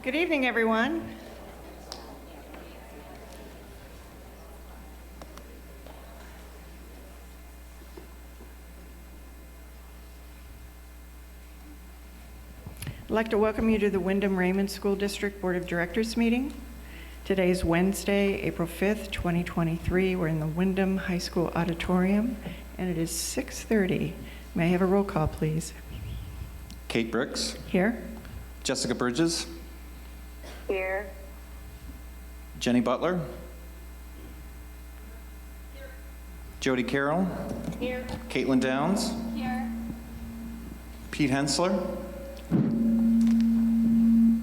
Good evening, everyone. I'd like to welcome you to the Wyndham-Raymond School District Board of Directors meeting. Today is Wednesday, April 5th, 2023. We're in the Wyndham High School auditorium, and it is 6:30. May I have a roll call, please? Kate Brooks. Here. Jessica Bridges. Here. Jenny Butler. Here. Jody Carroll. Here. Caitlin Downs. Here. Pete Hensler.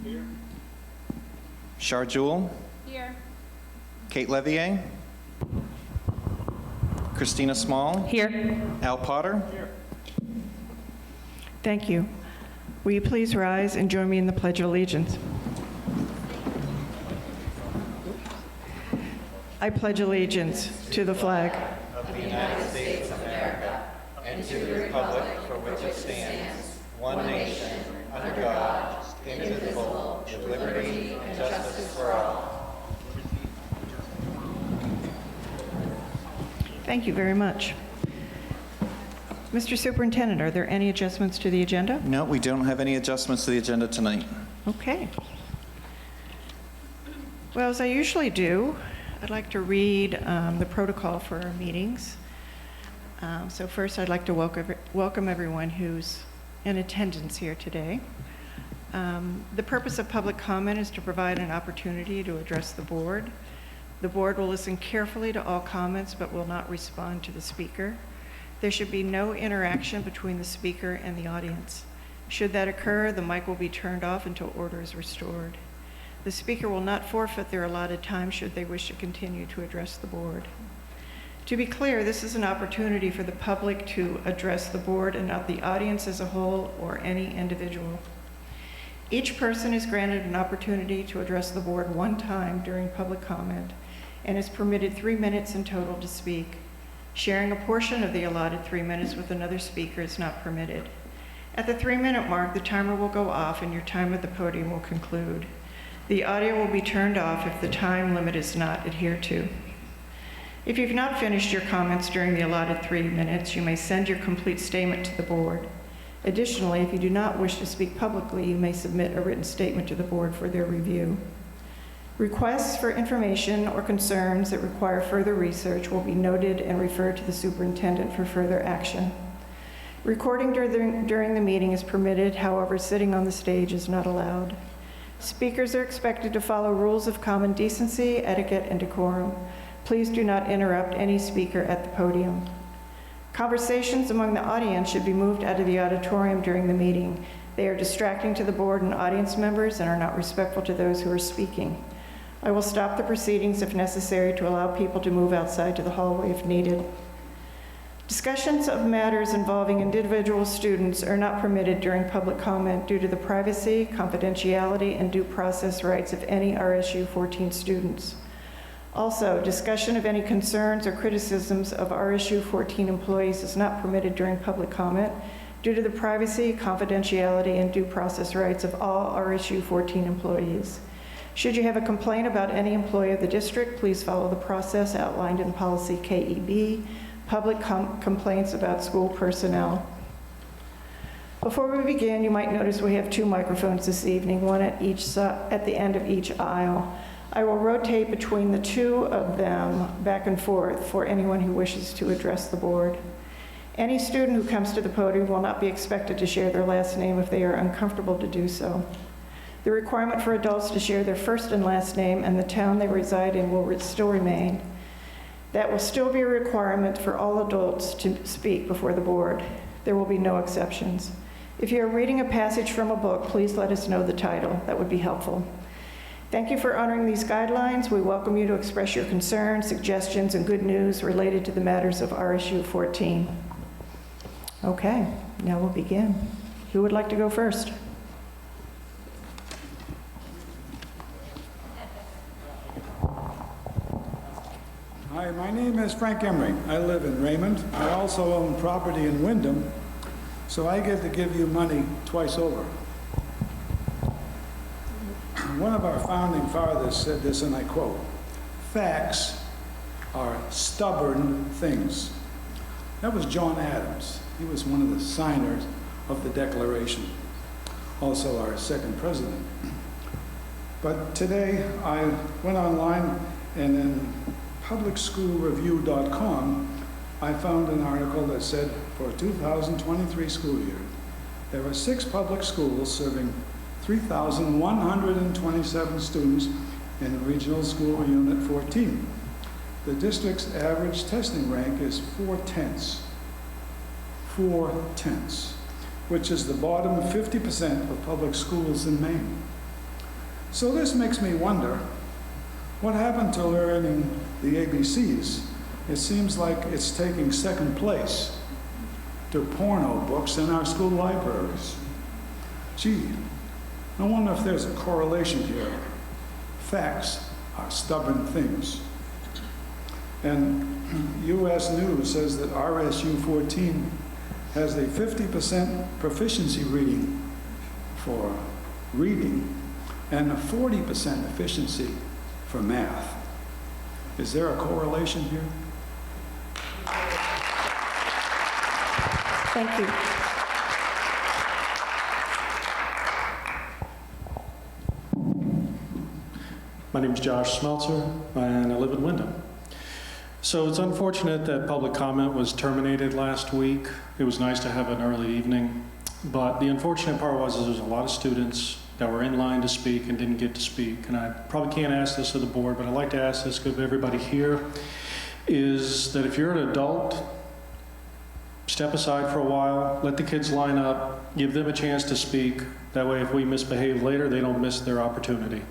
Here. Char Jewell. Here. Kate Levier. Christina Small. Here. Al Potter. Here. Thank you. Will you please rise and join me in the Pledge of Allegiance? I pledge allegiance to the flag Of the United States of America and to the republic for which it stands, one nation, under God, indivisible, with liberty and justice for all. Thank you very much. Mr. Superintendent, are there any adjustments to the agenda? No, we don't have any adjustments to the agenda tonight. Okay. Well, as I usually do, I'd like to read the protocol for our meetings. So first, I'd like to welcome everyone who's in attendance here today. The purpose of public comment is to provide an opportunity to address the board. The board will listen carefully to all comments but will not respond to the speaker. There should be no interaction between the speaker and the audience. Should that occur, the mic will be turned off until order is restored. The speaker will not forfeit their allotted time should they wish to continue to address the board. To be clear, this is an opportunity for the public to address the board and not the audience as a whole or any individual. Each person is granted an opportunity to address the board one time during public comment and is permitted 3 minutes in total to speak. Sharing a portion of the allotted 3 minutes with another speaker is not permitted. At the 3-minute mark, the timer will go off and your time at the podium will conclude. The audio will be turned off if the time limit is not adhered to. If you've not finished your comments during the allotted 3 minutes, you may send your complete statement to the board. Additionally, if you do not wish to speak publicly, you may submit a written statement to the board for their review. Requests for information or concerns that require further research will be noted and referred to the superintendent for further action. Recording during the meeting is permitted, however, sitting on the stage is not allowed. Speakers are expected to follow rules of common decency, etiquette, and decorum. Please do not interrupt any speaker at the podium. Conversations among the audience should be moved out of the auditorium during the meeting. They are distracting to the board and audience members and are not respectful to those who are speaking. I will stop the proceedings if necessary to allow people to move outside to the hallway if needed. Discussions of matters involving individual students are not permitted during public comment due to the privacy, confidentiality, and due process rights of any RSU 14 students. Also, discussion of any concerns or criticisms of RSU 14 employees is not permitted during public comment due to the privacy, confidentiality, and due process rights of all RSU 14 employees. Should you have a complaint about any employee of the district, please follow the process outlined in policy KEB, public complaints about school personnel. Before we begin, you might notice we have 2 microphones this evening, one at the end of each aisle. I will rotate between the 2 of them back and forth for anyone who wishes to address the board. Any student who comes to the podium will not be expected to share their last name if they are uncomfortable to do so. The requirement for adults to share their first and last name and the town they reside in will still remain. That will still be a requirement for all adults to speak before the board. There will be no exceptions. If you are reading a passage from a book, please let us know the title. That would be helpful. Thank you for honoring these guidelines. We welcome you to express your concerns, suggestions, and good news related to the matters of RSU 14. Okay, now we'll begin. Who would like to go first? Hi, my name is Frank Emery. I live in Raymond. I also own property in Wyndham, so I get to give you money twice over. one of our founding fathers said this, and I quote, "Facts are stubborn things." That was John Adams. He was one of the signers of the Declaration, also our second president. But today I went online, and in publicschoolreview.com, I found an article that said for 2023 school year, there are 6 public schools serving 3,127 students in Regional School Unit 14. The district's average testing rank is 4/10, which is the bottom 50% of public schools in Maine. So this makes me wonder, what happened to learning the ABCs? It seems like it's taking second place to porno books in our school libraries. Gee, I wonder if there's a correlation here. Facts are stubborn things. And U.S. News says that RSU 14 has a 50% proficiency reading for reading and a 40% efficiency for math. Is there a correlation here? Thank you. My name is Josh Smeltzer, and I live in Wyndham. So it's unfortunate that public comment was terminated last week. It was nice to have an early evening, but the unfortunate part was there's a lot of students that were in line to speak and didn't get to speak. And I probably can't ask this of the board, but I'd like to ask this of everybody here, is that if you're an adult, step aside for a while, let the kids line up, give them a chance to speak. That way, if we misbehave later, they don't miss their opportunity.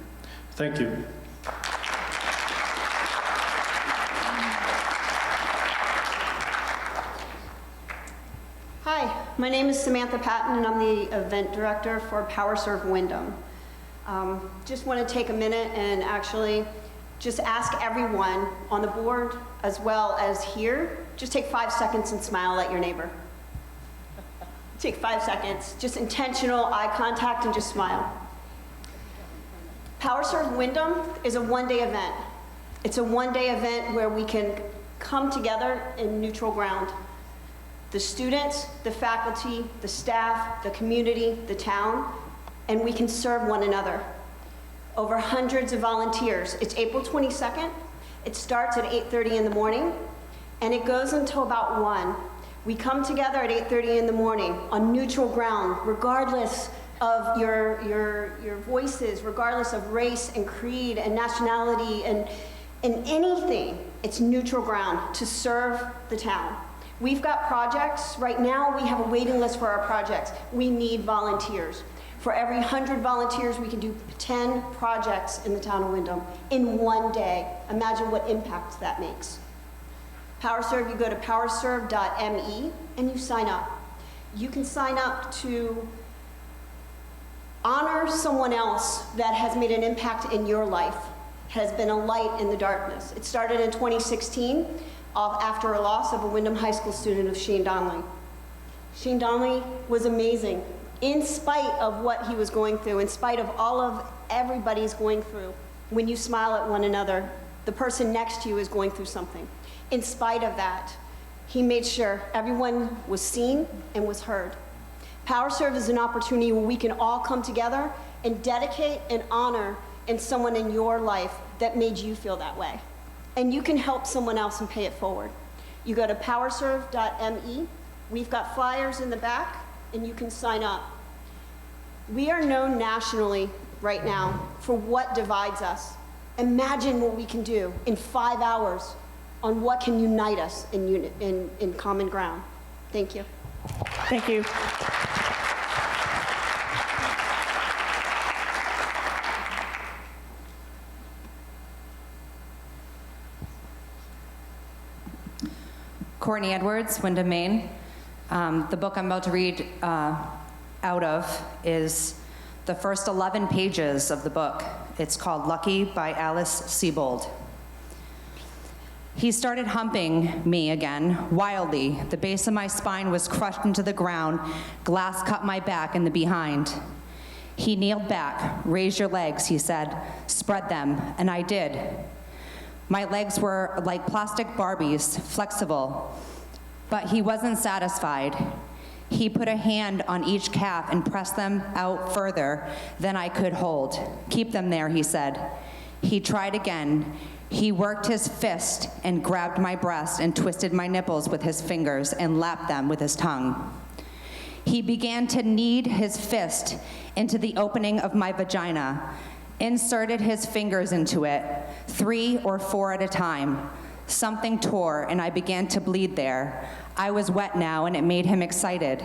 Thank you. Hi, my name is Samantha Patton, and I'm the event director for PowerServe Wyndham. Just want to take a minute and actually just ask everyone on the board as well as here, just take 5 seconds and smile at your neighbor. Take 5 seconds, just intentional eye contact and just smile. PowerServe Wyndham is a one-day event. It's a one-day event where we can come together in neutral ground. The students, the faculty, the staff, the community, the town, and we can serve one another. Over hundreds of volunteers. It's April 22nd. It starts at 8:30 in the morning, and it goes until about 1. We come together at 8:30 in the morning on neutral ground, regardless of your voices, regardless of race and creed and nationality and anything. It's neutral ground to serve the town. We've got projects. Right now, we have a waiting list for our projects. We need volunteers. For every 100 volunteers, we can do 10 projects in the town of Wyndham in one day. Imagine what impact that makes. PowerServe, you go to powerserve.me and you sign up. You can sign up to honor someone else that has made an impact in your life, has been a light in the darkness. It started in 2016 after a loss of a Wyndham High School student of Shane Donnelly. Shane Donnelly was amazing. In spite of what he was going through, in spite of all of everybody's going through, when you smile at one another, the person next to you is going through something. In spite of that, he made sure everyone was seen and was heard. PowerServe is an opportunity where we can all come together and dedicate and honor someone in your life that made you feel that way. And you can help someone else and pay it forward. You go to powerserve.me. We've got flyers in the back, and you can sign up. We are known nationally right now for what divides us. Imagine what we can do in 5 hours on what can unite us in common ground. Thank you. Thank you. Courtney Edwards, Wyndham, Maine. The book I'm about to read out of is the first 11 pages of the book. It's called Lucky by Alice Sebold. He started humping me again, wildly. The base of my spine was crushed into the ground. Glass cut my back and the behind. He kneeled back. "Raise your legs," he said. "Spread them," and I did. My legs were like plastic Barbies, flexible, but he wasn't satisfied. He put a hand on each calf and pressed them out further than I could hold. "Keep them there," he said. He tried again. He worked his fist and grabbed my breast and twisted my nipples with his fingers and lapped them with his tongue. He began to knead his fist into the opening of my vagina, inserted his fingers into it, 3 or 4 at a time. Something tore, and I began to bleed there. I was wet now, and it made him excited.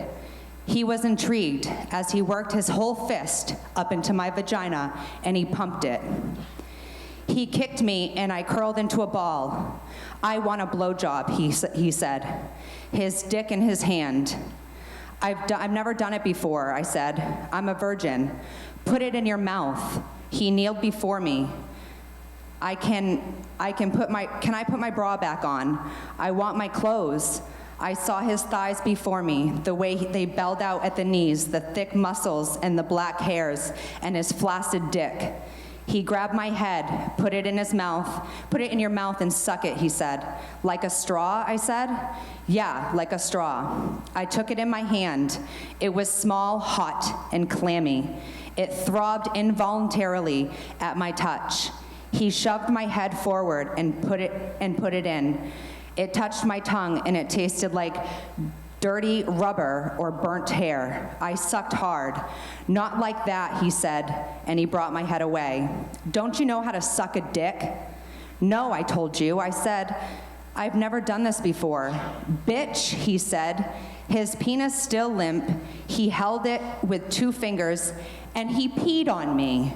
He was intrigued as he worked his whole fist up into my vagina, and he pumped it. He kicked me, and I curled into a ball. "I want a blowjob," he said, his dick in his hand. I've never done it before," I said. "I'm a virgin." "Put it in your mouth." He kneeled before me. Can I put my bra back on? "I want my clothes." I saw his thighs before me, the way they belled out at the knees, the thick muscles and the black hairs, and his flaccid dick. He grabbed my head, put it in his mouth. "Put it in your mouth and suck it," he said. "Like a straw?" I said. "Yeah, like a straw." I took it in my hand. It was small, hot, and clammy. It throbbed involuntarily at my touch. He shoved my head forward and put it in. It touched my tongue, and it tasted like dirty rubber or burnt hair. I sucked hard. "Not like that," he said, and he brought my head away. "Don't you know how to suck a dick?" "No, I told you." I said, "I've never done this before." "Bitch," he said, his penis still limp. He held it with 2 fingers, and he peed on me.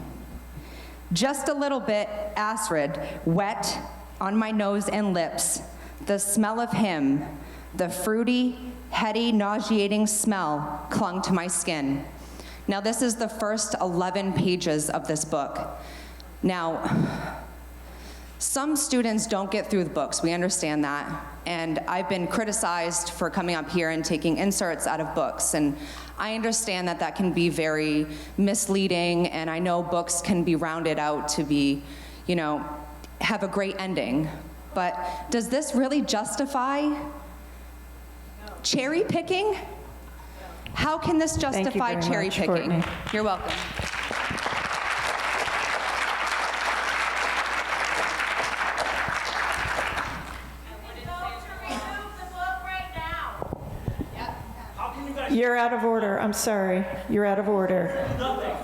Just a little bit acid, wet on my nose and lips. The smell of him, the fruity, heady, nauseating smell, clung to my skin. Now, this is the first 11 pages of this book. Now, some students don't get through the books. We understand that. And I've been criticized for coming up here and taking inserts out of books. And I understand that that can be very misleading. And I know books can be rounded out to be, have a great ending. But does this really justify cherry picking? How can this justify cherry picking? Courtney. You're welcome. You're out of order. I'm sorry. You're out of order. Nothing.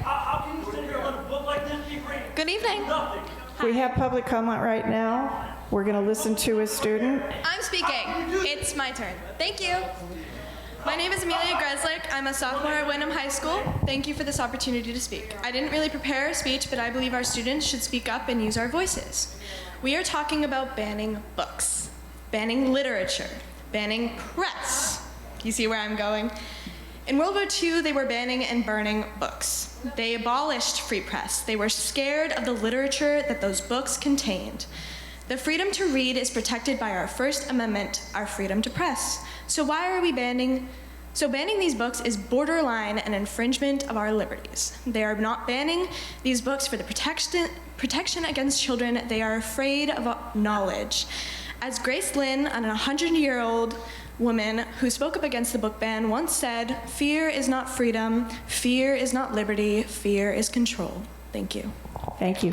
How can you sit here and let a book like this be read? Good evening. Nothing. We have public comment right now. We're going to listen to a student. I'm speaking. It's my turn. Thank you. My name is Amelia Greslick. I'm a sophomore at Wyndham High School. Thank you for this opportunity to speak. I didn't really prepare a speech, but I believe our students should speak up and use our voices. We are talking about banning books, banning literature, banning press. You see where I'm going? In World War II, they were banning and burning books. They abolished free press. They were scared of the literature that those books contained. The freedom to read is protected by our First Amendment, our freedom to press. So why are we banning? So banning these books is borderline an infringement of our liberties. They are not banning these books for the protection against children. They are afraid of knowledge. As Grace Lynn, an 100-year-old woman who spoke up against the book ban, once said, "Fear is not freedom, fear is not liberty, fear is control." Thank you. Thank you.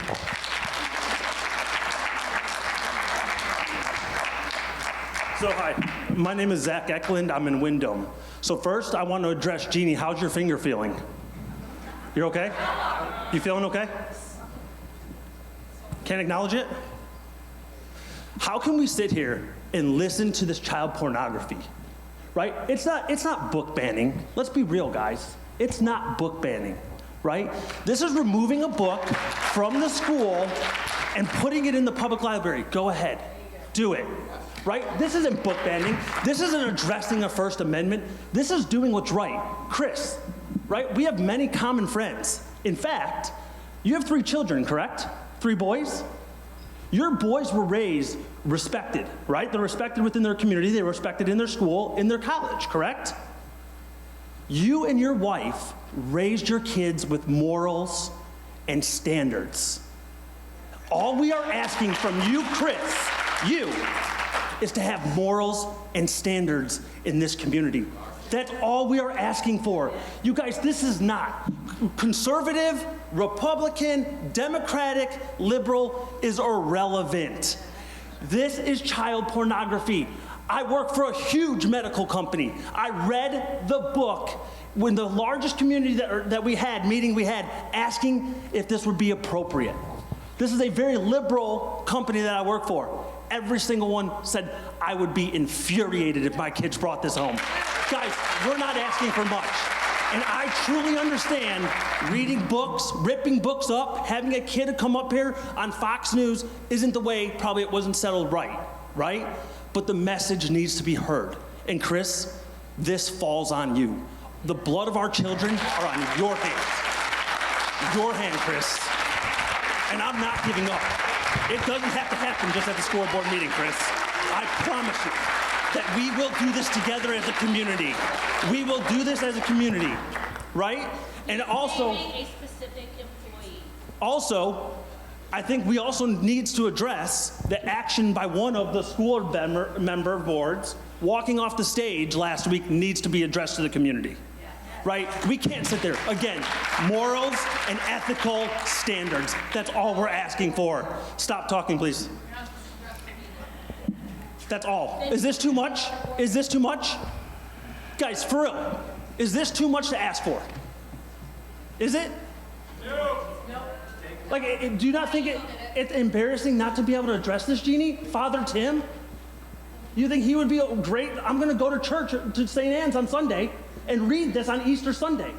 So hi, my name is Zach Eklund. I'm in Wyndham. So first, I want to address Jeannie. How's your finger feeling? You're okay? You feeling okay? Can't acknowledge it? How can we sit here and listen to this child pornography, right? It's not book banning. Let's be real, guys. It's not book banning, right? This is removing a book from the school and putting it in the public library. Go ahead, do it, right? This isn't book banning. This isn't addressing a First Amendment. This is doing what's right. Chris, right? We have many common friends. In fact, you have 3 children, correct? 3 boys? Your boys were raised respected, right? They're respected within their community, they're respected in their school, in their college, correct? You and your wife raised your kids with morals and standards. All we are asking from you, Chris, you, is to have morals and standards in this community. That's all we are asking for. You guys, this is not conservative, Republican, Democratic, liberal is irrelevant. This is child pornography. I work for a huge medical company. I read the book when the largest community meeting we had, asking if this would be appropriate. This is a very liberal company that I work for. Every single one said, I would be infuriated if my kids brought this home. Guys, we're not asking for much. And I truly understand reading books, ripping books up, having a kid come up here on Fox News isn't the way, probably it wasn't settled right? But the message needs to be heard. And Chris, this falls on you. The blood of our children are on your hands. Your hand, Chris. And I'm not giving up. It doesn't have to happen just at the school board meeting, Chris. I promise you that we will do this together as a community. We will do this as a community, right? And also, a specific employee. Also, I think we also needs to address the action by one of the school member boards walking off the stage last week needs to be addressed to the community. Right? We can't sit there. Again, morals and ethical standards. That's all we're asking for. Stop talking, please. That's all. Is this too much? Is this too much? Guys, for real, is this too much to ask for? Is it? No. Like, do you not think it's embarrassing not to be able to address this, Jeannie? Father Tim? You think he would be great? I'm going to go to church to St. Anne's on Sunday and read this on Easter Sunday.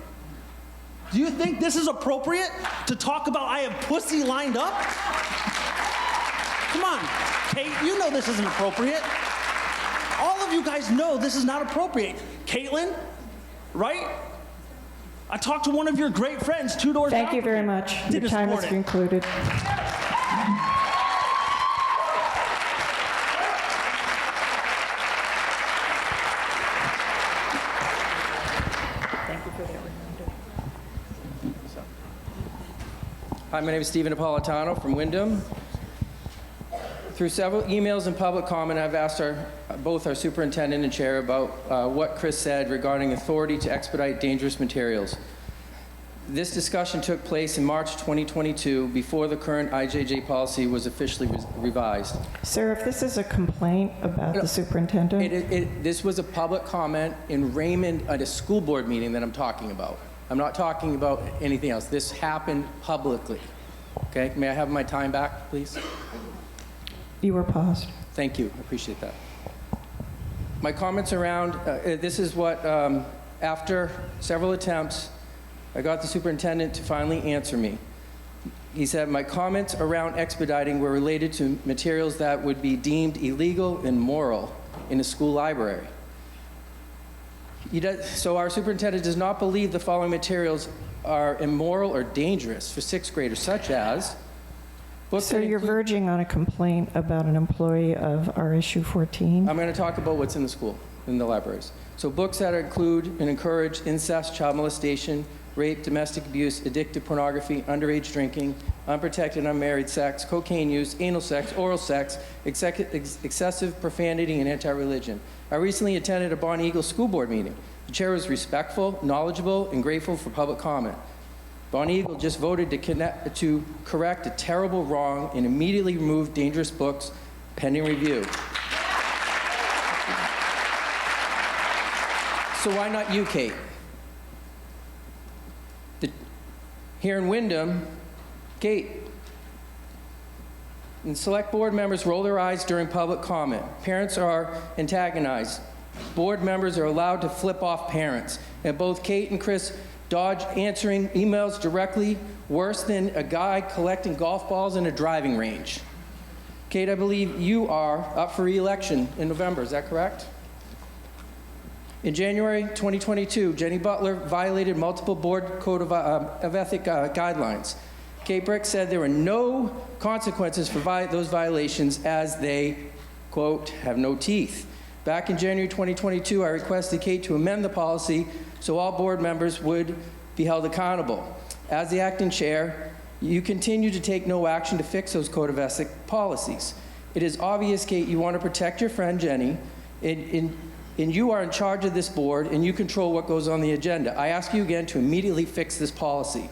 Do you think this is appropriate to talk about I have pussy lined up? Come on, Kate, you know this isn't appropriate. All of you guys know this is not appropriate. Caitlin, right? I talked to one of your great friends 2 doors down. Thank you very much. Your time has concluded. Hi, my name is Stephen Napolitano from Wyndham. Through several emails and public comment, I've asked both our superintendent and chair about what Chris said regarding authority to expedite dangerous materials. This discussion took place in March 2022 before the current IJJ policy was officially revised. Sir, if this is a complaint about the superintendent? This was a public comment in Raymond at a school board meeting that I'm talking about. I'm not talking about anything else. This happened publicly. Okay, may I have my time back, please? You were paused. Thank you, I appreciate that. My comments around, this is what, after several attempts, I got the superintendent to finally answer me. He said, my comments around expediting were related to materials that would be deemed illegal and immoral in a school library. So our superintendent does not believe the following materials are immoral or dangerous for 6th graders, such as books. So you're verging on a complaint about an employee of RSU 14? I'm going to talk about what's in the school, in the libraries. So books that include and encourage incest, child molestation, rape, domestic abuse, addictive pornography, underage drinking, unprotected unmarried sex, cocaine use, anal sex, oral sex, excessive profanity, and anti-religion. I recently attended a Bonnie Eagle school board meeting. The chair was respectful, knowledgeable, and grateful for public comment. Bonnie Eagle just voted to correct a terrible wrong and immediately remove dangerous books pending review. So why not you, Kate? Here in Wyndham, Kate, and select board members roll their eyes during public comment. Parents are antagonized. Board members are allowed to flip off parents. And both Kate and Chris dodge answering emails directly, worse than a guy collecting golf balls in a driving range. Kate, I believe you are up for re-election in November, is that correct? In January 2022, Jenny Butler violated multiple board code of ethic guidelines. Kate Brick said there were no consequences for those violations as they, quote, have no teeth. Back in January 2022, I requested Kate to amend the policy so all board members would be held accountable. As the acting chair, you continue to take no action to fix those code of ethics policies. It is obvious, Kate, you want to protect your friend Jenny, and you are in charge of this board, and you control what goes on the agenda. I ask you again to immediately fix this policy.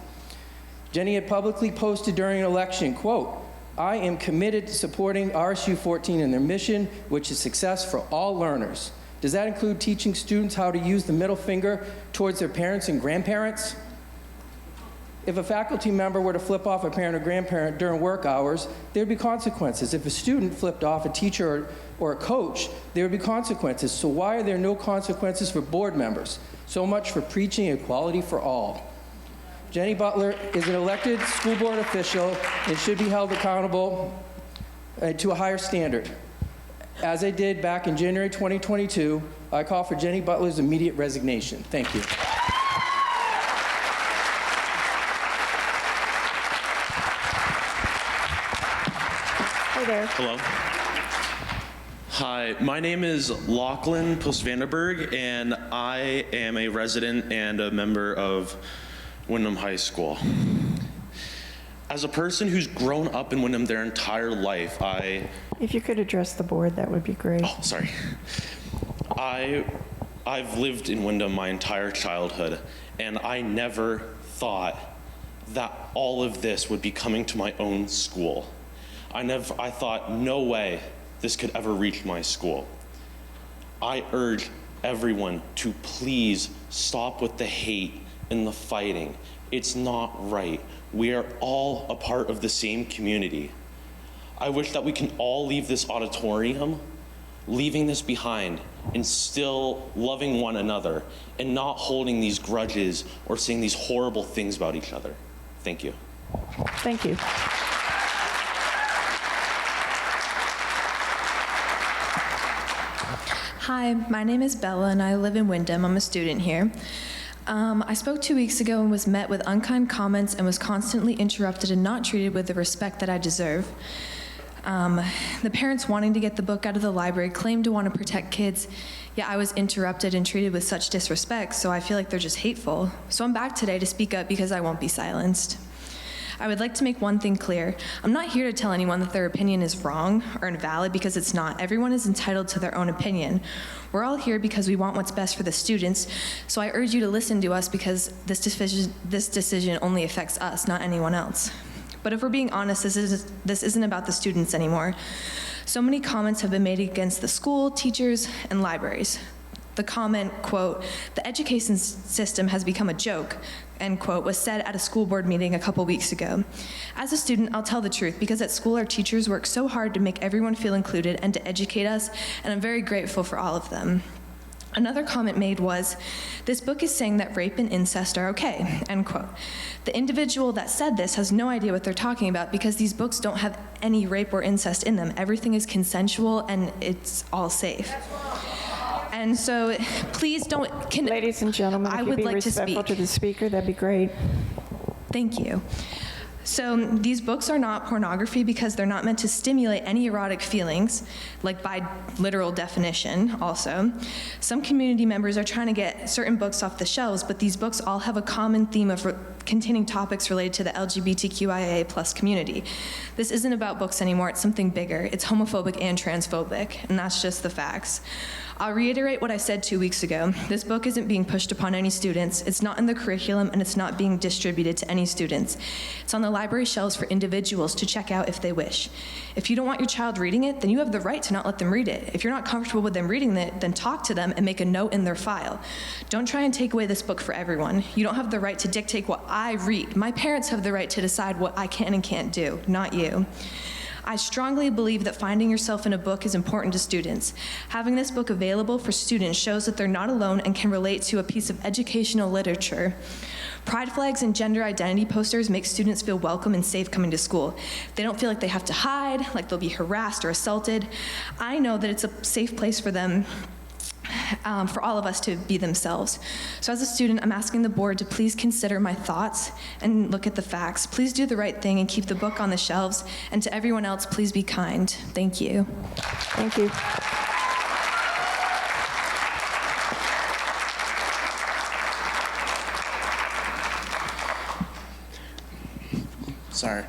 Jenny had publicly posted during an election, quote, "I am committed to supporting RSU 14 and their mission, which is success for all learners." Does that include teaching students how to use the middle finger towards their parents and grandparents? If a faculty member were to flip off a parent or grandparent during work hours, there'd be consequences. If a student flipped off a teacher or a coach, there would be consequences. So why are there no consequences for board members? So much for preaching equality for all. Jenny Butler is an elected school board official and should be held accountable to a higher standard. As I did back in January 2022, I call for Jenny Butler's immediate resignation. Thank you. Hi there. Hello. Hi, my name is Lachlan Postvanderberg, and I am a resident and a member of Wyndham High School. As a person who's grown up in Wyndham their entire life, If you could address the board, that would be great. Oh, sorry. I've lived in Wyndham my entire childhood, and I never thought that all of this would be coming to my own school. I thought, no way this could ever reach my school. I urge everyone to please stop with the hate and the fighting. It's not right. We are all a part of the same community. I wish that we can all leave this auditorium, leaving this behind, and still loving one another, and not holding these grudges or saying these horrible things about each other. Thank you. Thank you. Hi, my name is Bella and I live in Wyndham. I'm a student here. I spoke 2 weeks ago and was met with unkind comments and was constantly interrupted and not treated with the respect that I deserve. The parents wanting to get the book out of the library claimed to want to protect kids, yet I was interrupted and treated with such disrespect, so I feel like they're just hateful. So I'm back today to speak up because I won't be silenced. I would like to make one thing clear. I'm not here to tell anyone that their opinion is wrong or invalid, because it's not. Everyone is entitled to their own opinion. We're all here because we want what's best for the students, so I urge you to listen to us, because this decision only affects us, not anyone else. But if we're being honest, this isn't about the students anymore. So many comments have been made against the school, teachers, and libraries. The comment, quote, "The education system has become a joke," end quote, was said at a school board meeting a couple weeks ago. As a student, I'll tell the truth, because at school our teachers work so hard to make everyone feel included and to educate us, and I'm very grateful for all of them. Another comment made was, "This book is saying that rape and incest are okay," end quote. The individual that said this has no idea what they're talking about, because these books don't have any rape or incest in them. Everything is consensual and it's all safe. And so please don't, Ladies and gentlemen, I if would you'd be like to respectful speak. to the speaker, that'd be great. Thank you. So these books are not pornography because they're not meant to stimulate any erotic feelings, like by literal definition also. Some community members are trying to get certain books off the shelves, but these books all have a common theme of containing topics related to the LGBTQIA+ community. This isn't about books anymore, it's something bigger. It's homophobic and transphobic, and that's just the facts. I'll reiterate what I said 2 weeks ago. This book isn't being pushed upon any students. It's not in the curriculum, and it's not being distributed to any students. It's on the library shelves for individuals to check out if they wish. If you don't want your child reading it, then you have the right to not let them read it. If you're not comfortable with them reading it, then talk to them and make a note in their file. Don't try and take away this book for everyone. You don't have the right to dictate what I read. My parents have the right to decide what I can and can't do, not you. I strongly believe that finding yourself in a book is important to students. Having this book available for students shows that they're not alone and can relate to a piece of educational literature. Pride flags and gender identity posters make students feel welcome and safe coming to school. They don't feel like they have to hide, like they'll be harassed or assaulted. I know that it's a safe place for them, for all of us to be themselves. So as a student, I'm asking the board to please consider my thoughts and look at the facts. Please do the right thing and keep the book on the shelves. And to everyone else, please be kind. Thank you. Thank you. Sorry.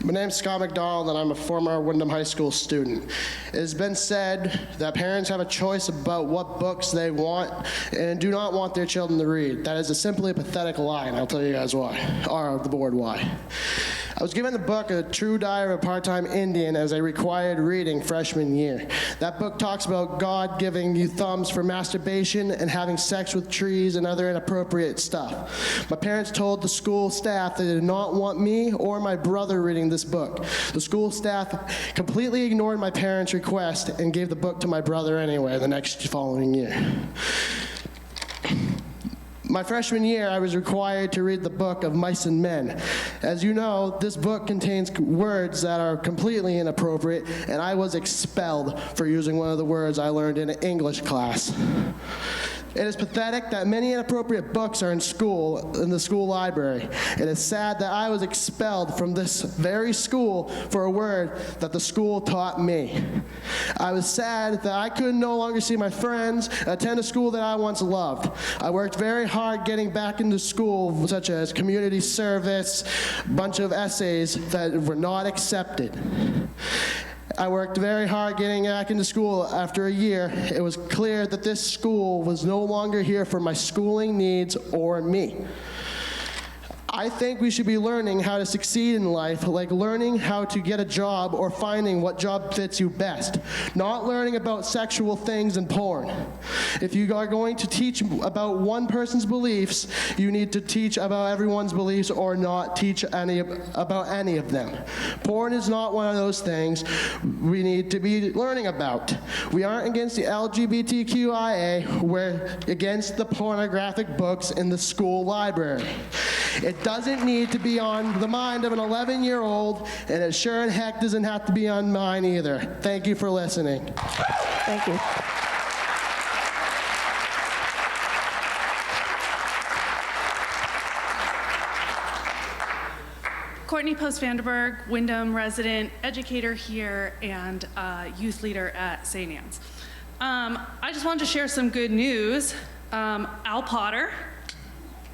My name's Scott McDonald, and I'm a former Wyndham High School student. It has been said that parents have a choice about what books they want and do not want their children to read. That is simply a pathetic lie, and I'll tell you guys why, or the board why. I was given the book A True Diary of a Part-Time Indian as a required reading freshman year. That book talks about God giving you thumbs for masturbation and having sex with trees and other inappropriate stuff. My parents told the school staff they did not want me or my brother reading this book. The school staff completely ignored my parents' request and gave the book to my brother anyway the next following year. My freshman year, I was required to read the book of Mice and Men. As you know, this book contains words that are completely inappropriate, and I was expelled for using one of the words I learned in an English class. It is pathetic that many inappropriate books are in the school library. It is sad that I was expelled from this very school for a word that the school taught me. I was sad that I could no longer see my friends, attend a school that I once loved. I worked very hard getting back into school, such as community service, a bunch of essays that were not accepted. I worked very hard getting back into school. After a year, it was clear that this school was no longer here for my schooling needs or me. I think we should be learning how to succeed in life, like learning how to get a job or finding what job fits you best, not learning about sexual things and porn. If you are going to teach about one person's beliefs, you need to teach about everyone's beliefs or not teach about any of them. Porn is not one of those things we need to be learning about. We aren't against the LGBTQIA, we're against the pornographic books in the school library. It doesn't need to be on the mind of an 11-year-old, and it sure in heck doesn't have to be on mine either. Thank you for listening. Thank you. Courtney Post-Vanderberg, Wyndham resident, educator here, and youth leader at St. Anne's. I just wanted to share some good news. Al Potter,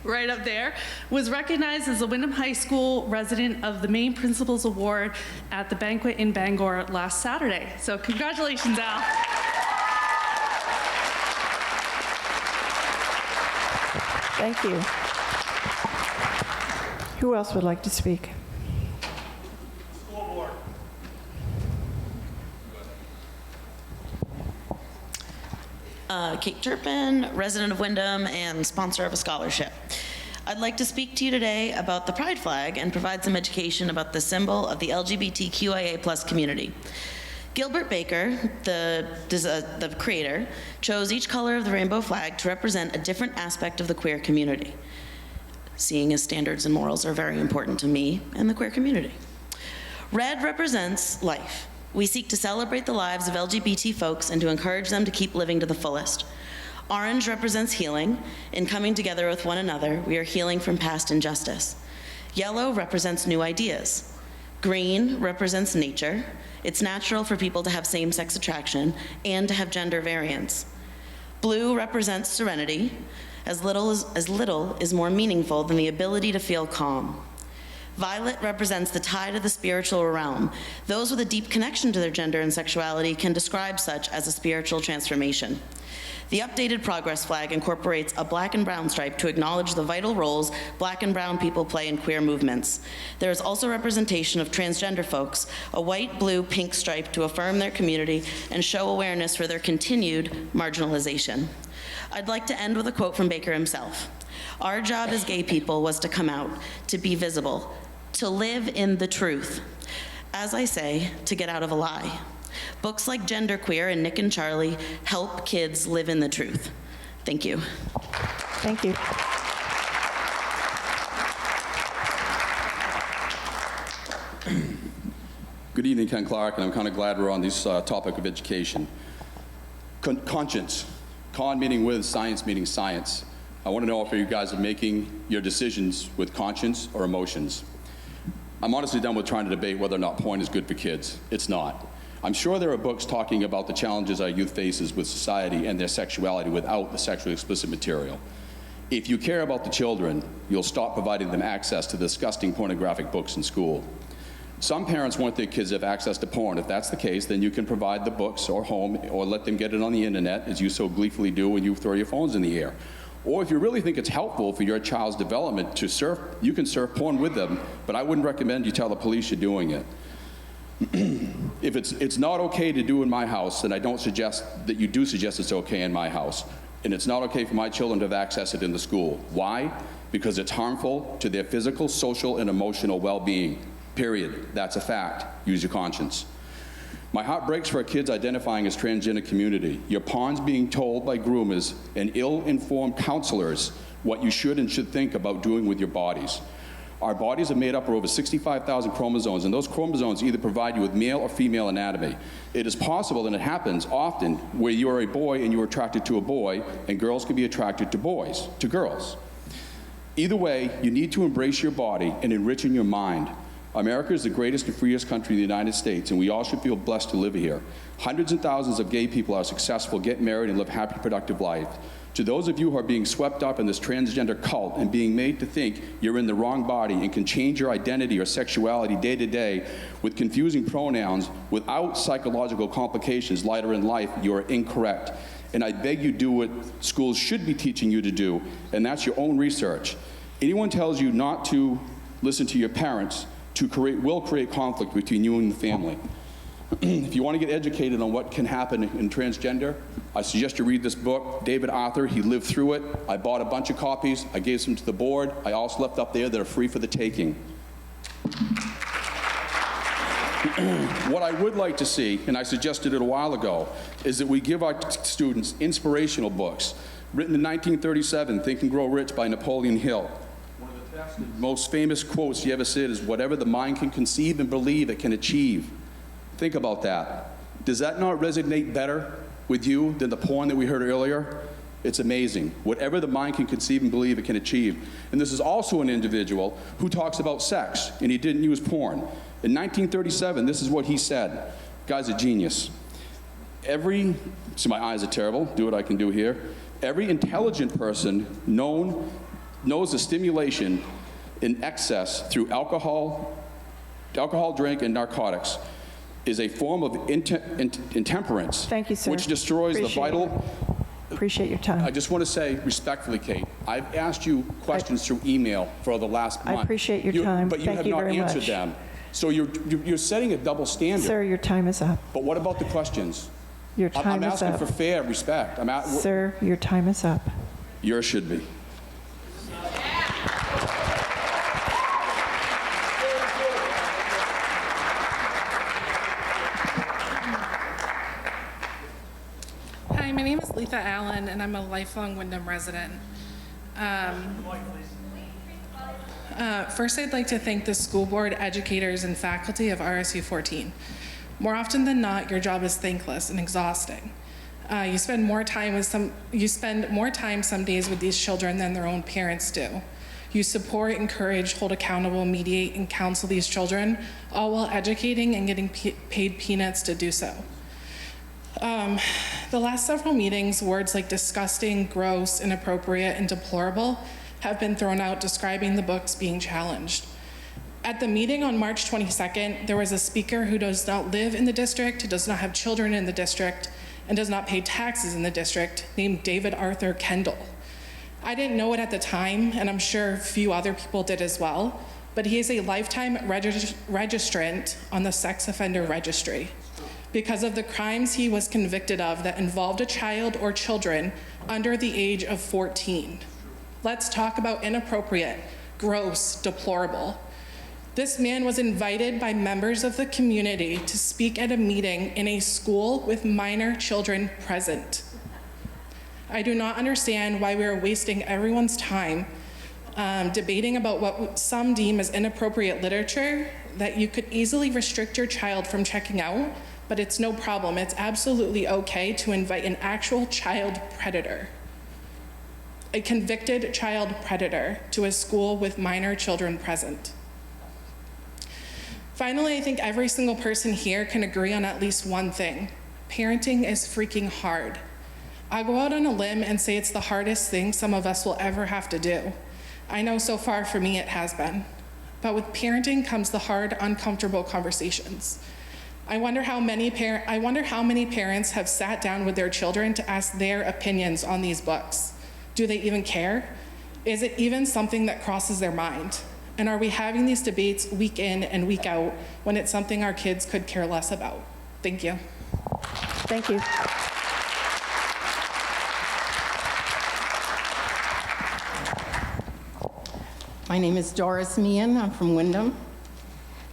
right up there, was recognized as the Wyndham High School resident of the Main Principals Award at the banquet in Bangor last Saturday. So congratulations, Al. Thank you. Who else would like to speak? SchoolBoard. Kate Turpin, resident of Wyndham and sponsor of a scholarship. I'd like to speak to you today about the pride flag and provide some education about the symbol of the LGBTQIA+ community. Gilbert Baker, the creator, chose each color of the rainbow flag to represent a different aspect of the queer community, seeing as standards and morals are very important to me and the queer community. Red represents life. We seek to celebrate the lives of LGBT folks and to encourage them to keep living to the fullest. Orange represents healing. In coming together with one another, we are healing from past injustice. Yellow represents new ideas. Green represents nature. It's natural for people to have same-sex attraction and to have gender variance. Blue represents serenity. As little is more meaningful than the ability to feel calm. Violet represents the tide of the spiritual realm. Those with a deep connection to their gender and sexuality can describe such as a spiritual transformation. The updated progress flag incorporates a black and brown stripe to acknowledge the vital roles black and brown people play in queer movements. There is also representation of transgender folks, a white, blue, pink stripe to affirm their community and show awareness for their continued marginalization. I'd like to end with a quote from Baker himself. Our job as gay people was to come out, to be visible, to live in the truth. As I say, to get out of a lie. Books like Genderqueer and Nick and Charlie help kids live in the truth. Thank you. Thank you. Good evening, Ken Clark, and I'm kind of glad we're on this topic of education. Conscience. Con meaning with, science meaning science. I want to know if you guys are making your decisions with conscience or emotions. I'm honestly done with trying to debate whether or not porn is good for kids. It's not. I'm sure there are books talking about the challenges our youth faces with society and their sexuality without the sexually explicit material. If you care about the children, you'll stop providing them access to disgusting pornographic books in school. Some parents want their kids to have access to porn. If that's the case, then you can provide the books or home, or let them get it on the internet, as you so gleefully do when you throw your phones in the air. Or if you really think it's helpful for your child's development to surf, you can surf porn with them, but I wouldn't recommend you tell the police you're doing it. If it's not okay to do in my house, then I don't suggest that you do suggest it's okay in my house. And it's not okay for my children to have access to it in the school. Why? Because it's harmful to their physical, social, and emotional well-being. Period. That's a fact. Use your conscience. My heart breaks for our kids identifying as transgender community. Your pawns being told by groomers and ill-informed counselors what you should and should think about doing with your bodies. Our bodies are made up of over 65,000 chromosomes, and those chromosomes either provide you with male or female anatomy. It is possible, and it happens often, where you are a boy and you are attracted to a boy, and girls can be attracted to girls. Either way, you need to embrace your body and enrich in your mind. America is the greatest and freest country in the United States, and we all should feel blessed to live here. Hundreds and thousands of gay people are successful, get married, and live happy, productive lives. To those of you who are being swept up in this transgender cult and being made to think you're in the wrong body and can change your identity or sexuality day to day with confusing pronouns without psychological complications later in life, you are incorrect. And I beg you do what schools should be teaching you to do, and that's your own research. Anyone tells you not to listen to your parents will create conflict between you and the family. If you want to get educated on what can happen in transgender, I suggest you read this book, David Arthur. He lived through it. I bought a bunch of copies. I gave some to the board. I also left up there that are free for the taking. What I would like to see, and I suggested it a while ago, is that we give our students inspirational books. Written in 1937, Think and Grow Rich by Napoleon Hill. One of the best and most famous quotes he ever said is, "Whatever the mind can conceive and believe, it can achieve." Think about that. Does that not resonate better with you than the porn that we heard earlier? It's amazing. Whatever the mind can conceive and believe, it can achieve. And this is also an individual who talks about sex, and he didn't use porn. In 1937, this is what he said. Guy's a genius. See, my eyes are terrible. Do what I can do here. Every intelligent person knows the stimulation in excess through alcohol drink, and narcotics is a form of intemperance. Thank you, sir. Which destroys the vital. Appreciate your time. I just want to say respectfully, Kate, I've asked you questions through email for the last month. I appreciate your time. But you Thank have you not very answered much. them. So you're setting a double standard. Sir, your time is up. But what about the questions? Your time I'm is asking up. for fair respect. Sir, your time is up. Yours should be. Hi, my name is Letha Allen, and I'm a lifelong Wyndham resident. First, I'd like to thank the school board, educators, and faculty of RSU 14. More often than not, your job is thankless and exhausting. You spend more time some days with these children than their own parents do. You support, encourage, hold accountable, mediate, and counsel these children, all while educating and getting paid peanuts to do so. The last several meetings, words like disgusting, gross, inappropriate, and deplorable have been thrown out describing the books being challenged. At the meeting on March 22nd, there was a speaker who does not live in the district, does not have children in the district, and does not pay taxes in the district, named David Arthur Kendall. I didn't know it at the time, and I'm sure a few other people did as well, but he is a lifetime registrant on the sex offender registry because of the crimes he was convicted of that involved a child or children under the age of 14. Let's talk about inappropriate, gross, deplorable. This man was invited by members of the community to speak at a meeting in a school with minor children present. I do not understand why we are wasting everyone's time debating about what some deem as inappropriate literature that you could easily restrict your child from checking out, but it's no problem. It's absolutely okay to invite an actual child predator, a convicted child predator, to a school with minor children present. Finally, I think every single person here can agree on at least one thing. Parenting is freaking hard. I go out on a limb and say it's the hardest thing some of us will ever have to do. I know so far for me it has been. But with parenting comes the hard, uncomfortable conversations. I wonder how many parents have sat down with their children to ask their opinions on these books. Do they even care? Is it even something that crosses their mind? And are we having these debates week in and week out when it's something our kids could care less about? Thank you. Thank you. My name is Doris Meehan. I'm from Wyndham.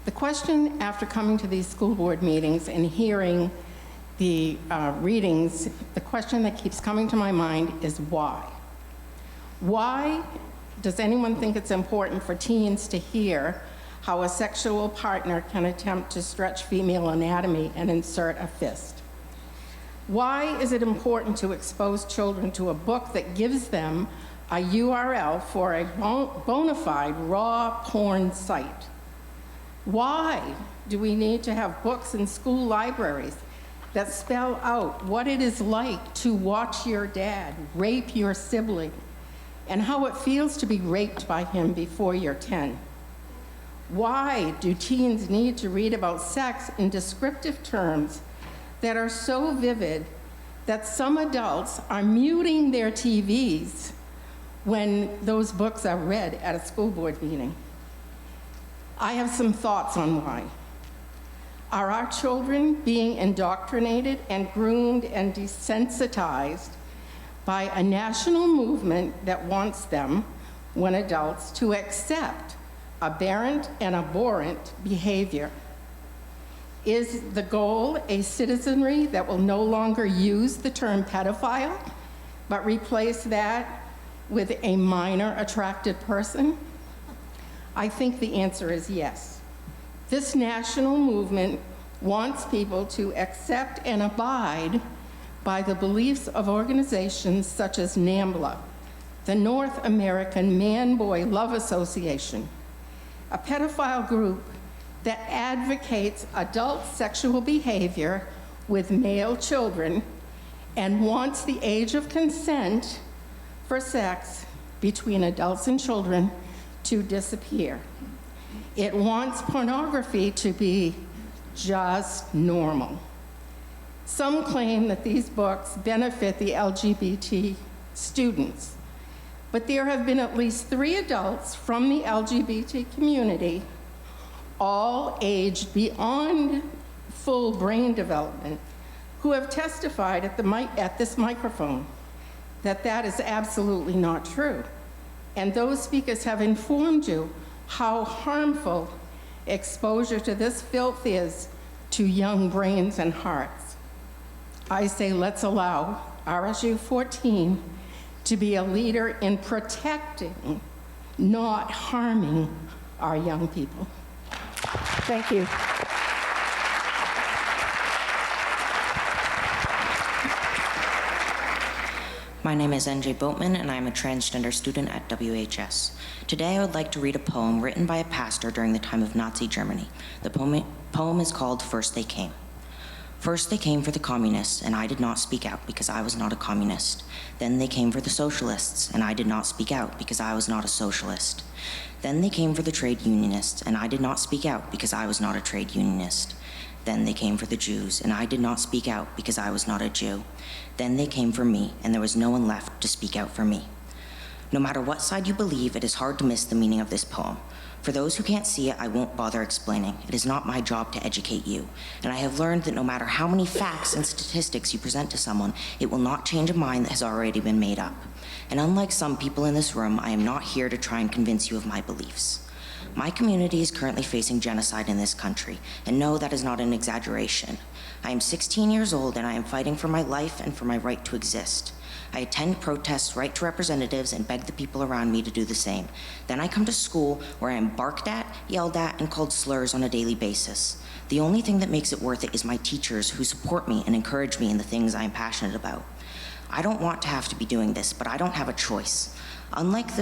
The question after coming to these school board meetings and hearing the readings, the question that keeps coming to my mind is why? Why does anyone think it's important for teens to hear how a sexual partner can attempt to stretch female anatomy and insert a fist? Why is it important to expose children to a book that gives them a URL for a bona fide raw porn site? Why do we need to have books in school libraries that spell out what it is like to watch your dad rape your sibling and how it feels to be raped by him before you're 10? Why do teens need to read about sex in descriptive terms that are so vivid that some adults are muting their TVs when those books are read at a school board meeting? I have some thoughts on why. Are our children being indoctrinated and groomed and desensitized by a national movement that wants them, when adults, to accept aberrant and abhorrent behavior? Is the goal a citizenry that will no longer use the term pedophile, but replace that with a minor attracted person? I think the answer is yes. This national movement wants people to accept and abide by the beliefs of organizations such as NAMBLA, the North American Man-Boy Love Association, a pedophile group that advocates adult sexual behavior with male children and wants the age of consent for sex between adults and children to disappear. It wants pornography to be just normal. Some claim that these books benefit the LGBT students, but there have been at least 3 adults from the LGBT community, all aged beyond full brain development, who have testified at this microphone that that is absolutely not true. And those speakers have informed you how harmful exposure to this filth is to young brains and hearts. I say let's allow RSU 14 to be a leader in protecting, not harming, our young people. Thank you. My name is NJ Boatman, and I am a transgender student at WHS. Today, I would like to read a poem written by a pastor during the time of Nazi Germany. The poem is called First They Came. First they came for the communists, and I did not speak out because I was not a communist. Then they came for the socialists, and I did not speak out because I was not a socialist. Then they came for the trade unionists, and I did not speak out because I was not a trade unionist. Then they came for the Jews, and I did not speak out because I was not a Jew. Then they came for me, and there was no one left to speak out for me. No matter what side you believe, it is hard to miss the meaning of this poem. For those who can't see it, I won't bother explaining. It is not my job to educate you. And I have learned that no matter how many facts and statistics you present to someone, it will not change a mind that has already been made up. And unlike some people in this room, I am not here to try and convince you of my beliefs. My community is currently facing genocide in this country, and no, that is not an exaggeration. I am 16 years old, and I am fighting for my life and for my right to exist. I attend protests, write to representatives, and beg the people around me to do the same. Then I come to school where I am barked at, yelled at, and called slurs on a daily basis. The only thing that makes it worth it is my teachers who support me and encourage me in the things I am passionate about. I don't want to have to be doing this, but I don't have a choice. Unlike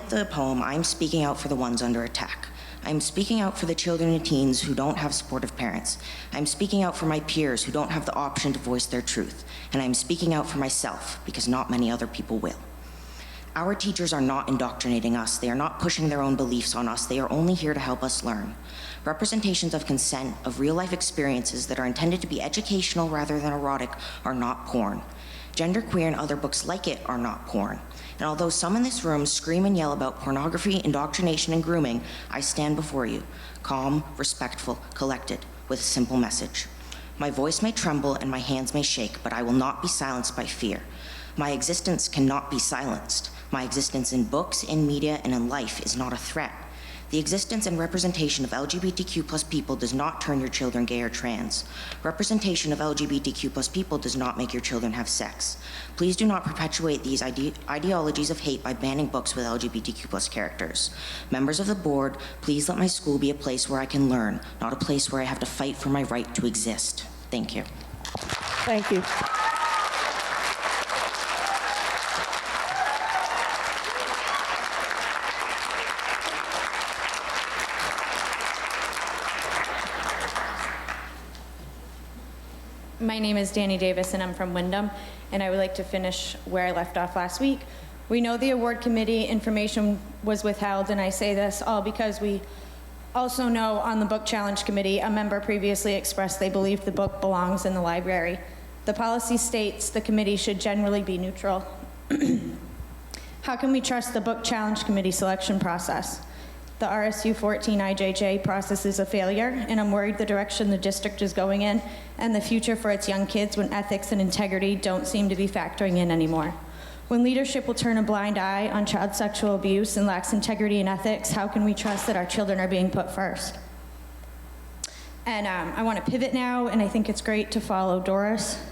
the poem, I'm speaking out for the ones under attack. I'm speaking out for the children and teens who don't have supportive parents. I'm speaking out for my peers who don't have the option to voice their truth. And I'm speaking out for myself because not many other people will. Our teachers are not indoctrinating us. They are not pushing their own beliefs on us. They are only here to help us learn. Representations of consent, of real-life experiences that are intended to be educational rather than erotic, are not porn. Genderqueer and other books like it are not porn. And although some in this room scream and yell about pornography, indoctrination, and grooming, I stand before you, calm, respectful, collected, with a simple message. My voice may tremble and my hands may shake, but I will not be silenced by fear. My existence cannot be silenced. My existence in books, in media, and in life is not a threat. The existence and representation of LGBTQ+ people does not turn your children gay or trans. Representation of LGBTQ+ people does not make your children have sex. Please do not perpetuate these ideologies of hate by banning books with LGBTQ+ characters. Members of the board, please let my school be a place where I can learn, not a place where I have to fight for my right to exist. Thank you. Thank you. My name is Danny Davis and I'm from Wyndham, and I would like to finish where I left off last week. We know the award committee information was withheld, and I say this all because we also know on the book challenge committee, a member previously expressed they believed the book belongs in the library. The policy states the committee should generally be neutral. How can we trust the book challenge committee selection process? The RSU 14 IJJ process is a failure, and I'm worried the direction the district is going in and the future for its young kids when ethics and integrity don't seem to be factoring in anymore. When leadership will turn a blind eye on child sexual abuse and lacks integrity and ethics, how can we trust that our children are being put first? And I want to pivot now, and I think it's great to follow Doris.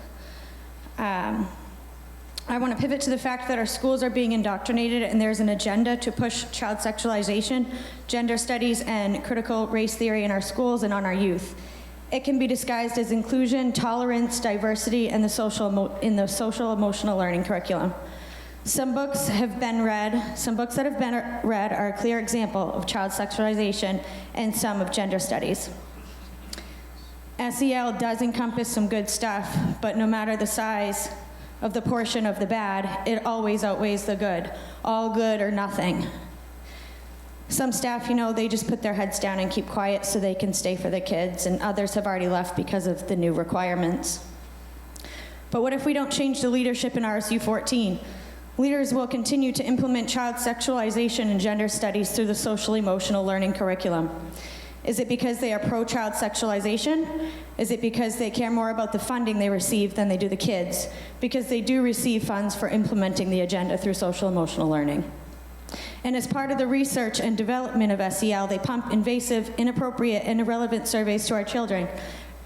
I want to pivot to the fact that our schools are being indoctrinated and there's an agenda to push child sexualization, gender studies, and critical race theory in our schools and on our youth. It can be disguised as inclusion, tolerance, diversity, and in the social emotional learning curriculum. Some books that have been read are a clear example of child sexualization and some of gender studies. SEL does encompass some good stuff, but no matter the size of the portion of the bad, it always outweighs the good. All good or nothing. Some staff, they just put their heads down and keep quiet so they can stay for the kids, and others have already left because of the new requirements. But what if we don't change the leadership in RSU 14? Leaders will continue to implement child sexualization and gender studies through the social emotional learning curriculum. Is it because they are pro-child sexualization? Is it because they care more about the funding they receive than they do the kids? Because they do receive funds for implementing the agenda through social emotional learning. And as part of the research and development of SEL, they pump invasive, inappropriate, and irrelevant surveys to our children,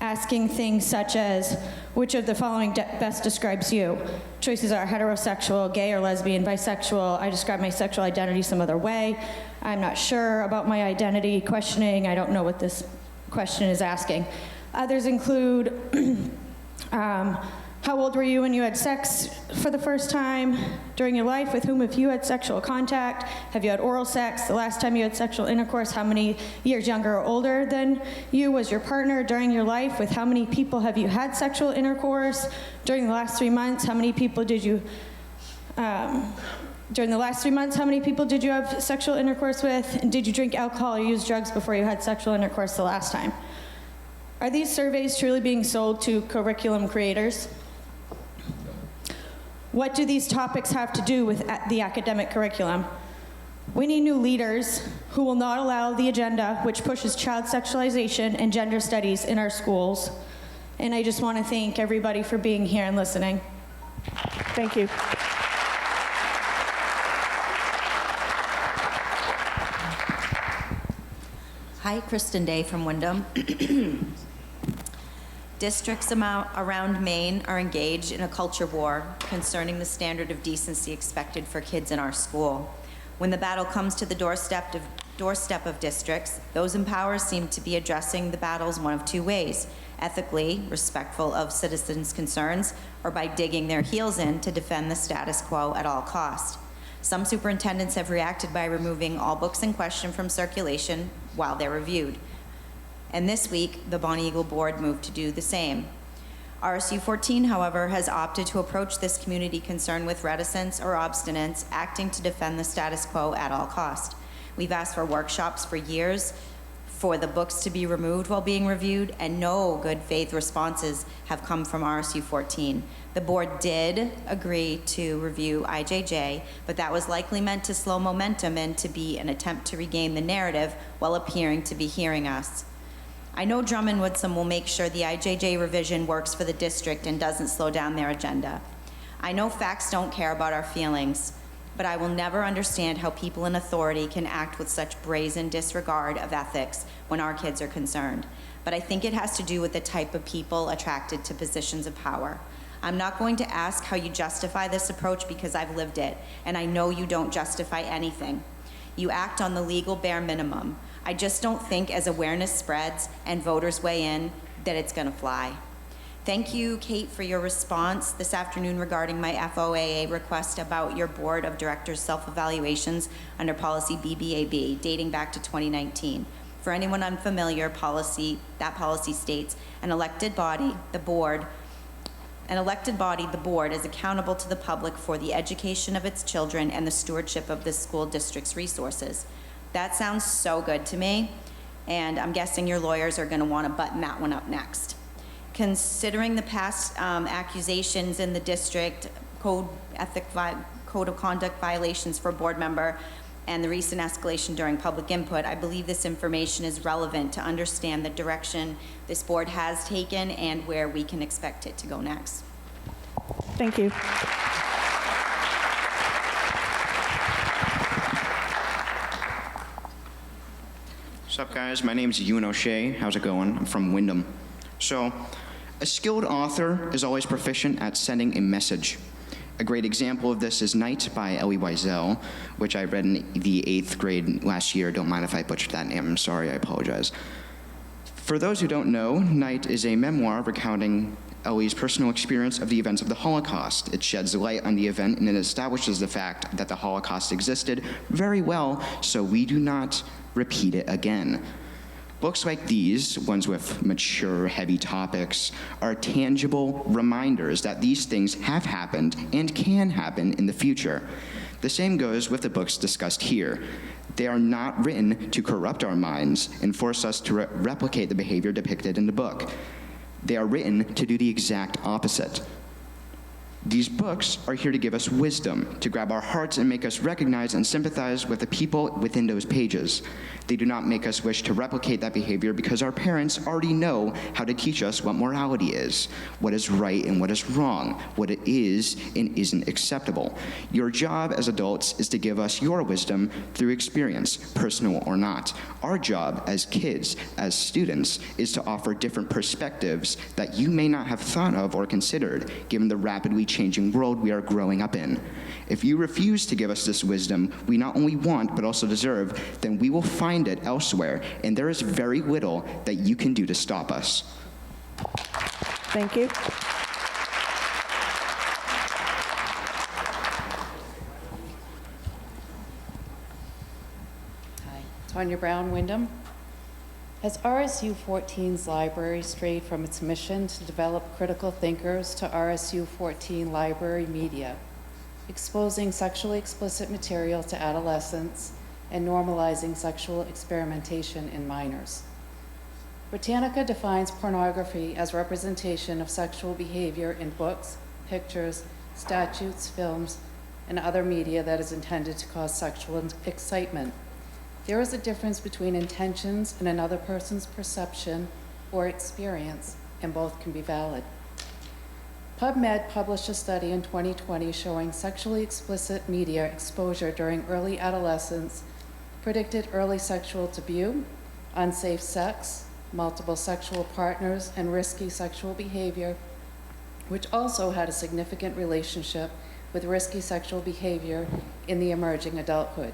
asking things such as, which of the following best describes you? Choices are heterosexual, gay or lesbian, bisexual, I describe my sexual identity some other way, I'm not sure about my identity, questioning, I don't know what this question is asking. Others include, how old were you when you had sex for the first time during your life? With whom have you had sexual contact? Have you had oral sex? The last time you had sexual intercourse, how many years younger or older than you was your partner during your life? With how many people have you had sexual intercourse? During the last 3 months, how many people did you, during the last 3 months, how many people did you have sexual intercourse with? And did you drink alcohol or use drugs before you had sexual intercourse the last time? Are these surveys truly being sold to curriculum creators? What do these topics have to do with the academic curriculum? We need new leaders who will not allow the agenda which pushes child sexualization and gender studies in our schools. And I just want to thank everybody for being here and listening. Thank you. Hi, Kristen Day from Wyndham. Districts around Maine are engaged in a culture war concerning the standard of decency expected for kids in our school. When the battle comes to the doorstep of districts, those in power seem to be addressing the battles one of two ways: ethically, respectful of citizens' concerns, or by digging their heels in to defend the status quo at all costs. Some superintendents have reacted by removing all books in question from circulation while they're reviewed. And this week, the Bonnie Eagle Board moved to do the same. RSU 14, however, has opted to approach this community concern with reticence or obstinance, acting to defend the status quo at all cost. We've asked for workshops for years for the books to be removed while being reviewed, and no good faith responses have come from RSU 14. The board did agree to review IJJ, but that was likely meant to slow momentum and to be an attempt to regain the narrative while appearing to be hearing us. I know Drummond Woodsum will make sure the IJJ revision works for the district and doesn't slow down their agenda. I know facts don't care about our feelings, but I will never understand how people in authority can act with such brazen disregard of ethics when our kids are concerned. But I think it has to do with the type of people attracted to positions of power. I'm not going to ask how you justify this approach because I've lived it, and I know you don't justify anything. You act on the legal bare minimum. I just don't think as awareness spreads and voters weigh in that it's going to fly. Thank you, Kate, for your response this afternoon regarding my FOAA request about your board of directors self-evaluations under policy BBAB dating back to 2019. For anyone unfamiliar, that policy states an elected body, the board, is accountable to the public for the education of its children and the stewardship of the school district's resources. That sounds so good to me, and I'm guessing your lawyers are going to want to button that one up next. Considering the past accusations in the district, code of conduct violations for a board member, and the recent escalation during public input, I believe this information is relevant to understand the direction this board has taken and where we can expect it to go next. Thank you. What's up, guys? My name is Ewan O'Shea. How's it going? I'm from Wyndham. So, a skilled author is always proficient at sending a message. A great example of this is Night by Elie Wiesel, which I read in the 8th grade last year. Don't mind if I butchered that name. I'm sorry. I apologize. For those who don't know, Night is a memoir recounting Ellie's personal experience of the events of the Holocaust. It sheds light on the event and it establishes the fact that the Holocaust existed very well, so we do not repeat it again. Books like these, ones with mature, heavy topics, are tangible reminders that these things have happened and can happen in the future. The same goes with the books discussed here. They are not written to corrupt our minds and force us to replicate the behavior depicted in the book. They are written to do the exact opposite. These books are here to give us wisdom, to grab our hearts and make us recognize and sympathize with the people within those pages. They do not make us wish to replicate that behavior because our parents already know how to teach us what morality is, what is right and what is wrong, what it is and isn't acceptable. Your job as adults is to give us your wisdom through experience, personal or not. Our job as kids, as students, is to offer different perspectives that you may not have thought of or considered, given the rapidly changing world we are growing up in. If you refuse to give us this wisdom we not only want but also deserve, then we will find it elsewhere, and there is very little that you can do to stop us. Thank you. Hi, Tanya Brown, Wyndham. Has RSU 14's library strayed from its mission to develop critical thinkers to RSU 14 library media, exposing sexually explicit material to adolescents and normalizing sexual experimentation in minors? Britannica defines pornography as representation of sexual behavior in books, pictures, statutes, films, and other media that is intended to cause sexual excitement. There is a difference between intentions and another person's perception or experience, and both can be valid. PubMed published a study in 2020 showing sexually explicit media exposure during early adolescence predicted early sexual debut, unsafe sex, multiple sexual partners, and risky sexual behavior, which also had a significant relationship with risky sexual behavior in the emerging adulthood.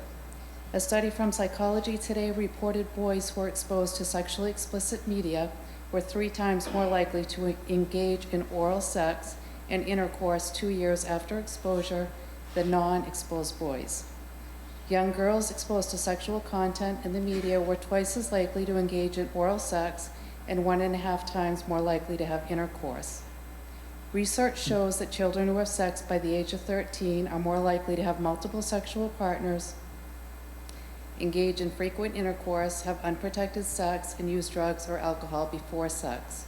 A study from Psychology Today reported boys who were exposed to sexually explicit media were 3 times more likely to engage in oral sex and intercourse 2 years after exposure than non-exposed boys. Young girls exposed to sexual content in the media were twice as likely to engage in oral sex and 1.5 times more likely to have intercourse. Research shows that children who have sex by the age of 13 are more likely to have multiple sexual partners, engage in frequent intercourse, have unprotected sex, and use drugs or alcohol before sex.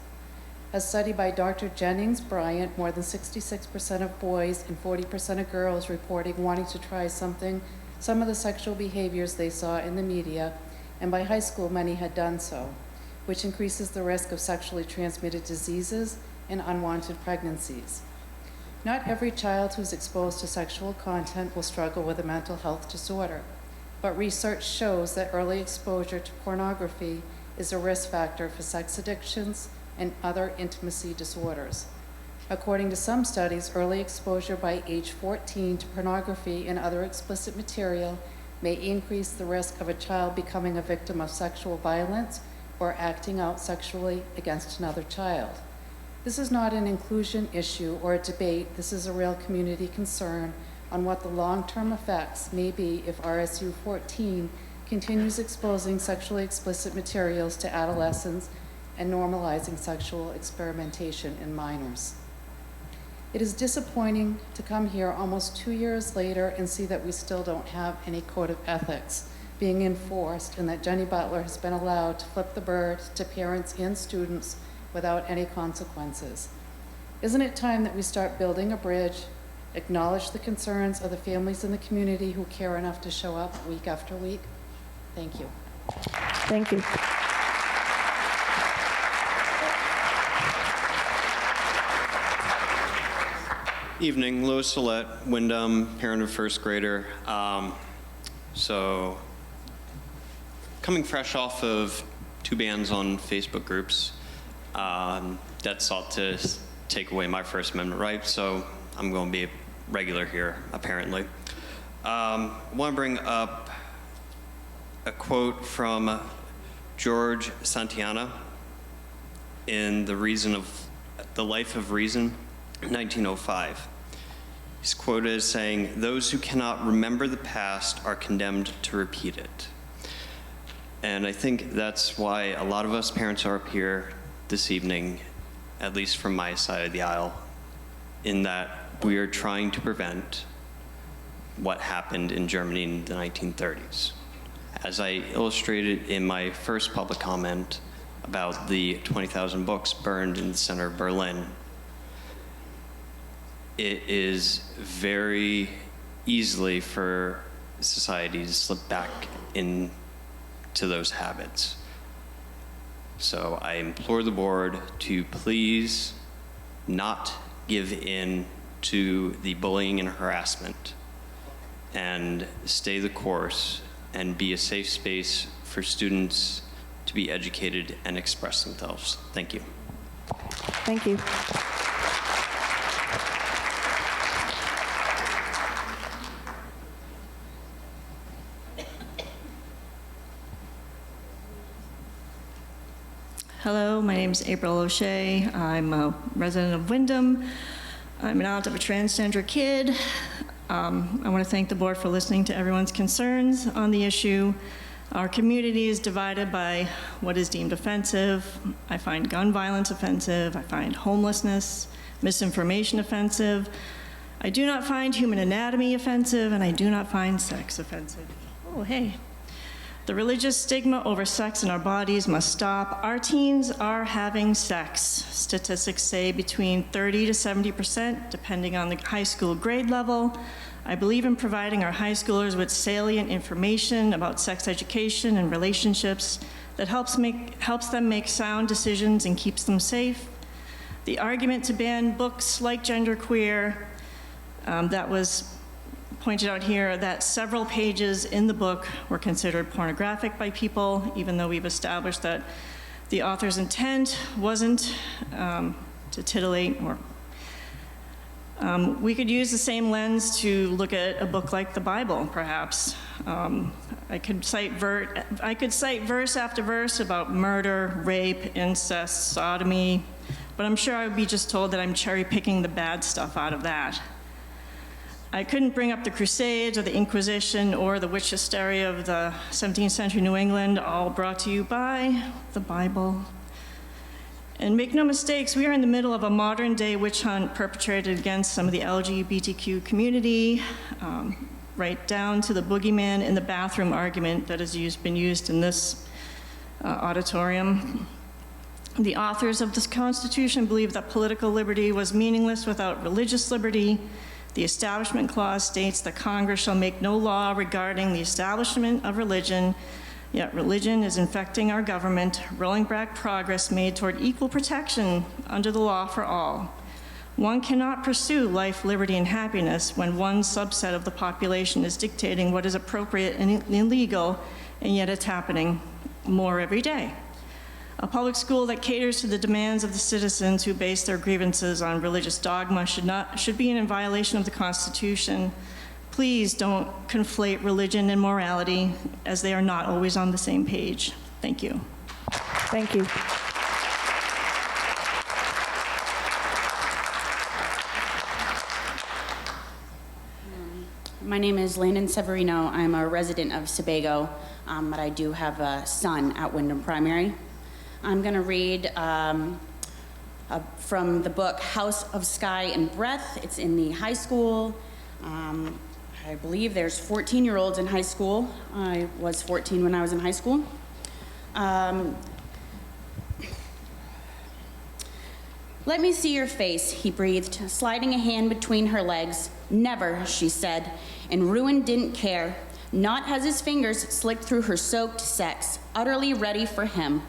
A study by Dr. Jennings Bryant, more than 66% of boys and 40% of girls reporting wanting to try some of the sexual behaviors they saw in the media, and by high school many had done so, which increases the risk of sexually transmitted diseases and unwanted pregnancies. Not every child who's exposed to sexual content will struggle with a mental health disorder, but research shows that early exposure to pornography is a risk factor for sex addictions and other intimacy disorders. According to some studies, early exposure by age 14 to pornography and other explicit material may increase the risk of a child becoming a victim of sexual violence or acting out sexually against another child. This is not an inclusion issue or a debate. This is a real community concern on what the long-term effects may be if RSU 14 continues exposing sexually explicit materials to adolescents and normalizing sexual experimentation in minors. It is disappointing to come here almost 2 years later and see that we still don't have any code of ethics being enforced, and that Jenny Butler has been allowed to flip the bird to parents and students without any consequences. Isn't it time that we start building a bridge, acknowledge the concerns of the families in the community who care enough to show up week after week? Thank you. Thank you. Evening, Louis Salette, Wyndham, parent of first grader. So, coming fresh off of 2 bans on Facebook groups that sought to take away my First Amendment rights, so I'm going to be a regular here, apparently. I want to bring up a quote from George Santayana in The Life of Reason, 1905. He's quoted as saying, "Those who cannot remember the past are condemned to repeat it." And I think that's why a lot of us parents are up here this evening, at least from my side of the aisle, in that we are trying to prevent what happened in Germany in the 1930s. As I illustrated in my first public comment about the 20,000 books burned in the center of Berlin, it is very easily for society to slip back into those habits. So I implore the board to please not give in to the bullying and harassment, and stay the course and be a safe space for students to be educated and express themselves. Thank you. Thank you. Hello, my name is April O'Shea. I'm a resident of Wyndham. I'm an aunt of a transgender kid. I want to thank the board for listening to everyone's concerns on the issue. Our community is divided by what is deemed offensive. I find gun violence offensive. I find homelessness, misinformation offensive. I do not find human anatomy offensive, and I do not find sex offensive. Oh, hey. The religious stigma over sex in our bodies must stop. Our teens are having sex. Statistics say between 30 to 70%, depending on the high school grade level. I believe in providing our high schoolers with salient information about sex education and relationships that helps them make sound decisions and keeps them safe. The argument to ban books like Genderqueer, that was pointed out here, that several pages in the book were considered pornographic by people, even though we've established that the author's intent wasn't to titillate or we could use the same lens to look at a book like the Bible, perhaps. I could cite verse after verse about murder, rape, incest, sodomy, but I'm sure I would be just told that I'm cherry picking the bad stuff out of that. I couldn't bring up the Crusades or the Inquisition or the witch hysteria of the 17th century New England, all brought to you by the Bible. And make no mistakes, we are in the middle of a modern day witch hunt perpetrated against some of the LGBTQ community, right down to the boogeyman in the bathroom argument that has been used in this auditorium. The authors of this Constitution believed that political liberty was meaningless without religious liberty. The Establishment Clause states that Congress shall make no law regarding the establishment of religion, yet religion is infecting our government, rolling back progress made toward equal protection under the law for all. One cannot pursue life, liberty, and happiness when one subset of the population is dictating what is appropriate and illegal, and yet it's happening more every day. A public school that caters to the demands of the citizens who base their grievances on religious dogma should be in violation of the Constitution. Please don't conflate religion and morality, as they are not always on the same page. Thank you. Thank you. My name is Landon Severino. I'm a resident of Sebago, but I do have a son at Wyndham Primary. I'm going to read from the book House of Sky and Breath. It's in the high school. I believe there's 14-year-olds in high school. I was 14 when I was in high school. Let me see your face, he breathed, sliding a hand between her legs. Never, she said, and Ruin didn't care, not as his fingers slicked through her soaked sex, utterly ready for him.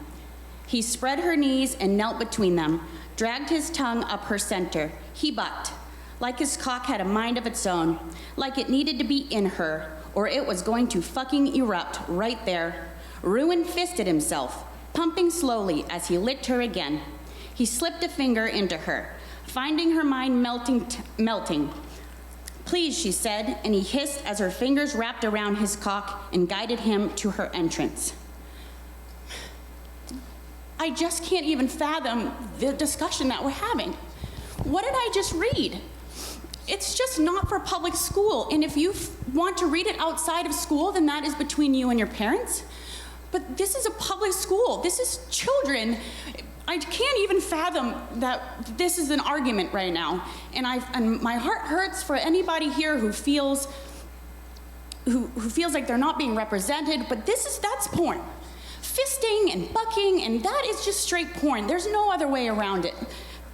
He spread her knees and knelt between them, dragged his tongue up her center. He bucked, like his cock had a mind of its own, like it needed to be in her, or it was going to fucking erupt right there. Ruin fisted himself, pumping slowly as he licked her again. He slipped a finger into her, finding her mind melting. Please, she said, and he hissed as her fingers wrapped around his cock and guided him to her entrance. I just can't even fathom the discussion that we're having. What did I just read? It's just not for public school, and if you want to read it outside of school, then that is between you and your parents. But this is a public school. This is children. I can't even fathom that this is an argument right now, and my heart hurts for anybody here who feels like they're not being represented. But that's porn. Fisting and bucking, and that is just straight porn. There's no other way around it.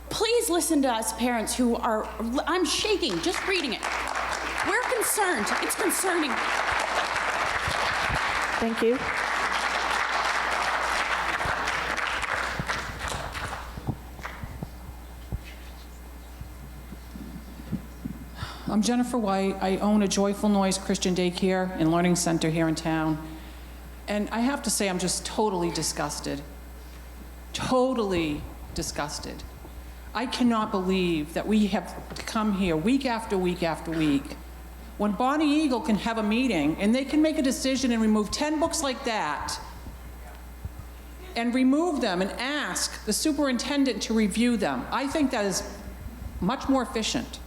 Please listen to us parents who are, I'm shaking just reading it. We're concerned. It's concerning. Thank you. I'm Jennifer White. I own a Joyful Noise Christian Daycare and Learning Center here in town. And I have to say, I'm just totally disgusted. Totally disgusted. I cannot believe that we have come here week after week after week when Bonnie Eagle can have a meeting and they can make a decision and remove 10 books like that and remove them and ask the superintendent to review them. I think that is much more efficient.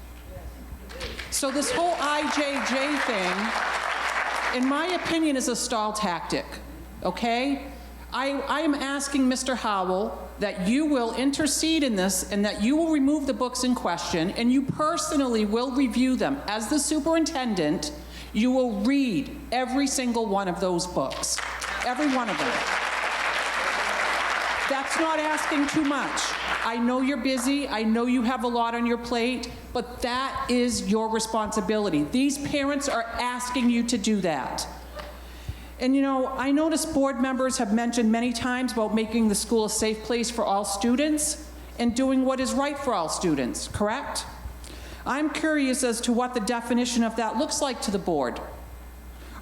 So this whole IJJ thing, in my opinion, is a stall tactic, okay? I am asking Mr. Howell that you will intercede in this and that you will remove the books in question and you personally will review them. As the superintendent, you will read every single one of those books, every one of them. That's not asking too much. I know you're busy, I know you have a lot on your plate, but that is your responsibility. These parents are asking you to do that. And you know, I notice board members have mentioned many times about making the school a safe place for all students and doing what is right for all students, correct? I'm curious as to what the definition of that looks like to the board.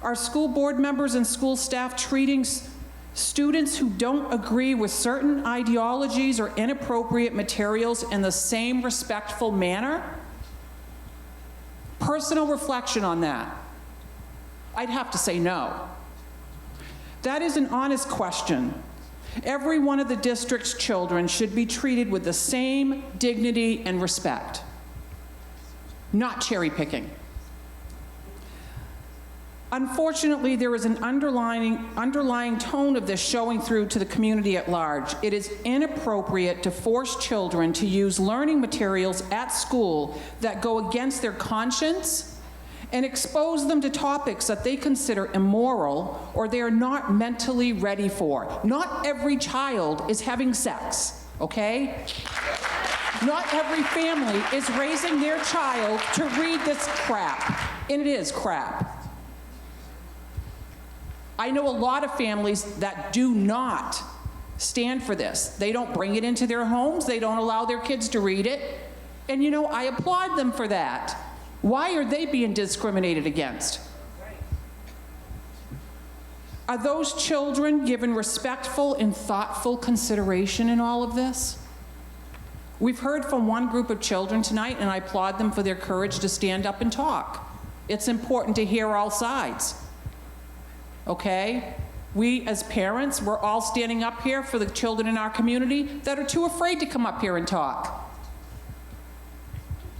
Are school board members and school staff treating students who don't agree with certain ideologies or inappropriate materials in the same respectful manner? Personal reflection on that. I'd have to say no. That is an honest question. Every one of the district's children should be treated with the same dignity and respect. Not cherry picking. Unfortunately, there is an underlying tone of this showing through to the community at large. It is inappropriate to force children to use learning materials at school that go against their conscience and expose them to topics that they consider immoral or they are not mentally ready for. Not every child is having sex, okay? Not every family is raising their child to read this crap, and it is crap. I know a lot of families that do not stand for this. They don't bring it into their homes. They don't allow their kids to read it. And you know, I applaud them for that. Why are they being discriminated against? Are those children given respectful and thoughtful consideration in all of this? We've heard from one group of children tonight, and I applaud them for their courage to stand up and talk. It's important to hear all sides. Okay? We as parents, we're all standing up here for the children in our community that are too afraid to come up here and talk.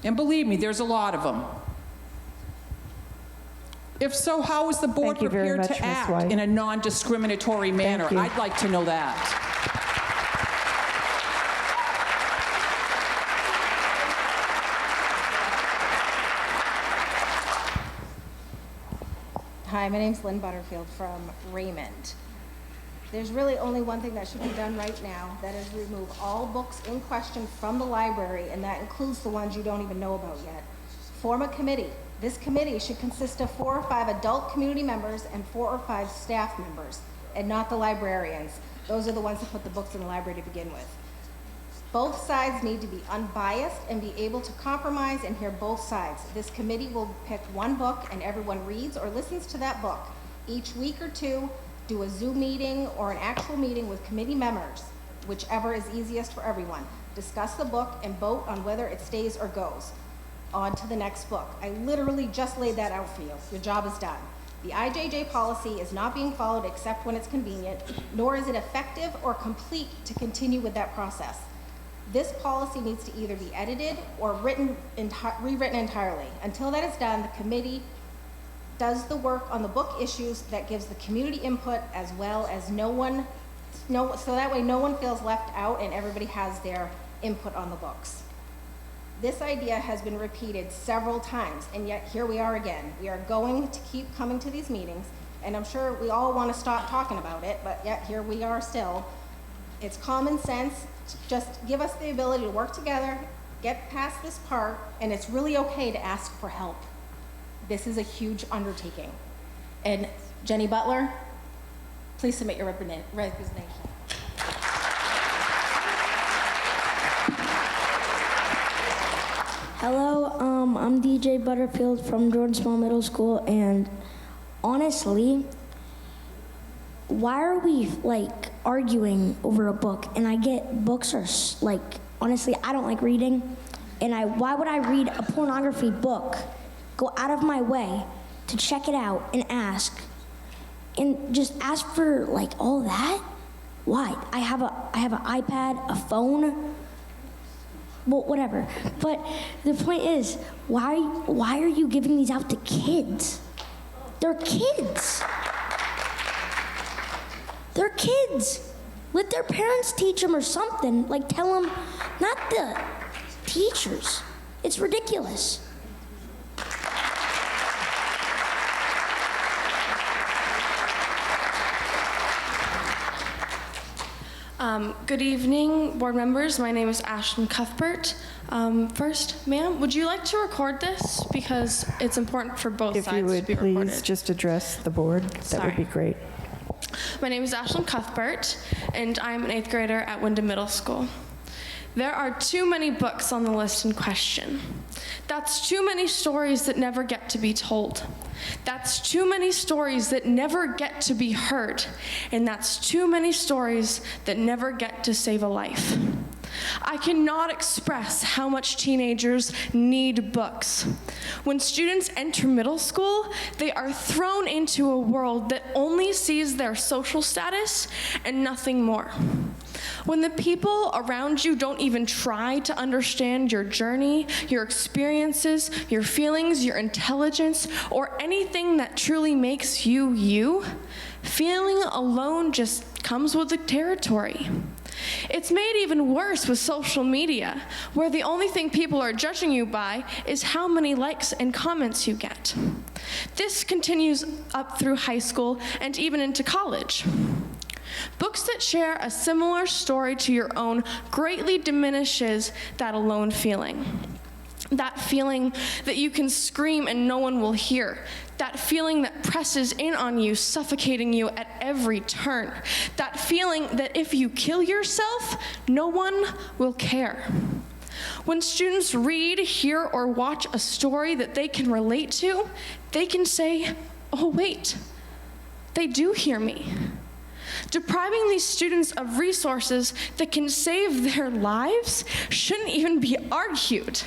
And believe me, there's a lot of them. If so, how is the board prepared to act in a non-discriminatory manner? I'd like to know that. Hi, my name's Lynn Butterfield from Raymond. There's really only one thing that should be done right now, that is remove all books in question from the library, and that includes the ones you don't even know about yet. Form a committee. This committee should consist of 4 or 5 adult community members and 4 or 5 staff members, and not the librarians. Those are the ones that put the books in the library to begin with. Both sides need to be unbiased and be able to compromise and hear both sides. This committee will pick one book and everyone reads or listens to that book. Each week or 2, do a Zoom meeting or an actual meeting with committee members, whichever is easiest for everyone. Discuss the book and vote on whether it stays or goes. On to the next book. I literally just laid that out for you. Your job is done. The IJJ policy is not being followed except when it's convenient, nor is it effective or complete to continue with that process. This policy needs to either be edited or rewritten entirely. Until that is done, the committee does the work on the book issues that gives the community input, as well as so that way no one feels left out and everybody has their input on the books. This idea has been repeated several times, and yet here we are again. We are going to keep coming to these meetings, and I'm sure we all want to stop talking about it, but yet here we are still. It's common sense. Just give us the ability to work together, get past this part, and it's really okay to ask for help. This is a huge undertaking. And Jenny Butler, please submit your resignation. Hello, I'm DJ Butterfield from Jordan Small Middle School, and honestly, why are we arguing over a book? And I get books are honestly, I don't like reading, and why would I read a pornography book? Go out of my way to check it out and ask, and just ask for all that? Why? I have an iPad, a phone. Well, whatever. But the point is, why are you giving these out to kids? They're kids. They're kids. Let their parents teach them or something. Tell them, not the teachers. It's ridiculous. Good evening, board members. My name is Ashton Cuthbert. First, ma'am, would you like to record this? Because it's important for both sides to be recorded. If you would please just address the board, that would be great. My name is Ashton Cuthbert, and I'm an 8th grader at Wyndham Middle School. There are too many books on the list in question. That's too many stories that never get to be told. That's too many stories that never get to be heard. And that's too many stories that never get to save a life. I cannot express how much teenagers need books. When students enter middle school, they are thrown into a world that only sees their social status and nothing more. When the people around you don't even try to understand your journey, your experiences, your feelings, your intelligence, or anything that truly makes you you, feeling alone just comes with the territory. It's made even worse with social media, where the only thing people are judging you by is how many likes and comments you get. This continues up through high school and even into college. Books that share a similar story to your own greatly diminishes that alone feeling. That feeling that you can scream and no one will hear. That feeling that presses in on you, suffocating you at every turn. That feeling that if you kill yourself, no one will care. When students read, hear, or watch a story that they can relate to, they can say, oh wait, they do hear me. Depriving these students of resources that can save their lives shouldn't even be argued.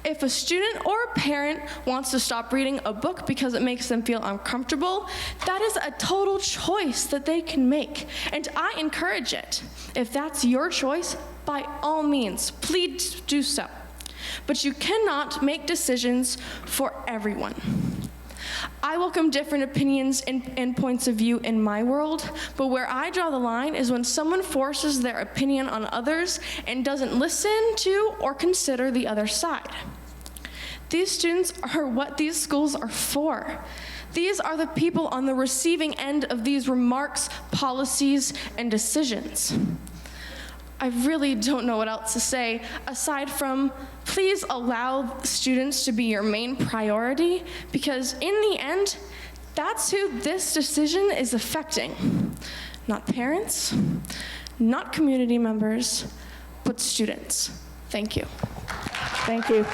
If a student or a parent wants to stop reading a book because it makes them feel uncomfortable, that is a total choice that they can make, and I encourage it. If that's your choice, by all means, please do so. But you cannot make decisions for everyone. I welcome different opinions and points of view in my world, but where I draw the line is when someone forces their opinion on others and doesn't listen to or consider the other side. These students are what these schools are for. These are the people on the receiving end of these remarks, policies, and decisions. I really don't know what else to say aside from please allow students to be your main priority, because in the end, that's who this decision is affecting. Not parents, not community members, but students. Thank you. Thank you.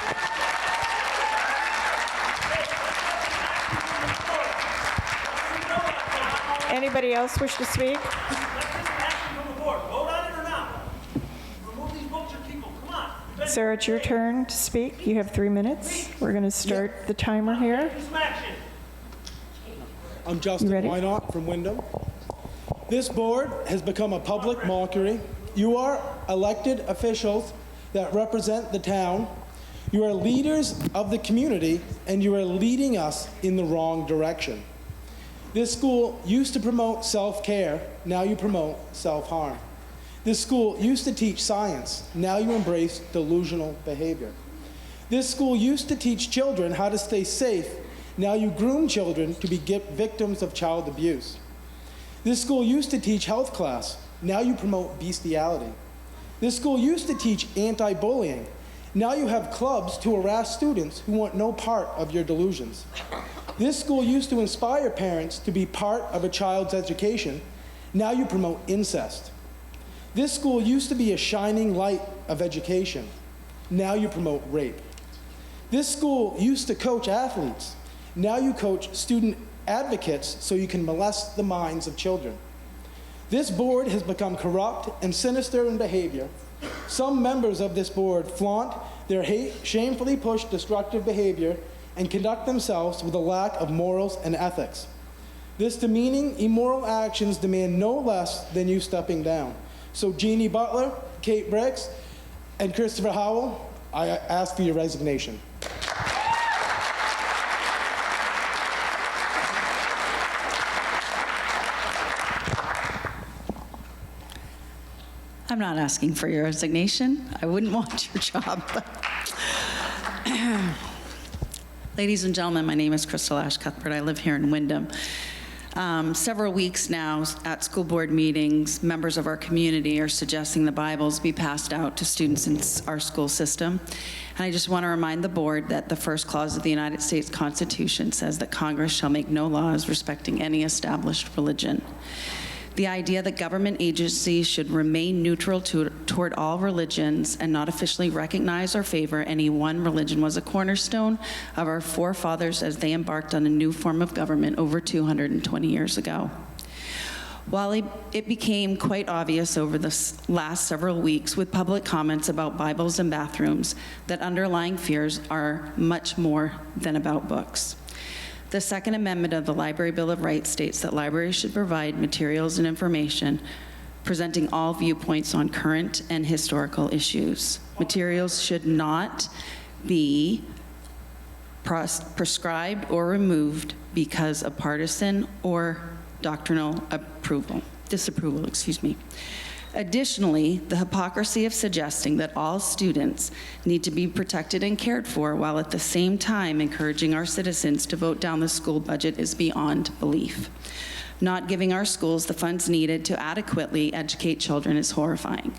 Anybody else wish to speak? Sarah, it's your turn to speak. You have 3 minutes. We're going to start the timer here. I'm Justin Wynot from Wyndham. This board has become a public mockery. You are elected officials that represent the town. You are leaders of the community, and you are leading us in the wrong direction. This school used to promote self-care. Now you promote self-harm. This school used to teach science. Now you embrace delusional behavior. This school used to teach children how to stay safe. Now you groom children to be victims of child abuse. This school used to teach health class. Now you promote bestiality. This school used to teach anti-bullying. Now you have clubs to harass students who want no part of your delusions. This school used to inspire parents to be part of a child's education. Now you promote incest. This school used to be a shining light of education. Now you promote rape. This school used to coach athletes. Now you coach student advocates so you can molest the minds of children. This board has become corrupt and sinister in behavior. Some members of this board flaunt their hate, shamefully push destructive behavior, and conduct themselves with a lack of morals and ethics. This demeaning, immoral actions demand no less than you stepping down. So Jeannie Butler, Kate Briggs, and Christopher Howell, I ask for your resignation. I'm not asking for your resignation. I wouldn't want your job. Ladies and gentlemen, my name is Crystal Ash Cuthbert. I live here in Wyndham. Several weeks now at school board meetings, members of our community are suggesting the Bibles be passed out to students in our school system. And I just want to remind the board that the first clause of the United States Constitution says that Congress shall make no laws respecting any established religion. The idea that government agencies should remain neutral toward all religions and not officially recognize or favor any one religion was a cornerstone of our forefathers as they embarked on a new form of government over 220 years ago. While it became quite obvious over the last several weeks with public comments about Bibles and bathrooms that underlying fears are much more than about books. The Second Amendment of the Library Bill of Rights states that libraries should provide materials and information presenting all viewpoints on current and historical issues. Materials should not be prescribed or removed because of partisan or doctrinal disapproval. Additionally, the hypocrisy of suggesting that all students need to be protected and cared for while at the same time encouraging our citizens to vote down the school budget is beyond belief. Not giving our schools the funds needed to adequately educate children is horrifying.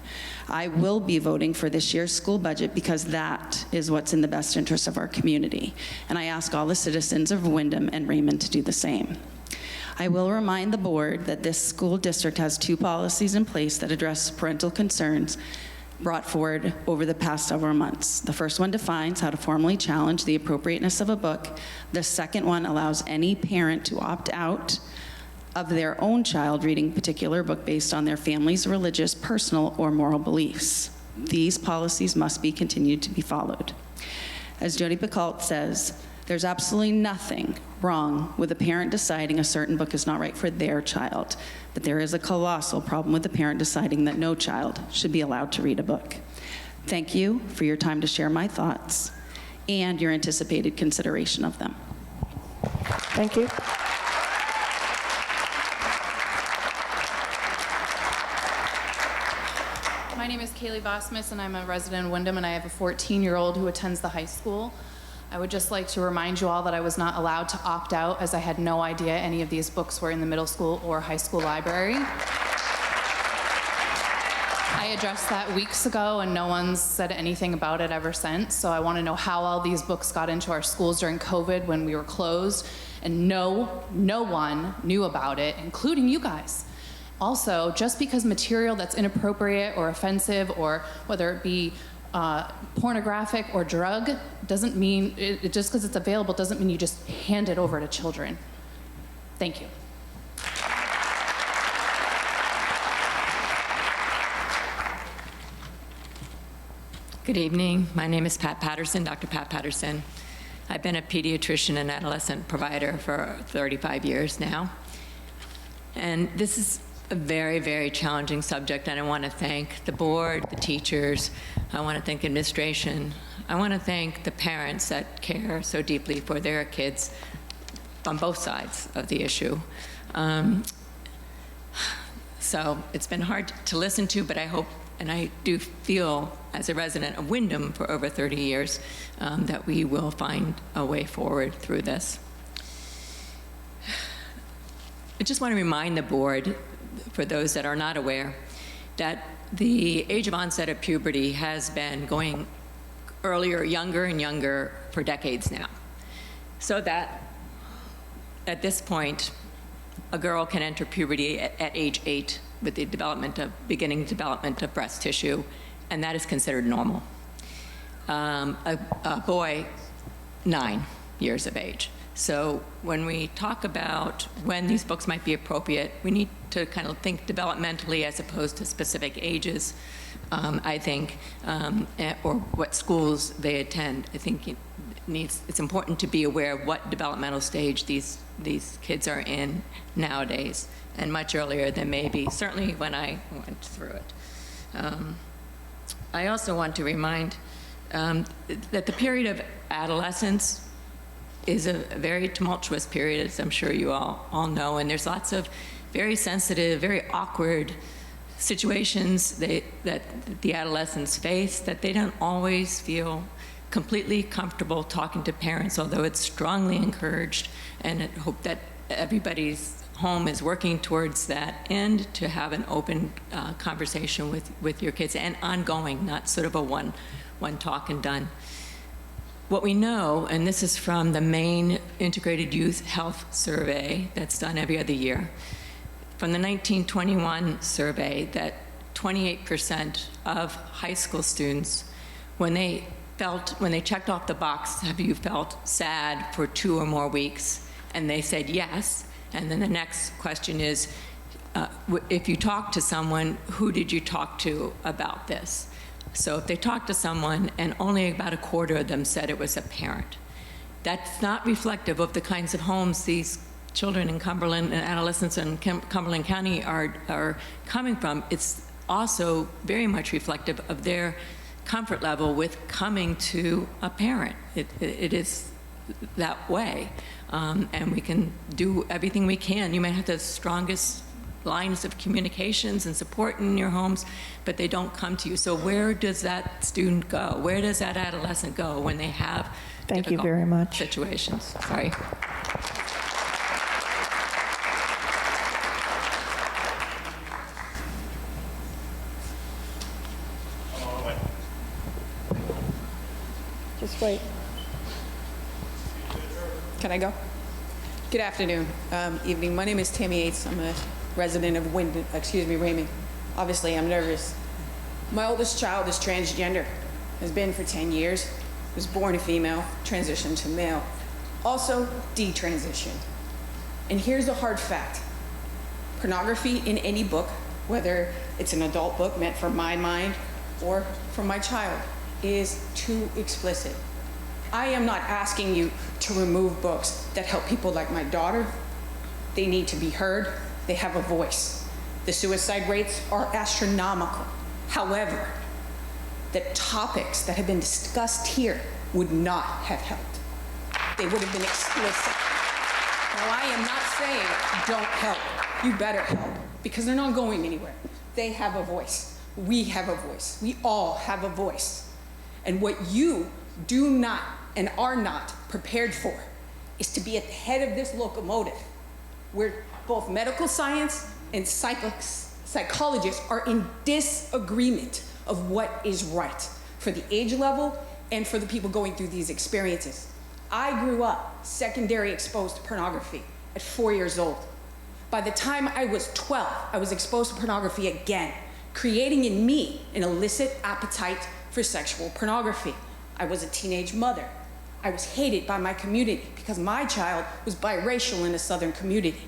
I will be voting for this year's school budget because that is what's in the best interest of our community. And I ask all the citizens of Windham and Raymond to do the same. I will remind the board that this school district has 2 policies in place that address parental concerns brought forward over the past several months. The first one defines how to formally challenge the appropriateness of a book. The second one allows any parent to opt out of their own child reading a particular book based on their family's religious, personal, or moral beliefs. These policies must be continued to be followed. As Jody Picault says, there's absolutely nothing wrong with a parent deciding a certain book is not right for their child, but there is a colossal problem with the parent deciding that no child should be allowed to read a book. Thank you for your time to share my thoughts and your anticipated consideration of them. Thank you. My name is Kaylee Bosmus, and I'm a resident in Windham, and I have a 14-year-old who attends the high school. I would just like to remind you all that I was not allowed to opt out, as I had no idea any of these books were in the middle school or high school library. I addressed that weeks ago, and no one's said anything about it ever since. So I want to know how all these books got into our schools during COVID when we were closed, and no one knew about it, including you guys. Also, just because material that's inappropriate or offensive, or whether it be pornographic or drug, doesn't mean, just because it's available doesn't mean you just hand it over to children. Thank you. Good evening. My name is Pat Patterson, Dr. Pat Patterson. I've been a pediatrician and adolescent provider for 35 years now. And this is a very, very challenging subject, and I want to thank the board, the teachers, I want to thank the administration, I want to thank the parents that care so deeply for their kids on both sides of the issue. So it's been hard to listen to, but I hope, and I do feel as a resident of Windham for over 30 years, that we will find a way forward through this. I just want to remind the board, for those that are not aware, that the age of onset of puberty has been going earlier, younger and younger for decades now. So that at this point, a girl can enter puberty at age 8 with the beginning development of breast tissue, and that is considered normal. A boy, 9 years of age. So when we talk about when these books might be appropriate, we need to kind of think developmentally as opposed to specific ages, I think, or what schools they attend. I think it's important to be aware of what developmental stage these kids are in nowadays, and much earlier than maybe, certainly when I went through it. I also want to remind that the period of adolescence is a very tumultuous period, as I'm sure you all know, and there's lots of very sensitive, very awkward situations that the adolescents face that they don't always feel completely comfortable talking to parents, although it's strongly encouraged, and I hope that everybody's home is working towards that end, to have an open conversation with your kids, and ongoing, not sort of a one talk and done. What we know, and this is from the Maine Integrated Youth Health Survey that's done every other year, from the 1921 survey, that 28% of high school students, when they checked off the box, have you felt sad for 2 or more weeks? And they said yes. And then the next question is, if you talk to someone, who did you talk to about this? So if they talked to someone and only about a quarter of them said it was a parent, that's not reflective of the kinds of homes these children in Cumberland and adolescents in Cumberland County are coming from, it's also very much reflective of their comfort level with coming to a parent. It is that way. And we can do everything we can. You may have the strongest lines of communications and support in your homes, but they don't come to you. So where does that student go? Where does that adolescent go when they have Thank you difficult very much. situations? Sorry. Just wait. Can I go? Good afternoon, evening. My name is Tammy Yates. I'm a resident of Raymond. Obviously, I'm nervous. My oldest child is transgender, has been for 10 years, was born a female, transitioned to male, also detransitioned. And here's a hard fact. Pornography in any book, whether it's an adult book meant for my mind or for my child, is too explicit. I am not asking you to remove books that help people like my daughter. They need to be heard. They have a voice. The suicide rates are astronomical. However, the topics that have been discussed here would not have helped. They would have been explicit. Now, I am not saying don't help. You better help, because they're not going anywhere. They have a voice. We have a voice. We all have a voice. And what you do not and are not prepared for is to be at the head of this locomotive where both medical science and psychologists are in disagreement of what is right for the age level and for the people going through these experiences. I grew up secondary exposed to pornography at 4 years old. By the time I was 12, I was exposed to pornography again, creating in me an illicit appetite for sexual pornography. I was a teenage mother. I was hated by my community because my child was biracial in a Southern community.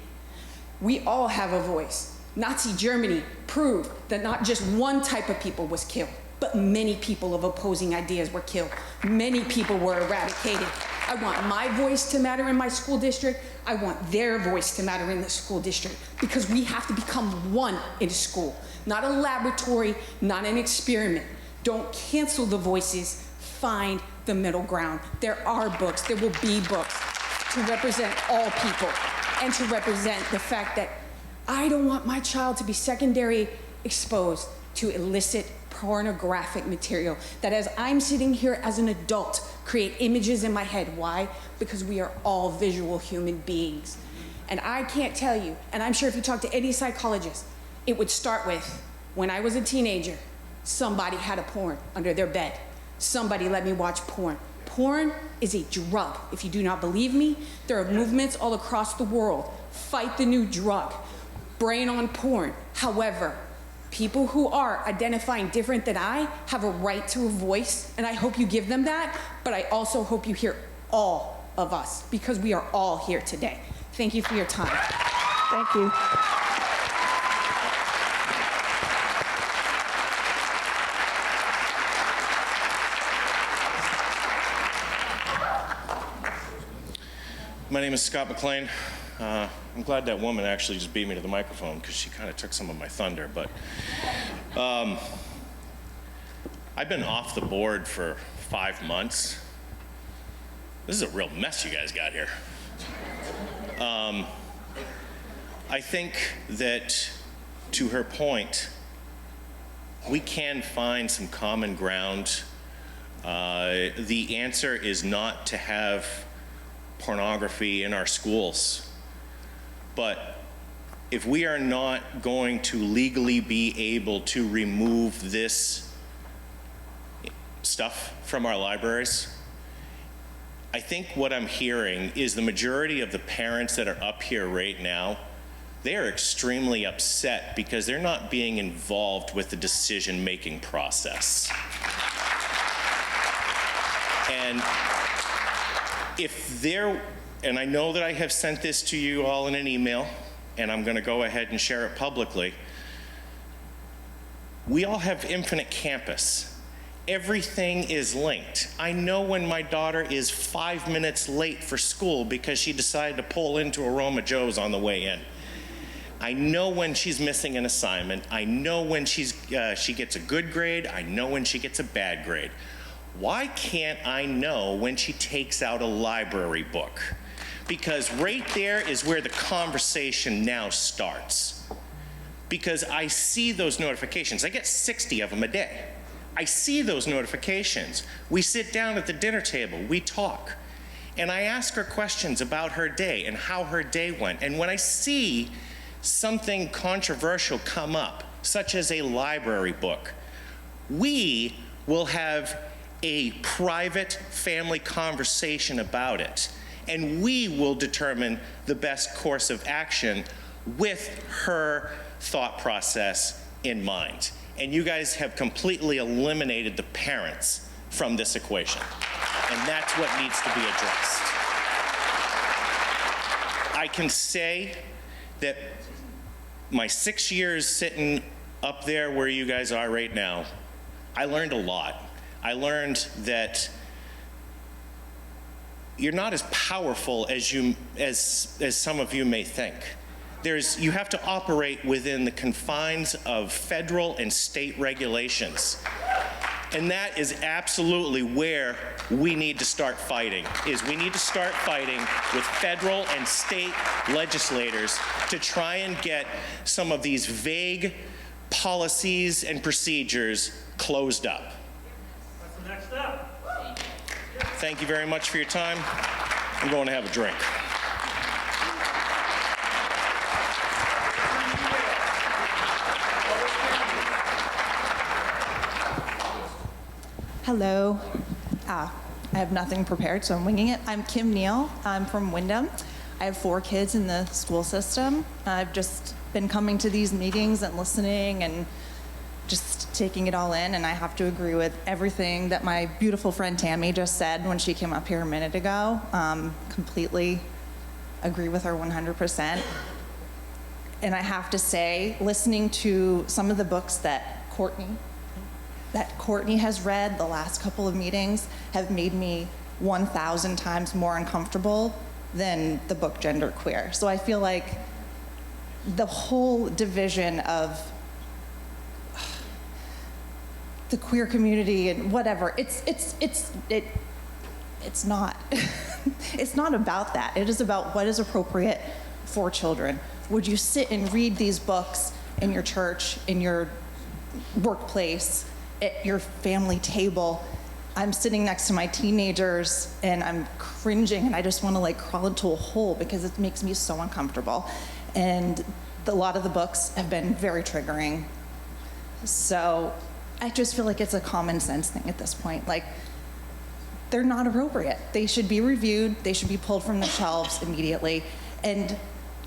We all have a voice. Nazi Germany proved that not just one type of people was killed, but many people of opposing ideas were killed. Many people were eradicated. I want my voice to matter in my school district. I want their voice to matter in the school district, because we have to become one in school, not a laboratory, not an experiment. Don't cancel the voices. Find the middle ground. There are books, there will be books to represent all people and to represent the fact that I don't want my child to be secondary exposed to illicit pornographic material that, as I'm sitting here as an adult, create images in my head. Why? Because we are all visual human beings. And I can't tell you, and I'm sure if you talk to any psychologist, it would start with, when I was a teenager, somebody had a porn under their bed. Somebody let me watch porn. Porn is a drug. If you do not believe me, there are movements all across the world. Fight the new drug. Brain on porn. However, people who are identifying different than I have a right to a voice, and I hope you give them that, but I also hope you hear all of us, because we are all here today. Thank you for your time. Thank you. My name is Scott McLean. I'm glad that woman actually just beat me to the microphone, because she kind of took some of my thunder. But I've been off the board for 5 months. This is a real mess you guys got here. I think that, to her point, we can find some common ground. The answer is not to have pornography in our schools. But if we are not going to legally be able to remove this stuff from our libraries, I think what I'm hearing is the majority of the parents that are up here right now, they are extremely upset because they're not being involved with the decision-making process. And if there, and I know that I have sent this to you all in an email, and I'm going to go ahead and share it publicly. We all have Infinite Campus. Everything is linked. I know when my daughter is 5 minutes late for school because she decided to pull into Aroma Joe's on the way in. I know when she's missing an assignment. I know when she gets a good grade. I know when she gets a bad grade. Why can't I know when she takes out a library book? Because right there is where the conversation now starts. Because I see those notifications. I get 60 of them a day. I see those notifications. We sit down at the dinner table, we talk, and I ask her questions about her day and how her day went. And when I see something controversial come up, such as a library book, we will have a private family conversation about it, and we will determine the best course of action with her thought process in mind. And you guys have completely eliminated the parents from this equation. And that's what needs to be addressed. I can say that my 6 years sitting up there where you guys are right now, I learned a lot. I learned that you're not as powerful as some of you may think. You have to operate within the confines of federal and state regulations. And that is absolutely where we need to start fighting, we need to start fighting with federal and state legislators to try and get some of these vague policies and procedures closed up. That's the next step. Thank you very much for your time. I'm going to have a drink. Hello. I have nothing prepared, so I'm winging it. I'm Kim Neal. I'm from Wyndham. I have 4 kids in the school system. I've just been coming to these meetings and listening and just taking it all in, and I have to agree with everything that my beautiful friend Tammy just said when she came up here a minute ago. Completely agree with her 100%. And I have to say, listening to some of the books that Courtney has read the last couple of meetings have made me 1,000 times more uncomfortable than the book Genderqueer. So I feel like the whole division of the queer community and whatever, it's not it's not about that. It is about what is appropriate for children. Would you sit and read these books in your church, in your workplace, at your family table? I'm sitting next to my teenagers and I'm cringing and I just want to like crawl into a hole because it makes me so uncomfortable. And a lot of the books have been very triggering. So I just feel like it's a common sense thing at this point. Like, they're not appropriate. They should be reviewed. They should be pulled from the shelves immediately. And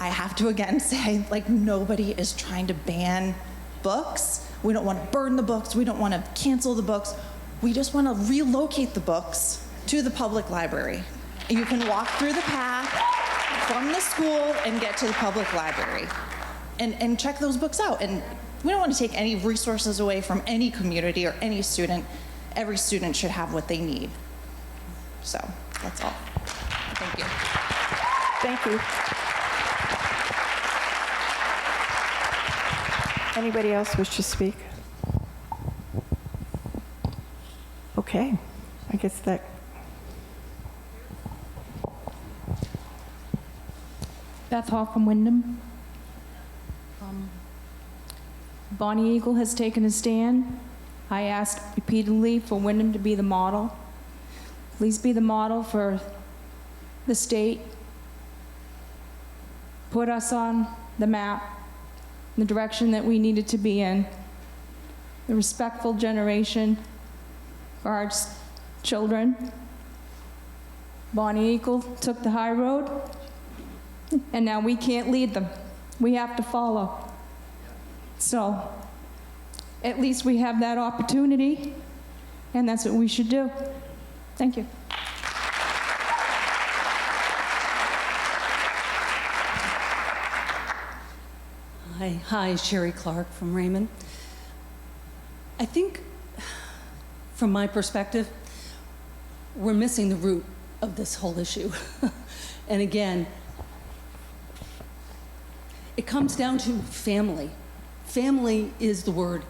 I have to again say, like, nobody is trying to ban books. We don't want to burn the books. We don't want to cancel the books. We just want to relocate the books to the public library. You can walk through the path from the school and get to the public library and check those books out. And we don't want to take any resources away from any community or any student. Every student should have what they need. So that's all. Thank you. Thank you. Anybody else wish to speak? Okay, I guess that. Beth Hall from Wyndham. Bonnie Eagle has taken a stand. I asked repeatedly for Wyndham to be the model. Please be the model for the state. Put us on the map, the direction that we needed to be in. The respectful generation for our children. Bonnie Eagle took the high road, and now we can't lead them. We have to follow. So, at least we have that opportunity, and that's what we should do. Thank you. Hi, Sherry Clark from Raymond. I think from my perspective, we're missing the root of this whole issue. And again, it comes down to family. Family is the word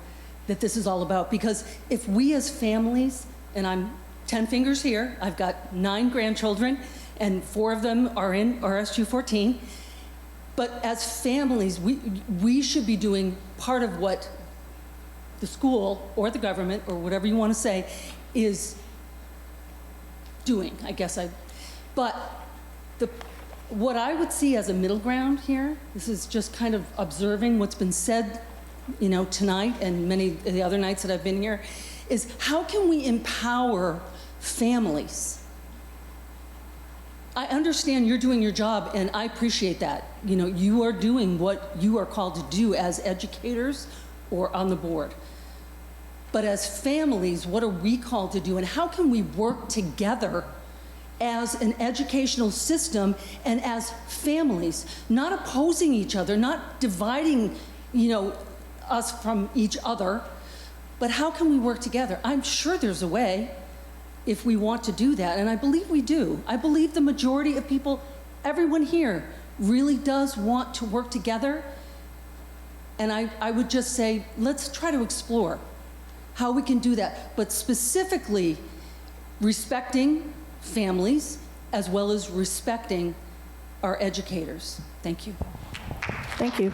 that this is all about, because if we as families, and I'm 10 fingers here, I've got 9 grandchildren, and 4 of them are in RSU 14, but as families, we should be doing part of what the school or the government or whatever you want to say is doing, I guess. But what I would see as a middle ground here, this is just kind of observing what's been said, you know, tonight and many of the other nights that I've been here, is how can we empower families? I understand you're doing your job, and I appreciate that. You know, you are doing what you are called to do as educators or on the board. But as families, what are we called to do, and how can we work together as an educational system and as families, not opposing each other, not dividing, you know, us from each other, but how can we work together? I'm sure there's a way if we want to do that, and I believe we do. I believe the majority of people, everyone here, really does want to work together, and I would just say, let's try to explore how we can do that, but specifically respecting families as well as respecting our educators. Thank you. Thank you.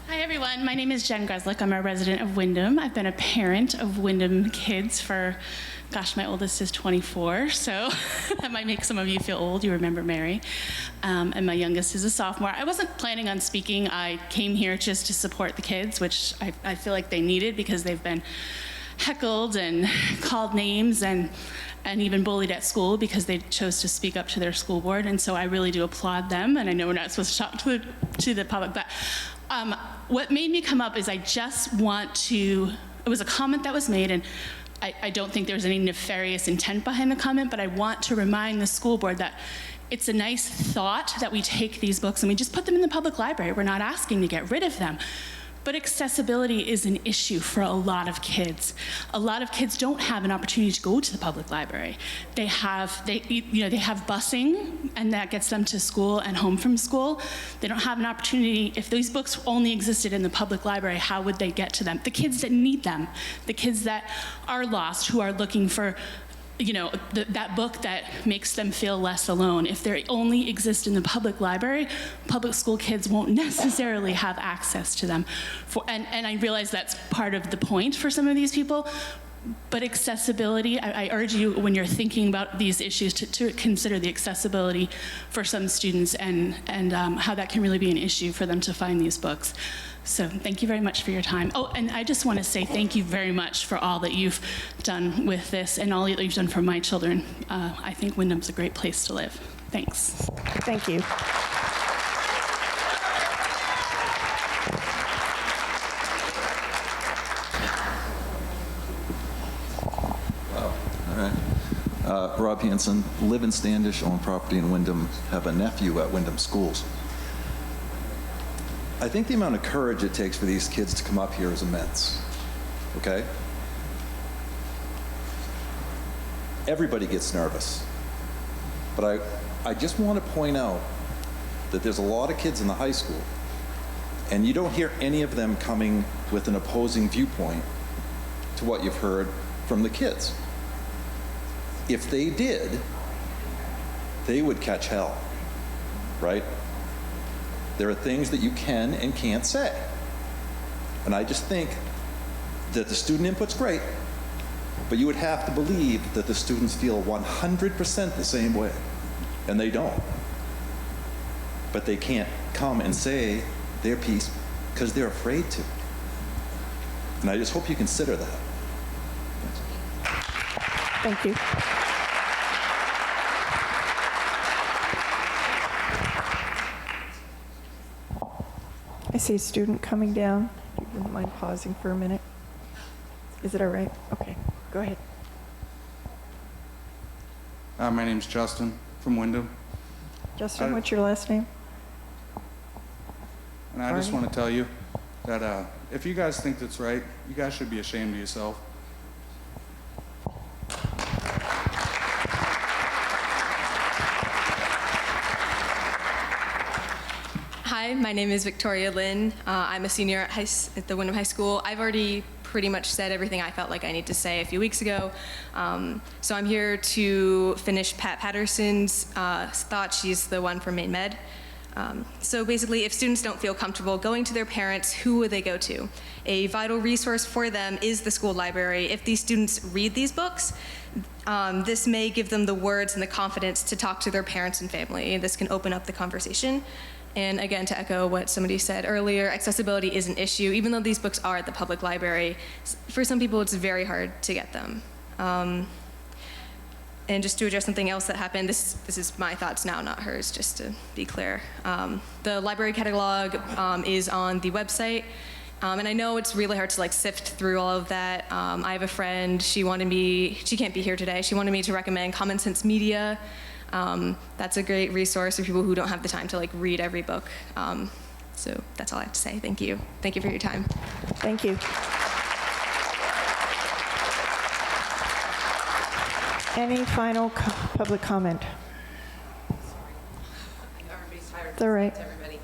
Hi everyone, my name is Jen Greslick. I'm a resident of Wyndham. I've been a parent of Wyndham kids for, gosh, my oldest is 24, so that might make some of you feel old. You remember Mary. And my youngest is a sophomore. I wasn't planning on speaking. I came here just to support the kids, which I feel like they needed because they've been heckled and called names and even bullied at school because they chose to speak up to their school board. And so I really do applaud them. And I know we're not supposed to talk to the public, but what made me come up is I just want to, it was a comment that was made, and I don't think there's any nefarious intent behind the comment, but I want to remind the school board that it's a nice thought that we take these books and we just put them in the public library. We're not asking to get rid of them. But accessibility is an issue for a lot of kids. A lot of kids don't have an opportunity to go to the public library. They have busing, and that gets them to school and home from school. They don't have an opportunity. If these books only existed in the public library, how would they get to them? The kids that need them, the kids that are lost, who are looking for, you know, that book that makes them feel less alone. If they only exist in the public library, public school kids won't necessarily have access to them. And I realize that's part of the point for some of these people, but accessibility, I urge you when you're thinking about these issues to consider the accessibility for some students and how that can really be an issue for them to find these books. So thank you very much for your time. Oh, and I just want to say thank you very much for all that you've done with this and all that you've done for my children. I think Wyndham's a great place to live. Thanks. Thank you. All right. Rob Hansen, live in Standish, own property in Wyndham, have a nephew at Wyndham Schools. I think the amount of courage it takes for these kids to come up here is immense, okay? Everybody gets nervous. But I just want to point out that there's a lot of kids in the high school, and you don't hear any of them coming with an opposing viewpoint to what you've heard from the kids. If they did, they would catch hell, right? There are things that you can and can't say. And I just think that the student input's great, but you would have to believe that the students feel 100% the same way, and they don't. But they can't come and say their piece because they're afraid to. And I just hope you consider that. Thank you. I see a student coming down. If you wouldn't mind pausing for a minute. Is it all right? Okay, go ahead. My name's Justin from Wyndham. Justin, what's your last name? And I just want to tell you, that if you guys think that's right, you guys should be ashamed of yourself. Hi, my name is Victoria Lynn. I'm a senior at the Wyndham High School. I've already pretty much said everything I felt like I need to say a few weeks ago. So I'm here to finish Pat Patterson's thought. She's the one from Maine Med. So basically, if students don't feel comfortable going to their parents, who would they go to? A vital resource for them is the school library. If these students read these books, this may give them the words and the confidence to talk to their parents and family. This can open up the conversation. And again, to echo what somebody said earlier, accessibility is an issue. Even though these books are at the public library, for some people it's very hard to get them. And just to address something else that happened, this is my thoughts now, not hers, just to be clear. The library catalog is on the website. And I know it's really hard to sift through all of that. I have a friend, she can't be here today, she wanted me to recommend Common Sense Media. That's a great resource for people who don't have the time to read every book. So that's all I have to say. Thank you. Thank you for your time. Thank you. Any final public comment? Everybody's tired. It's all right. Everybody.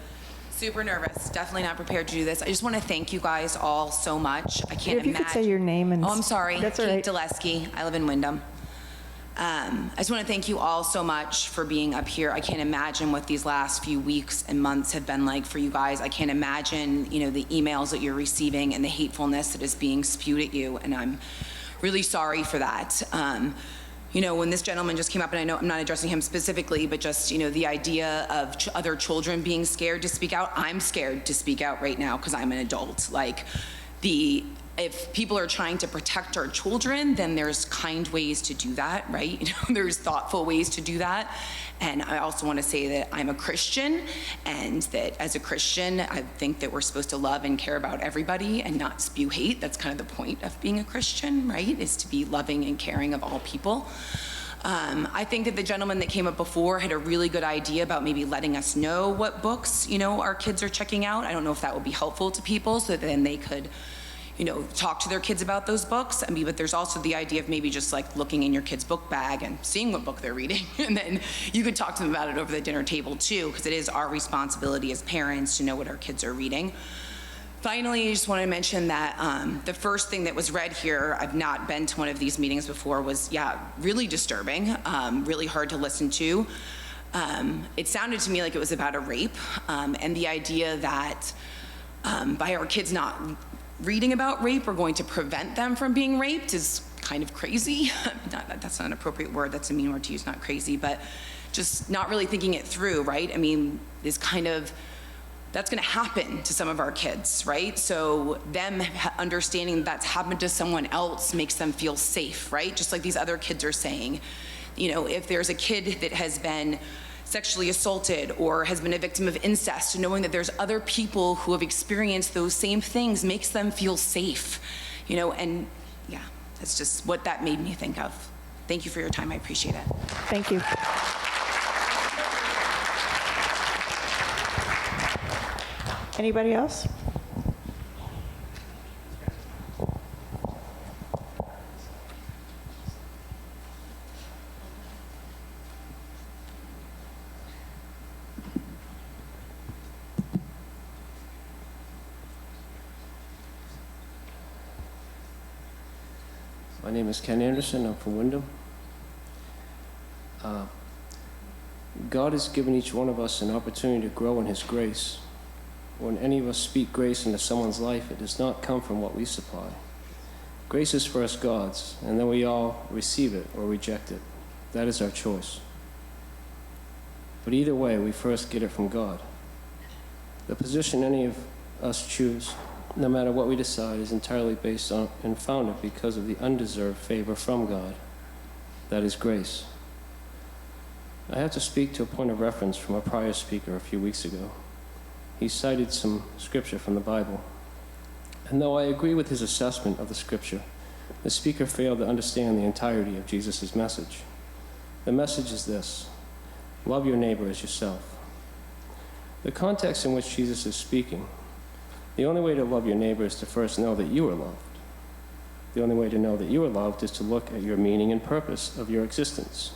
Super nervous. Definitely not prepared to do this. I just want to thank you guys all so much. I can't If you imagine. could say your name and... Oh, I'm sorry. That's all Kate right. Dulesky. I live in Wyndham. I just want to thank you all so much for being up here. I can't imagine what these last few weeks and months have been like for you guys. I can't imagine, the emails that you're receiving and the hatefulness that is being spewed at you, and I'm really sorry for that. When this gentleman just came up, and I know I'm not addressing him specifically, but just, the idea of other children being scared to speak out, I'm scared to speak out right now because I'm an adult. If people are trying to protect our children, then there's kind ways to do that, right? There's thoughtful ways to do that. And I also want to say that I'm a Christian, and that as a Christian, I think that we're supposed to love and care about everybody and not spew hate. That's kind of the point of being a Christian, right? Is to be loving and caring of all people. I think that the gentleman that came up before had a really good idea about maybe letting us know what books, our kids are checking out. I don't know if that would be helpful to people, so that then they could talk to their kids about those books. But there's also the idea of maybe just looking in your kid's book bag and seeing what book they're reading. And then you could talk to them about it over the dinner table too, because it is our responsibility as parents to know what our kids are reading. Finally, I just want to mention that the first thing that was read here, I've not been to one of these meetings before, was, really disturbing, really hard to listen to. It sounded to me like it was about a rape, and the idea that by our kids not reading about rape, we're going to prevent them from being raped is kind of crazy. That's not an appropriate word, that's a mean word to use, not crazy, but just not really thinking it through, right? That's gonna happen to some of our kids, right? So them understanding that's happened to someone else makes them feel safe, right? Just like these other kids are saying. If there's a kid that has been sexually assaulted or has been a victim of incest, knowing that there's other people who have experienced those same things makes them feel safe, and that's just what that made me think of. Thank you for your time, I appreciate it. Thank you. Anybody else? My name is Ken Anderson. I'm from Wyndham. God has given each one of us an opportunity to grow in His grace. When any of us speak grace into someone's life, it does not come from what we supply. Grace is first God's, and then we all receive it or reject it. That is our choice. But either way, we first get it from God. The position any of us choose, no matter what we decide, is entirely based on and founded because of the undeserved favor from God. That is grace. I have to speak to a point of reference from a prior speaker a few weeks ago. He cited some scripture from the Bible. And though I agree with his assessment of the scripture, the speaker failed to understand the entirety of Jesus' message. The message is this: love your neighbor as yourself. The context in which Jesus is speaking The only way to love your neighbor is to first know that you are loved. The only way to know that you are loved is to look at your meaning and purpose of your existence.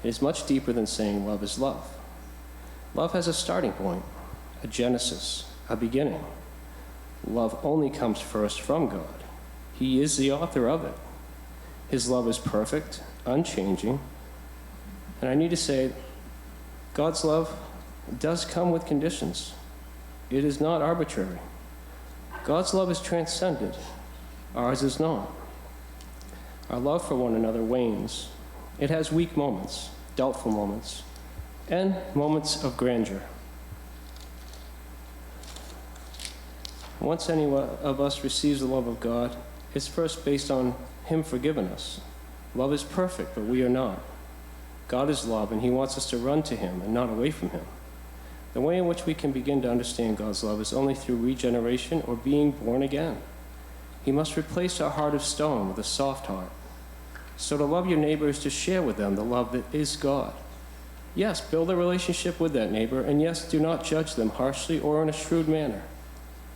It is much deeper than saying love is love. Love has a starting point, a genesis, a beginning. Love only comes first from God. He is the author of it. His love is perfect, unchanging. And I need to say, God's love does come with conditions. It is not arbitrary. God's love is transcendent. Ours is not. Our love for one another wanes. It has weak moments, doubtful moments, and moments of grandeur. Once any of us receives the love of God, it's first based on Him forgiving us. Love is perfect, but we are not. God is love, and He wants us to run to Him and not away from Him. The way in which we can begin to understand God's love is only through regeneration or being born again. He must replace our heart of stone with a soft heart. So to love your neighbor is to share with them the love that is God. Yes, build a relationship with that neighbor, and yes, do not judge them harshly or in a shrewd manner.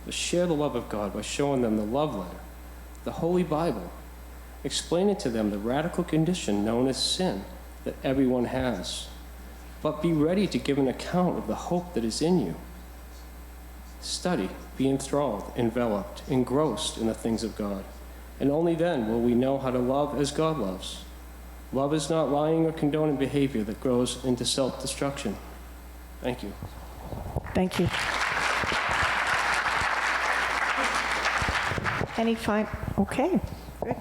But share the love of God by showing them the love letter, the Holy Bible, explaining to them the radical condition known as sin that everyone has. But be ready to give an account of the hope that is in you. Study, be enthralled, enveloped, engrossed in the things of God, and only then will we know how to love as God loves. Love is not lying or condoning behavior that grows into self-destruction. Thank you. Thank you. Okay, good.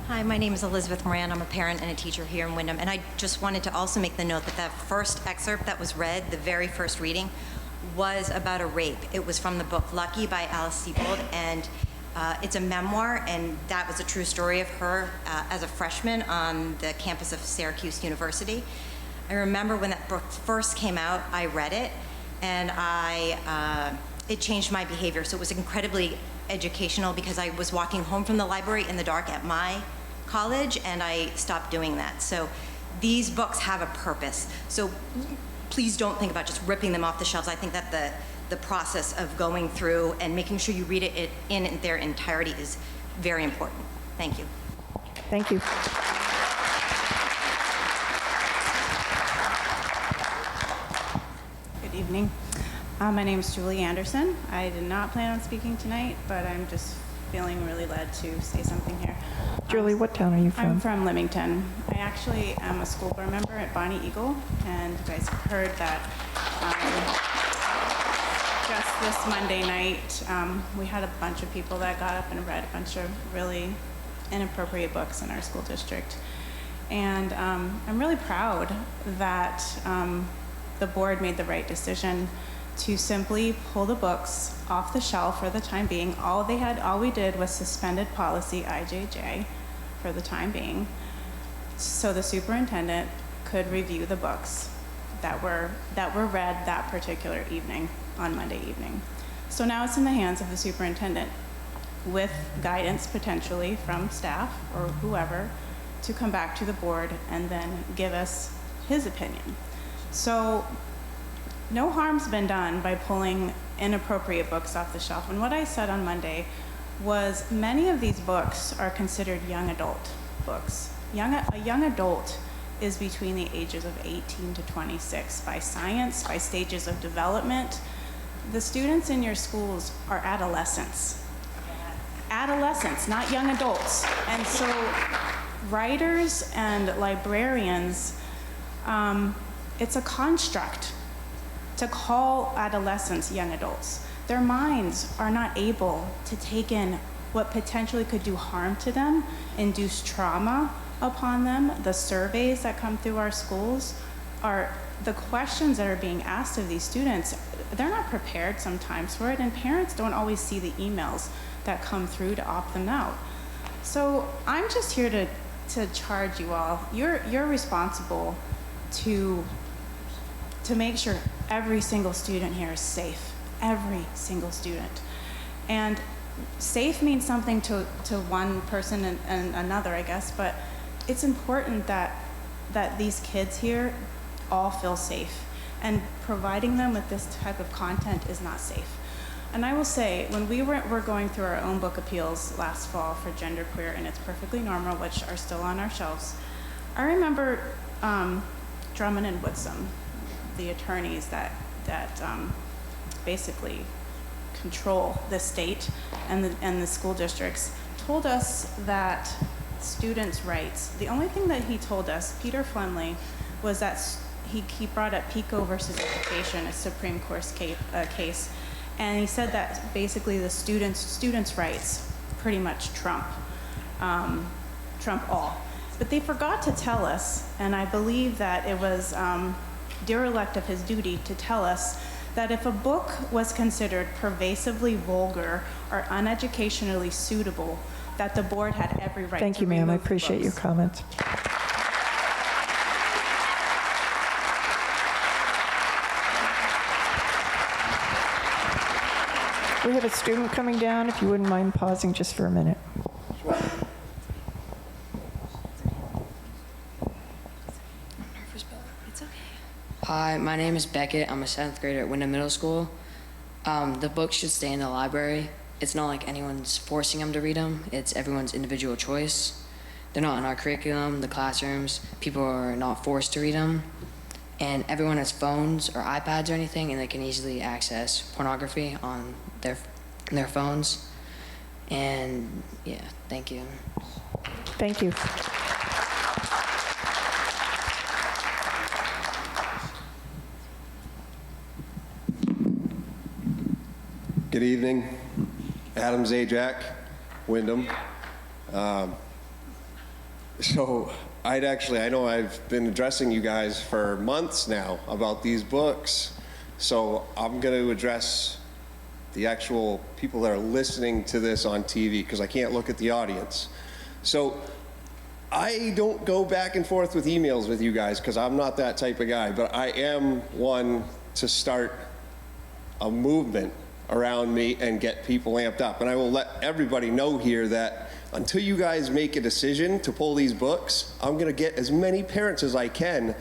Hi, my name is Elizabeth Moran. I'm a parent and a teacher here in Windham. And I just wanted to also make the note that that first excerpt that was read, the very first reading, was about a rape. It was from the book Lucky by Alice Sebold, and it's a memoir, and that was a true story of her as a freshman on the campus of Syracuse University. I remember when that book first came out, I read it, and it changed my behavior. So it was incredibly educational because I was walking home from the library in the dark at my college, and I stopped doing that. So these books have a purpose. So please don't think about just ripping them off the shelves. I think that the process of going through and making sure you read it in their entirety is very important. Thank you. Thank you. Good evening. My name is Julie Anderson. I did not plan on speaking tonight, but I'm just feeling really led to say something here. Julie, what town are you from? I'm from Leamington. I actually am a school board member at Bonnie Eagle, and you guys have heard that just this Monday night, we had a bunch of people that got up and read a bunch of really inappropriate books in our school district. And I'm really proud that the board made the right decision to simply pull the books off the shelf for the time being. All we did was suspended policy IJJ for the time being, so the superintendent could review the books that were read that particular evening on Monday evening. So now it's in the hands of the superintendent, with guidance potentially from staff or whoever, to come back to the board and then give us his opinion. So no harm's been done by pulling inappropriate books off the shelf. And what I said on Monday was many of these books are considered young adult books. A young adult is between the ages of 18 to 26 by science, by stages of development. The students in your schools are adolescents. Adolescents, not young adults. And so writers and librarians, it's a construct to call adolescents young adults. Their minds are not able to take in what potentially could do harm to them, induce trauma upon them. The surveys that come through our schools are the questions that are being asked of these students. They're not prepared sometimes for it, and parents don't always see the emails that come through to opt them out. So I'm just here to charge you all. You're responsible to make sure every single student here is safe. Every single student. And safe means something to one person and another, I guess, but it's important that these kids here all feel safe. And providing them with this type of content is not safe. And I will say, when we were going through our own book appeals last fall for genderqueer and It's Perfectly Normal, which are still on our shelves, I remember Drummond and Woodsum, the attorneys that basically control the state and the school districts, told us that students' rights, the only thing that he told us, Peter Flemley, was that he brought up Pico versus Education, a Supreme Court case, and he said that basically the students' rights pretty much trump all. But they forgot to tell us, and I believe that it was derelict of his duty to tell us that if a book was considered pervasively vulgar or uneducationally suitable, that the board had every right to remove the books. Thank you, ma'am. I appreciate your comments. We have a student coming down, if you wouldn't mind pausing just for a minute. Hi, my name is Beckett. I'm a 7th grader at Wyndham Middle School. The books should stay in the library. It's not like anyone's forcing them to read them. It's everyone's individual choice. They're not in our curriculum, the classrooms. People are not forced to read them. And everyone has phones or iPads or anything, and they can easily access pornography on their phones. And yeah, thank you. Thank you. Good evening. Adam Zajac, Wyndham. So I know I've been addressing you guys for months now about these books. So I'm going to address the actual people that are listening to this on TV because I can't look at the audience. So I don't go back and forth with emails with you guys because I'm not that type of guy, but I am one to start a movement around me and get people amped up. And I will let everybody know here that until you guys make a decision to pull these books, I'm gonna get as many parents as I can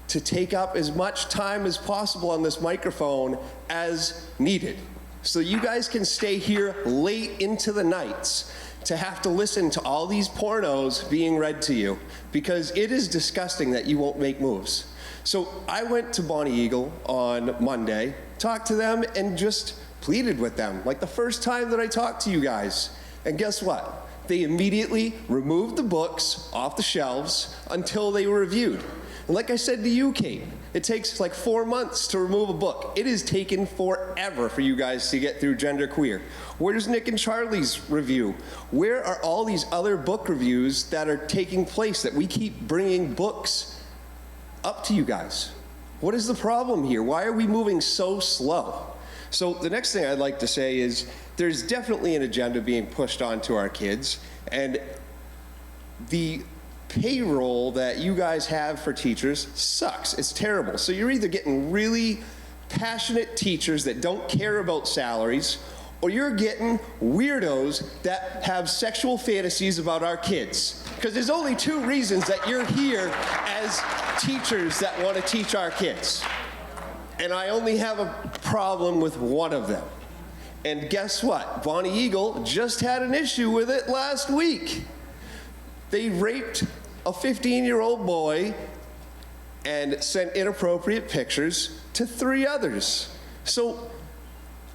to take up as much time as possible on this microphone as needed. So you guys can stay here late into the nights to have to listen to all these pornos being read to you, because it is disgusting that you won't make moves. So I went to Bonnie Eagle on Monday, talked to them, and just pleaded with them, like the first time that I talked to you guys. And guess what? They immediately removed the books off the shelves until they were reviewed. And like I said to you, Kate, it takes like 4 months to remove a book. It has taken forever for you guys to get through genderqueer. Where's Nick and Charlie's review? Where are all these other book reviews that are taking place that we keep bringing books up to you guys? What is the problem here? Why are we moving so slow? So the next thing I'd like to say is there's definitely an agenda being pushed onto our kids, and the payroll that you guys have for teachers sucks. It's terrible. So you're either getting really passionate teachers that don't care about salaries, or you're getting weirdos that have sexual fantasies about our kids. Because there's only 2 reasons that you're here as teachers that want to teach our kids. And I only have a problem with one of them. And guess what? Bonnie Eagle just had an issue with it last week. They raped a 15-year-old boy and sent inappropriate pictures to 3 others. So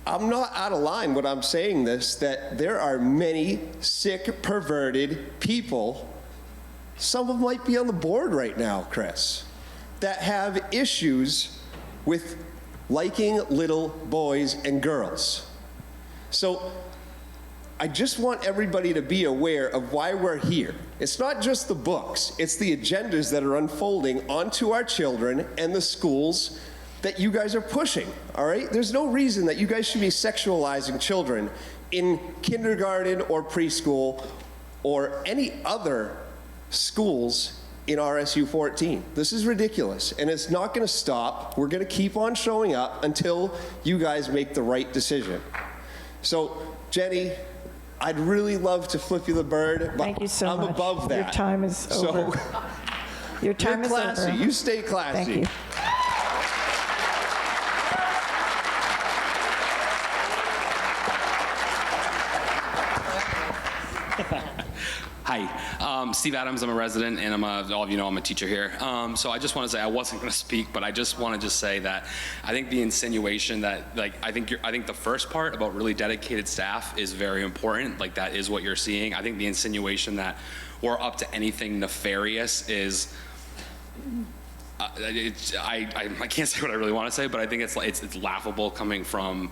I'm not out of line when I'm saying this, that there are many sick, perverted people, some of them might be on the board right now, Chris, that have issues with liking little boys and girls. So I just want everybody to be aware of why we're here. It's not just the books, it's the agendas that are unfolding onto our children and the schools that you guys are pushing, all right? There's no reason that you guys should be sexualizing children in kindergarten or preschool or any other schools in RSU 14. This is ridiculous, and it's not gonna stop. We're gonna keep on showing up until you guys make the right decision. So, Jenny, I'd really love to flip you the bird, but Thank you so I'm much. above that. Your time is over. Your time is You're classy. over. You stay classy. Thank you. Hi, Steve Adams. I'm a resident, and all of you know I'm a teacher here. So I just want to say I wasn't going to speak, but I just want to just say that I think the insinuation that I think the first part about really dedicated staff is very important. Like that is what you're seeing. I think the insinuation that we're up to anything nefarious is. I can't say what I really want to say, but I think it's laughable coming from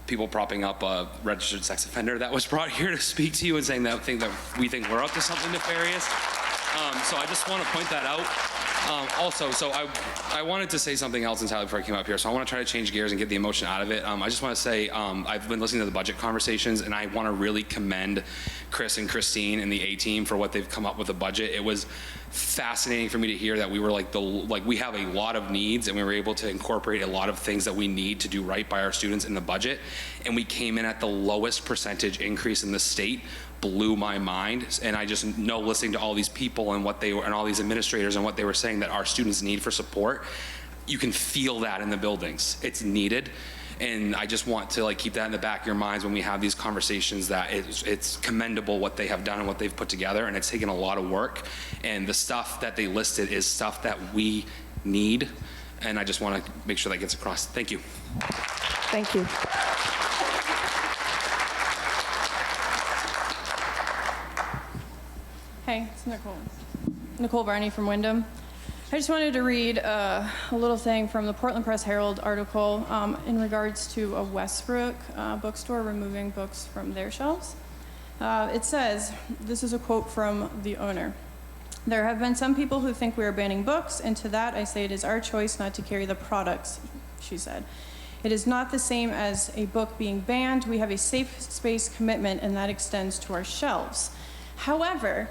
people propping up a registered sex offender that was brought here to speak to you and saying that we think we're up to something nefarious. So I just want to point that out. Also, so I wanted to say something else entirely before I came up here, so I want to try to change gears and get the emotion out of it. I just want to say I've been listening to the budget conversations, and I want to really commend Chris and Christine and the A-team for what they've come up with the budget. It was fascinating for me to hear that we were we have a lot of needs, and we were able to incorporate a lot of things that we need to do right by our students in the budget, and we came in at the lowest percentage increase in the state. Blew my mind, and I just know, listening to all these people and what they were, and all these administrators and what they were saying that our students need for support, you can feel that in the buildings. It's needed, and I just want to keep that in the back of your minds when we have these conversations, that it's commendable what they have done and what they've put together, and it's taken a lot of work, and the stuff that they listed is stuff that we need, and I just want to make sure that gets across. Thank you. Thank you. Hey, it's Nicole. Nicole Barney from Wyndham. I just wanted to read a little thing from the Portland Press Herald article in regards to a Westbrook bookstore removing books from their shelves. It says, this is a quote from the owner. "There have been some people who think we are banning books, and to that I say it is our choice not to carry the products," she said. "It is not the same as a book being banned. We have a safe space commitment, and that extends to our shelves." However,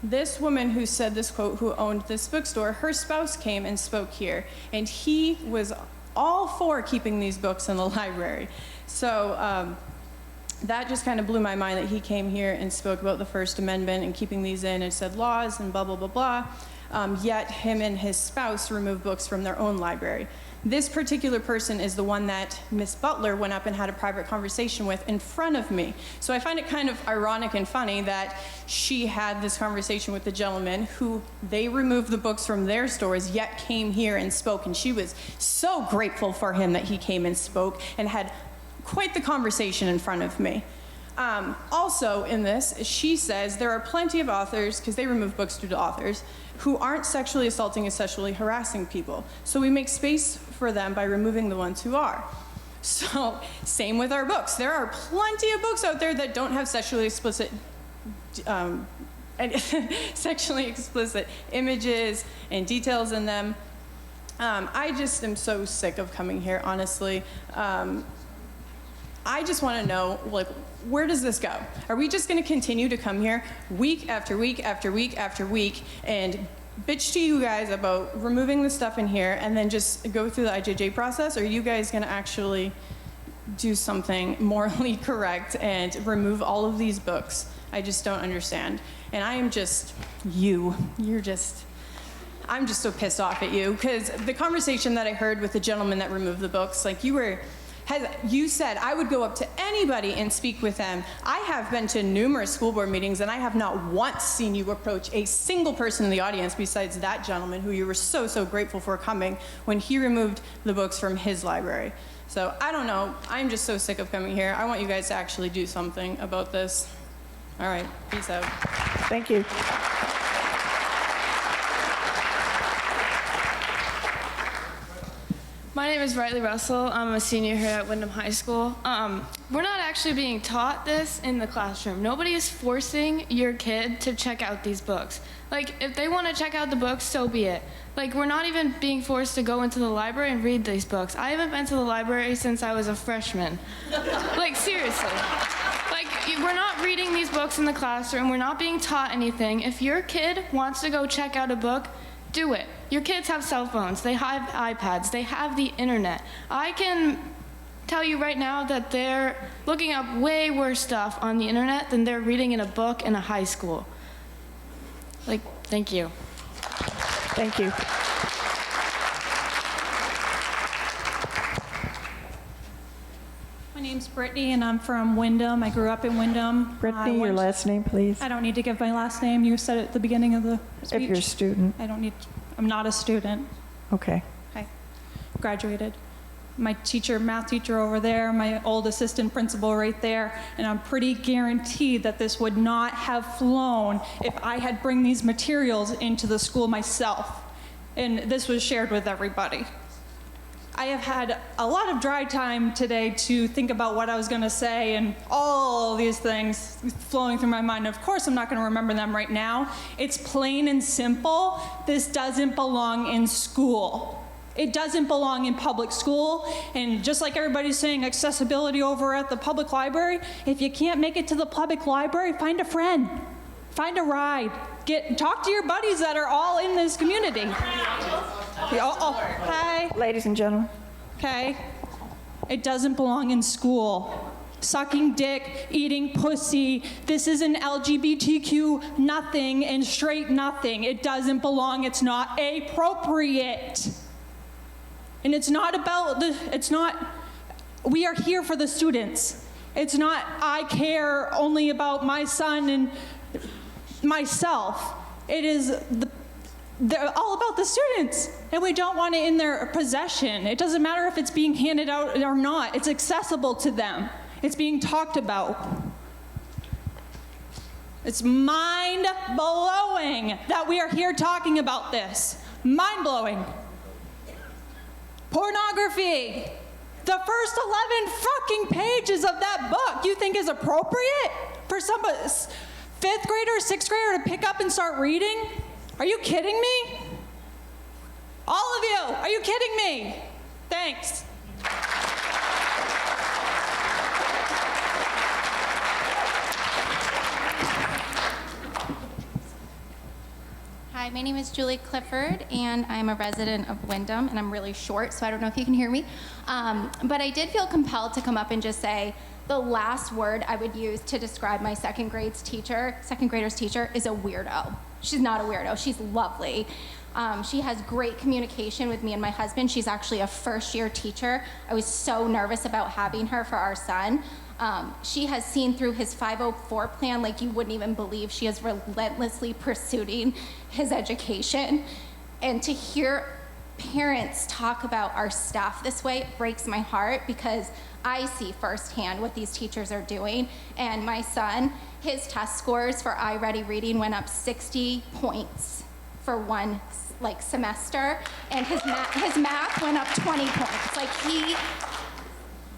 this woman who said this quote, who owned this bookstore, her spouse came and spoke here, and he was all for keeping these books in the library. So that just kind of blew my mind that he came here and spoke about the First Amendment and keeping these in and said laws and blah, blah, blah, blah. Yet him and his spouse removed books from their own library. This particular person is the one that Miss Butler went up and had a private conversation with in front of me. So I find it kind of ironic and funny that she had this conversation with the gentleman who they removed the books from their stores, yet came here and spoke. And she was so grateful for him that he came and spoke and had quite the conversation in front of me. Also in this, she says there are plenty of authors, because they remove books due to authors, who aren't sexually assaulting and sexually harassing people. So we make space for them by removing the ones who are. So same with our books. There are plenty of books out there that don't have sexually explicit images and details in them. I just am so sick of coming here, honestly. I just want to know, where does this go? Are we just going to continue to come here week after week after week after week and bitch to you guys about removing the stuff in here and then just go through the IJJ process? Or are you guys going to actually do something morally correct and remove all of these books? I just don't understand. And I am just, I'm just so pissed off at you, because the conversation that I heard with the gentleman that removed the books, you said I would go up to anybody and speak with them. I have been to numerous school board meetings, and I have not once seen you approach a single person in the audience besides that gentleman who you were so, so grateful for coming when he removed the books from his library. So I don't know. I'm just so sick of coming here. I want you guys to actually do something about this. All right. Peace out. Thank you. My name is Riley Russell. I'm a senior here at Wyndham High School. We're not actually being taught this in the classroom. Nobody is forcing your kid to check out these books. If they want to check out the books, so be it. We're not even being forced to go into the library and read these books. I haven't been to the library since I was a freshman. Seriously. We're not reading these books in the classroom. We're not being taught anything. If your kid wants to go check out a book, do it. Your kids have cell phones, they have iPads, they have the internet. I can tell you right now that they're looking up way worse stuff on the internet than they're reading in a book in a high school. Thank you. Thank you. My name's Brittany, and I'm from Wyndham. I grew up in Wyndham. Brittany, your last name, please. I don't need to give my last name. You said it at the beginning of the speech. If you're a student. I'm not a student. Okay. I graduated. My teacher, math teacher over there, my old assistant principal right there, and I'm pretty guaranteed that this would not have flown if I had bring these materials into the school myself. And this was shared with everybody. I have had a lot of dry time today to think about what I was going to say, and all these things flowing through my mind. Of course, I'm not going to remember them right now. It's plain and simple. This doesn't belong in school. It doesn't belong in public school. And just like everybody's saying accessibility over at the public library, if you can't make it to the public library, find a friend. Find a ride. Talk to your buddies that are all in this community. Hi. Ladies and gentlemen. Okay. It doesn't belong in school. Sucking dick, eating pussy. This is an LGBTQ nothing and straight nothing. It doesn't belong. It's not appropriate. And it's not about we are here for the students. It's not, I care only about my son and myself. It is, they're all about the students, and we don't want it in their possession. It doesn't matter if it's being handed out or not. It's accessible to them. It's being talked about. It's mind-blowing that we are here talking about this. Mind-blowing. Pornography. The first 11 fucking pages of that book you think is appropriate for somebody, 5th grader, 6th grader to pick up and start reading? Are you kidding me? All of you, are you kidding me? Thanks. Hi, my name is Julie Clifford, and I'm a resident of Wyndham, and I'm really short, so I don't know if you can hear me. But I did feel compelled to come up and just say the last word I would use to describe my second grader's teacher is a weirdo. She's not a weirdo, she's lovely. She has great communication with me and my husband. She's actually a first-year teacher. I was so nervous about having her for our son. She has seen through his 504 plan like you wouldn't even believe. She is relentlessly pursuing his education. And to hear parents talk about our staff this way breaks my heart, because I see firsthand what these teachers are doing. And my son, his test scores for iReady reading went up 60 points for one semester, and his math went up 20 points.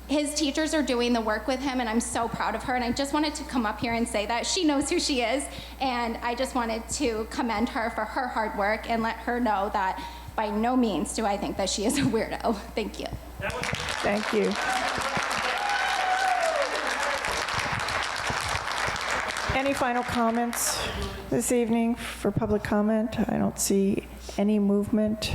His teachers are doing the work with him, and I'm so proud of her. And I just wanted to come up here and say that she knows who she is, and I just wanted to commend her for her hard work and let her know that by no means do I think that she is a weirdo. Thank you. Thank you. Any final comments this evening for public comment? I don't see any movement.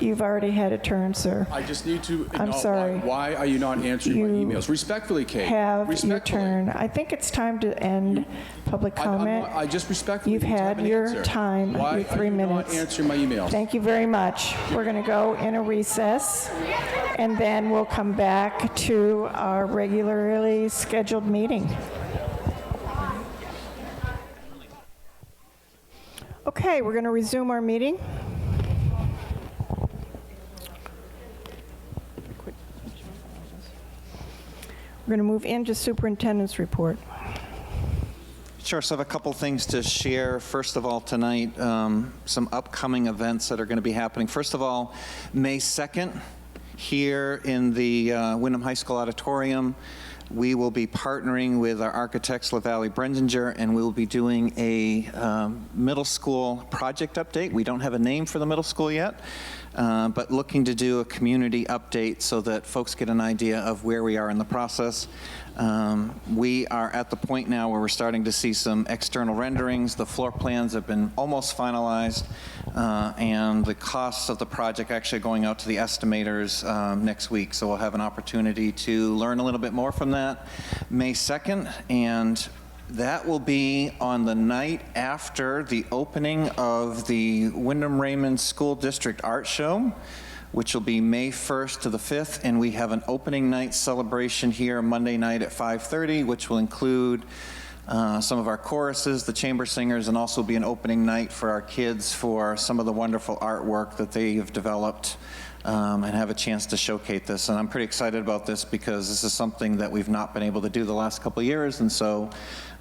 You've already had a turn, sir. I just need to I'm know sorry. Why are you not answering my emails? Respectfully, Kate. Have respectfully. your turn. I think it's time to end public comment. I just respectfully You've need to had have an your answer. time, Why your 3 are you minutes. not answering my emails? Thank you very much. We're going to go in a recess, and then we'll come back to our regularly scheduled meeting. Okay, we're going to resume our meeting. We're going to move into superintendent's report. Sure, so I have a couple things to share. First of all, tonight, some upcoming events that are going to be happening. First of all, May 2nd, here in the Wyndham High School auditorium, we will be partnering with our architects, LaValle Brendinger, and we will be doing a middle school project update. We don't have a name for the middle school yet, but looking to do a community update so that folks get an idea of where we are in the process. We are at the point now where we're starting to see some external renderings. The floor plans have been almost finalized, and the costs of the project actually going out to the estimators next week. So we'll have an opportunity to learn a little bit more from that May 2nd, and that will be on the night after the opening of the Wyndham Raymond School District Art Show. which will be May 1st to the 5th, and we have an opening night celebration here Monday night at 5:30, which will include some of our choruses, the chamber singers, and also be an opening night for our kids for some of the wonderful artwork that they have developed and have a chance to showcase this. And I'm pretty excited about this because this is something that we've not been able to do the last couple of years, and so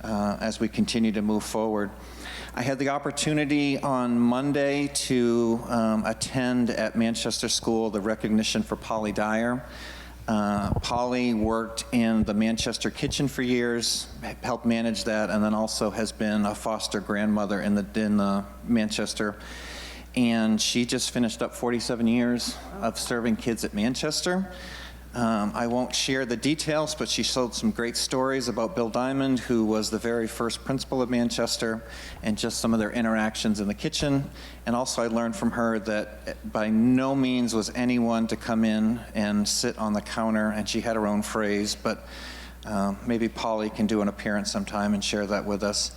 as we continue to move forward. I had the opportunity on Monday to attend at Manchester School the recognition for Polly Dyer. Polly worked in the Manchester kitchen for years, helped manage that, and then also has been a foster grandmother in the Manchester. And she just finished up 47 years of serving kids at Manchester. I won't share the details, but she told some great stories about Bill Diamond, who was the very first principal of Manchester, and just some of their interactions in the kitchen. And also I learned from her that by no means was anyone to come in and sit on the counter, and she had her own phrase, but maybe Polly can do an appearance sometime and share that with us.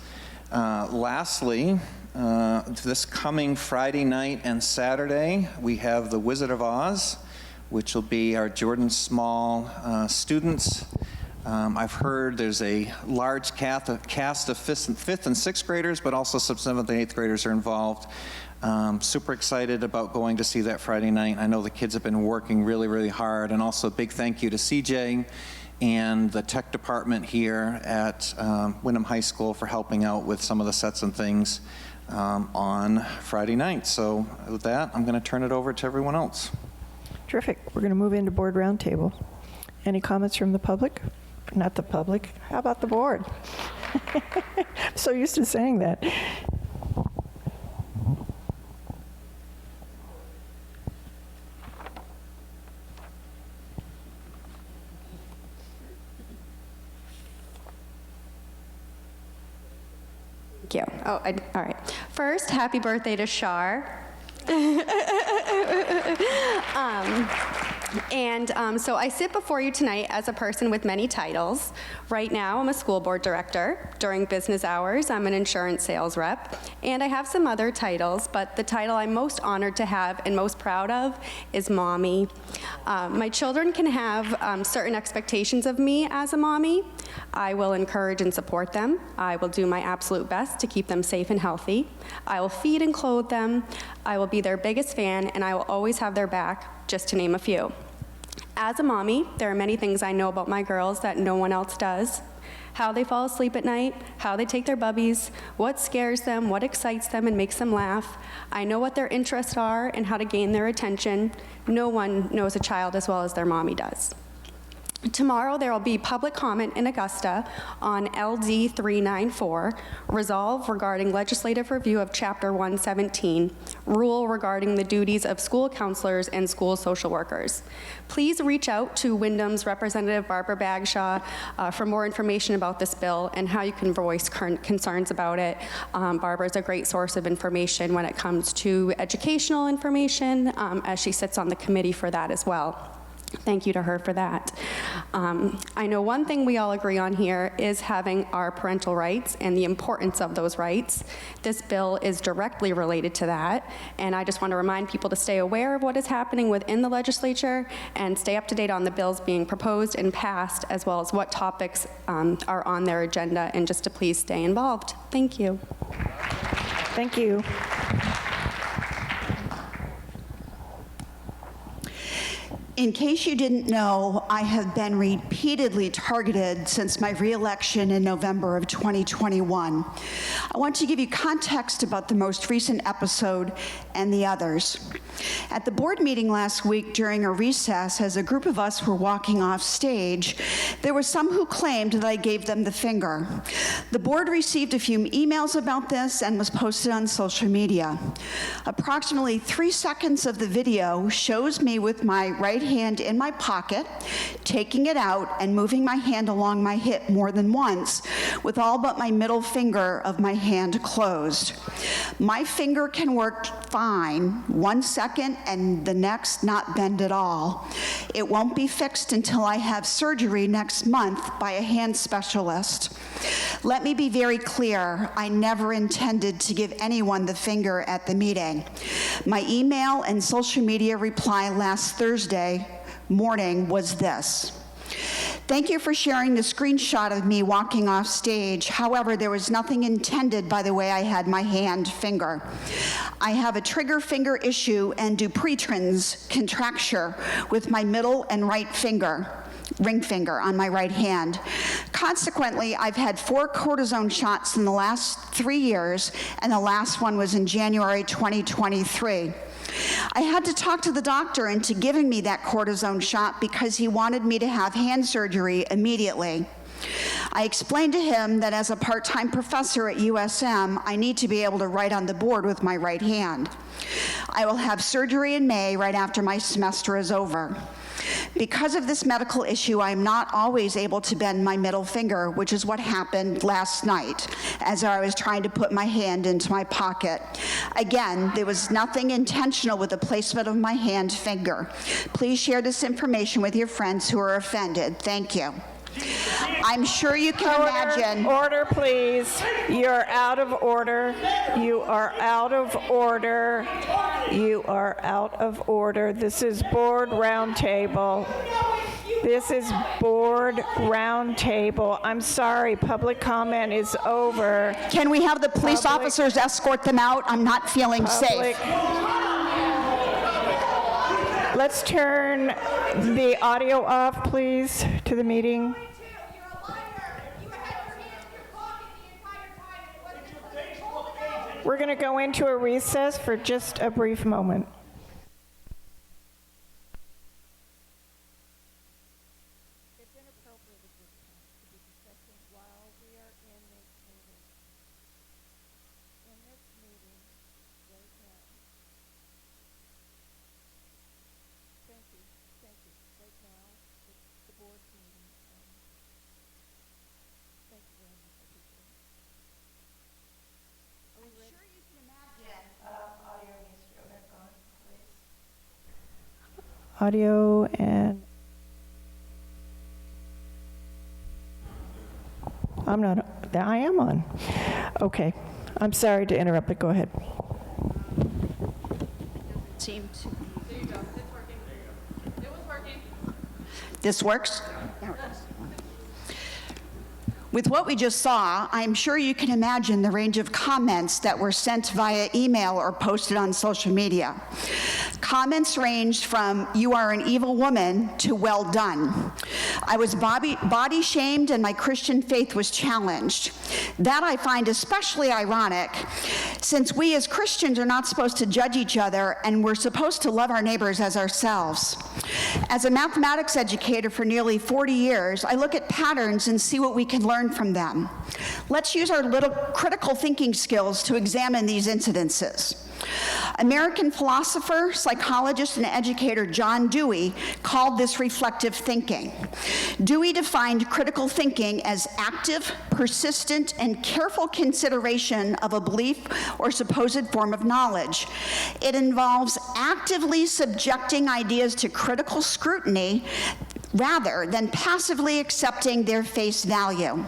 Lastly, this coming Friday night and Saturday, we have The Wizard of Oz, which will be our Jordan Small students. I've heard there's a large cast of 5th and 6th graders, but also some 7th and 8th graders are involved. Super excited about going to see that Friday night. I know the kids have been working really, really hard, and also a big thank you to CJ and the tech department here at Wyndham High School for helping out with some of the sets and things on Friday night. So with that, I'm going to turn it over to everyone else. Terrific. We're going to move into board roundtable. Any comments from the public? Not the public. How about the board? I'm so used to saying that. Thank you. All right. First, happy birthday to Shar. So I sit before you tonight as a person with many titles. Right now, I'm a school board director. During business hours, I'm an insurance sales rep. And I have some other titles, but the title I'm most honored to have and most proud of is mommy. My children can have certain expectations of me as a mommy. I will encourage and support them. I will do my absolute best to keep them safe and healthy. I will feed and clothe them. I will be their biggest fan, and I will always have their back, just to name a few. As a mommy, there are many things I know about my girls that no one else does. How they fall asleep at night, how they take their bubbies, what scares them, what excites them and makes them laugh. I know what their interests are and how to gain their attention. No one knows a child as well as their mommy does. Tomorrow, there will be public comment in Augusta on LD 394, resolve regarding legislative review of Chapter 117, rule regarding the duties of school counselors and school social workers. Please reach out to Wyndham's Representative Barbara Bagshaw for more information about this bill and how you can voice current concerns about it. Barbara is a great source of information when it comes to educational information, as she sits on the committee for that as well. Thank you to her for that. I know one thing we all agree on here is having our parental rights and the importance of those rights. This bill is directly related to that, and I just want to remind people to stay aware of what is happening within the legislature and stay up to date on the bills being proposed and passed, as well as what topics are on their agenda, and just to please stay involved. Thank you. Thank you. In case you didn't know, I have been repeatedly targeted since my re-election in November of 2021. I want to give you context about the most recent episode and the others. At the board meeting last week during a recess, as a group of us were walking off stage, there were some who claimed that I gave them the finger. The board received a few emails about this and was posted on social media. Approximately 3 seconds of the video shows me with my right hand in my pocket, taking it out and moving my hand along my hip more than once, with all but my middle finger of my hand closed. My finger can work fine 1 second and the next not bend at all. It won't be fixed until I have surgery next month by a hand specialist. Let me be very clear, I never intended to give anyone the finger at the meeting. My email and social media reply last Thursday morning was this: "Thank you for sharing the screenshot of me walking off stage. However, there was nothing intended by the way I had my hand finger. I have a trigger finger issue and Dupuytren's contracture with my middle and right finger, ring finger on my right hand. Consequently, I've had 4 cortisone shots in the last 3 years, and the last one was in January 2023. I had to talk to the doctor into giving me that cortisone shot because he wanted me to have hand surgery immediately. I explained to him that as a part-time professor at USM, I need to be able to write on the board with my right hand. I will have surgery in May, right after my semester is over. Because of this medical issue, I am not always able to bend my middle finger, which is what happened last night as I was trying to put my hand into my pocket. Again, there was nothing intentional with the placement of my hand finger. Please share this information with your friends who are offended. Thank you." I'm sure you can imagine. Order, please. You're out of order. You are out of order. You are out of order. This is board roundtable. This is board roundtable. I'm sorry, public comment is over. Can we have the police officers escort them out? I'm not feeling safe. Let's turn the audio off, please, to the meeting. We're going to go into a recess for just a brief moment. Audio and I am on. Okay. I'm sorry to interrupt, but go ahead. Seem to. There you go. It's working. It was working. This works? With what we just saw, I'm sure you can imagine the range of comments that were sent via email or posted on social media. Comments ranged from, "You are an evil woman," to "Well done." I was body shamed and my Christian faith was challenged. That I find especially ironic, since we as Christians are not supposed to judge each other and we're supposed to love our neighbors as ourselves. As a mathematics educator for nearly 40 years, I look at patterns and see what we can learn from them. Let's use our little critical thinking skills to examine these incidences. American philosopher, psychologist, and educator John Dewey called this reflective thinking. Dewey defined critical thinking as active, persistent, and careful consideration of a belief or supposed form of knowledge. It involves actively subjecting ideas to critical scrutiny rather than passively accepting their face value.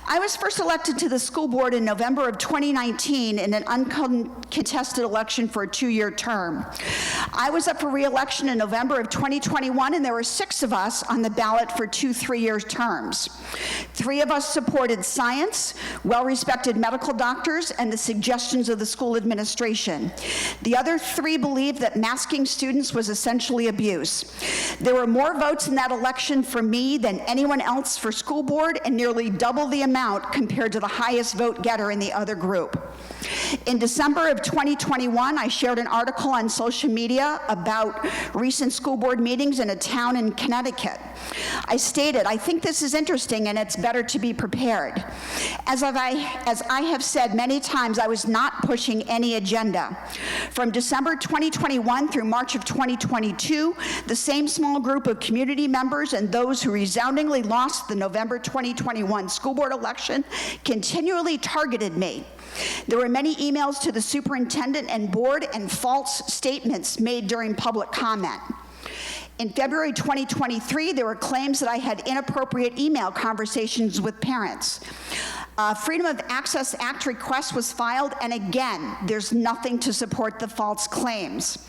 I was first elected to the school board in November of 2019 in an uncontested election for a 2-year term. I was up for re-election in November of 2021, and there were 6 of us on the ballot for 2 3-year terms. 3 of us supported science, well-respected medical doctors, and the suggestions of the school administration. The other 3 believed that masking students was essentially abuse. There were more votes in that election for me than anyone else for school board, and nearly double the amount compared to the highest vote getter in the other group. In December of 2021, I shared an article on social media about recent school board meetings in a town in Connecticut. I stated, I think this is interesting and it's better to be prepared. As I have said many times, I was not pushing any agenda. From December 2021 through March of 2022, the same small group of community members and those who resoundingly lost the November 2021 school board election continually targeted me. There were many emails to the superintendent and board and false statements made during public comment. In February 2023, there were claims that I had inappropriate email conversations with parents. Freedom of Access Act request was filed, and again, there's nothing to support the false claims.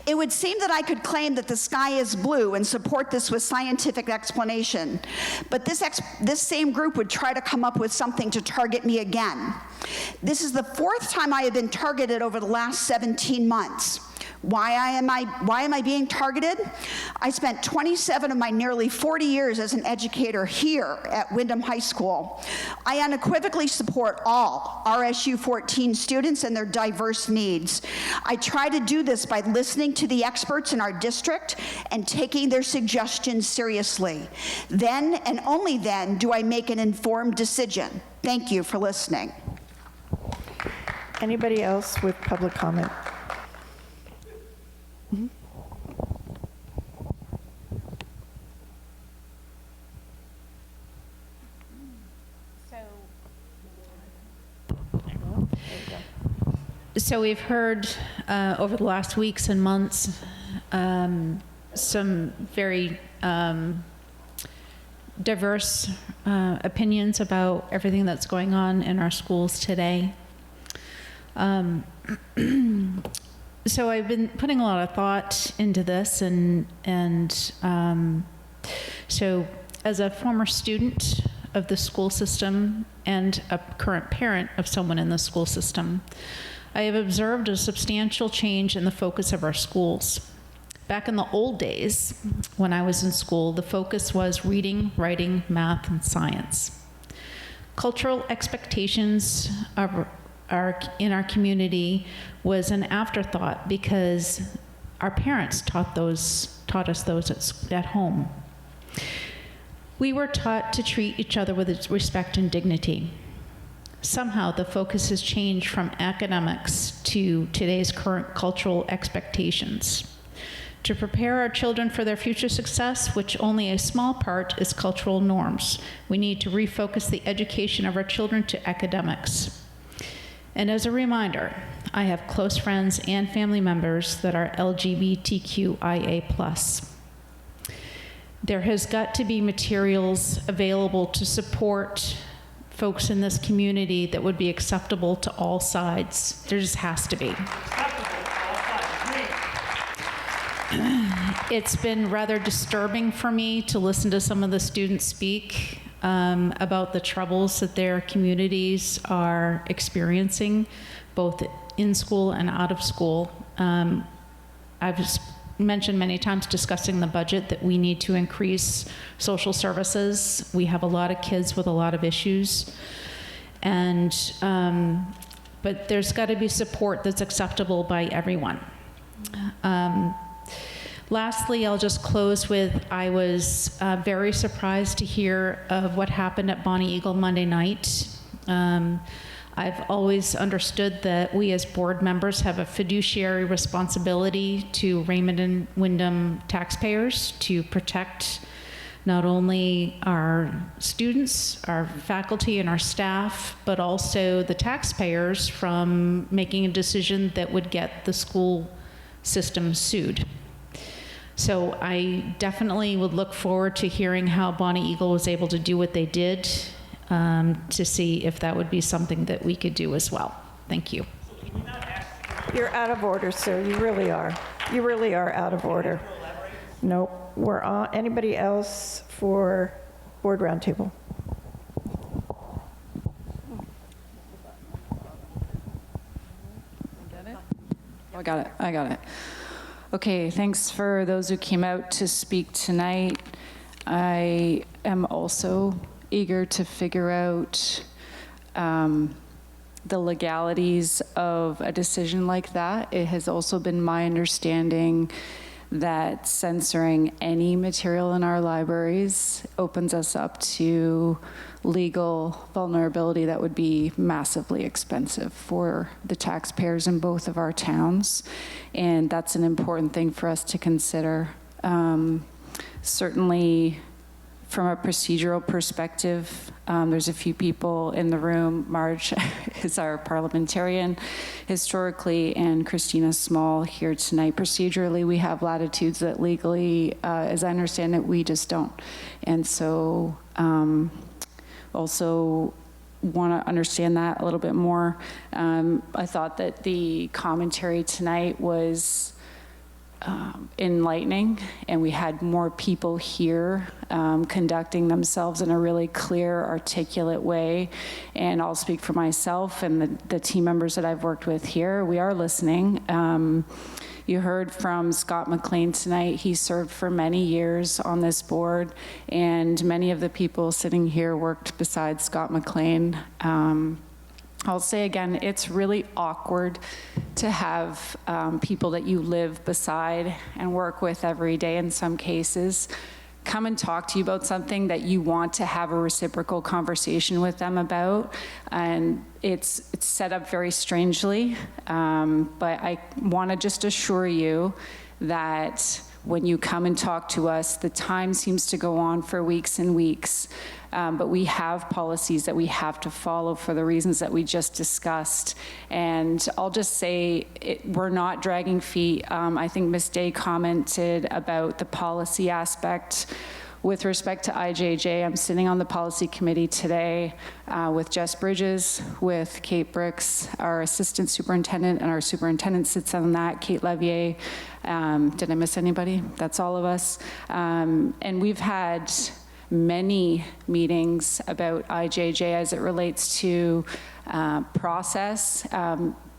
It would seem that I could claim that the sky is blue and support this with scientific explanation, but this same group would try to come up with something to target me again. This is the fourth time I have been targeted over the last 17 months. Why am I being targeted? I spent 27 of my nearly 40 years as an educator here at Windham High School. I unequivocally support all RSU 14 students and their diverse needs. I try to do this by listening to the experts in our district and taking their suggestions seriously. Then and only then do I make an informed decision. Thank you for listening. Anybody else with public comment? So we've heard over the last weeks and months some very diverse opinions about everything that's going on in our schools today. So I've been putting a lot of thought into this, and so as a former student of the school system and a current parent of someone in the school system, I have observed a substantial change in the focus of our schools. Back in the old days, when I was in school, the focus was reading, writing, math, and science. Cultural expectations in our community was an afterthought because our parents taught us those at home. We were taught to treat each other with respect and dignity. Somehow the focus has changed from academics to today's current cultural expectations. To prepare our children for their future success, which only a small part is cultural norms, we need to refocus the education of our children to academics. And as a reminder, I have close friends and family members that are LGBTQIA+. There has got to be materials available to support folks in this community that would be acceptable to all sides. There just has to be. It's been rather disturbing for me to listen to some of the students speak about the troubles that their communities are experiencing, both in school and out of school. I've mentioned many times discussing the budget that we need to increase social services. We have a lot of kids with a lot of issues, and but there's got to be support that's acceptable by everyone. Lastly, I'll just close with, I was very surprised to hear of what happened at Bonnie Eagle Monday night. I've always understood that we as board members have a fiduciary responsibility to Raymond and Windham taxpayers to protect not only our students, our faculty, and our staff, but also the taxpayers from making a decision that would get the school system sued. So I definitely would look forward to hearing how Bonnie Eagle was able to do what they did, to see if that would be something that we could do as well. Thank you. You're out of order, sir. You really are. You really are out of order. Nope. We're on. Anybody else for board roundtable? I got it. Okay, thanks for those who came out to speak tonight. I am also eager to figure out the legalities of a decision like that. It has also been my understanding that censoring any material in our libraries opens us up to legal vulnerability that would be massively expensive for the taxpayers in both of our towns. And that's an important thing for us to consider. Certainly, from a procedural perspective, there's a few people in the room. Marge is our parliamentarian historically, and Christina Small here tonight. Procedurally, we have latitudes that legally, as I understand it, we just don't. And so also want to understand that a little bit more. I thought that the commentary tonight was enlightening, and we had more people here conducting themselves in a really clear, articulate way. And I'll speak for myself and the team members that I've worked with here. We are listening. You heard from Scott McLean tonight. He served for many years on this board, and many of the people sitting here worked beside Scott McLean. I'll say again, it's really awkward to have people that you live beside and work with every day in some cases come and talk to you about something that you want to have a reciprocal conversation with them about. And it's set up very strangely, but I want to just assure you that when you come and talk to us, the time seems to go on for weeks and weeks. But we have policies that we have to follow for the reasons that we just discussed. And I'll just say we're not dragging feet. I think Ms. Day commented about the policy aspect. With respect to IJJ, I'm sitting on the policy committee today with Jess Bridges, with Kate Bricks, our assistant superintendent, and our superintendent sits on that, Kate Levier. Did I miss anybody? That's all of us. And we've had many meetings about IJJ as it relates to process.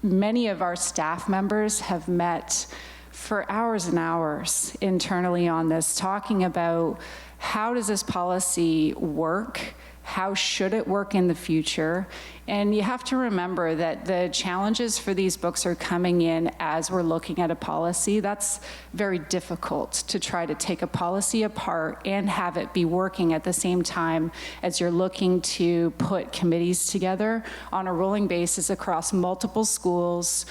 Many of our staff members have met for hours and hours internally on this, talking about how does this policy work? How should it work in the future? And you have to remember that the challenges for these books are coming in as we're looking at a policy. That's very difficult to try to take a policy apart and have it be working at the same time as you're looking to put committees together on a rolling basis across multiple schools.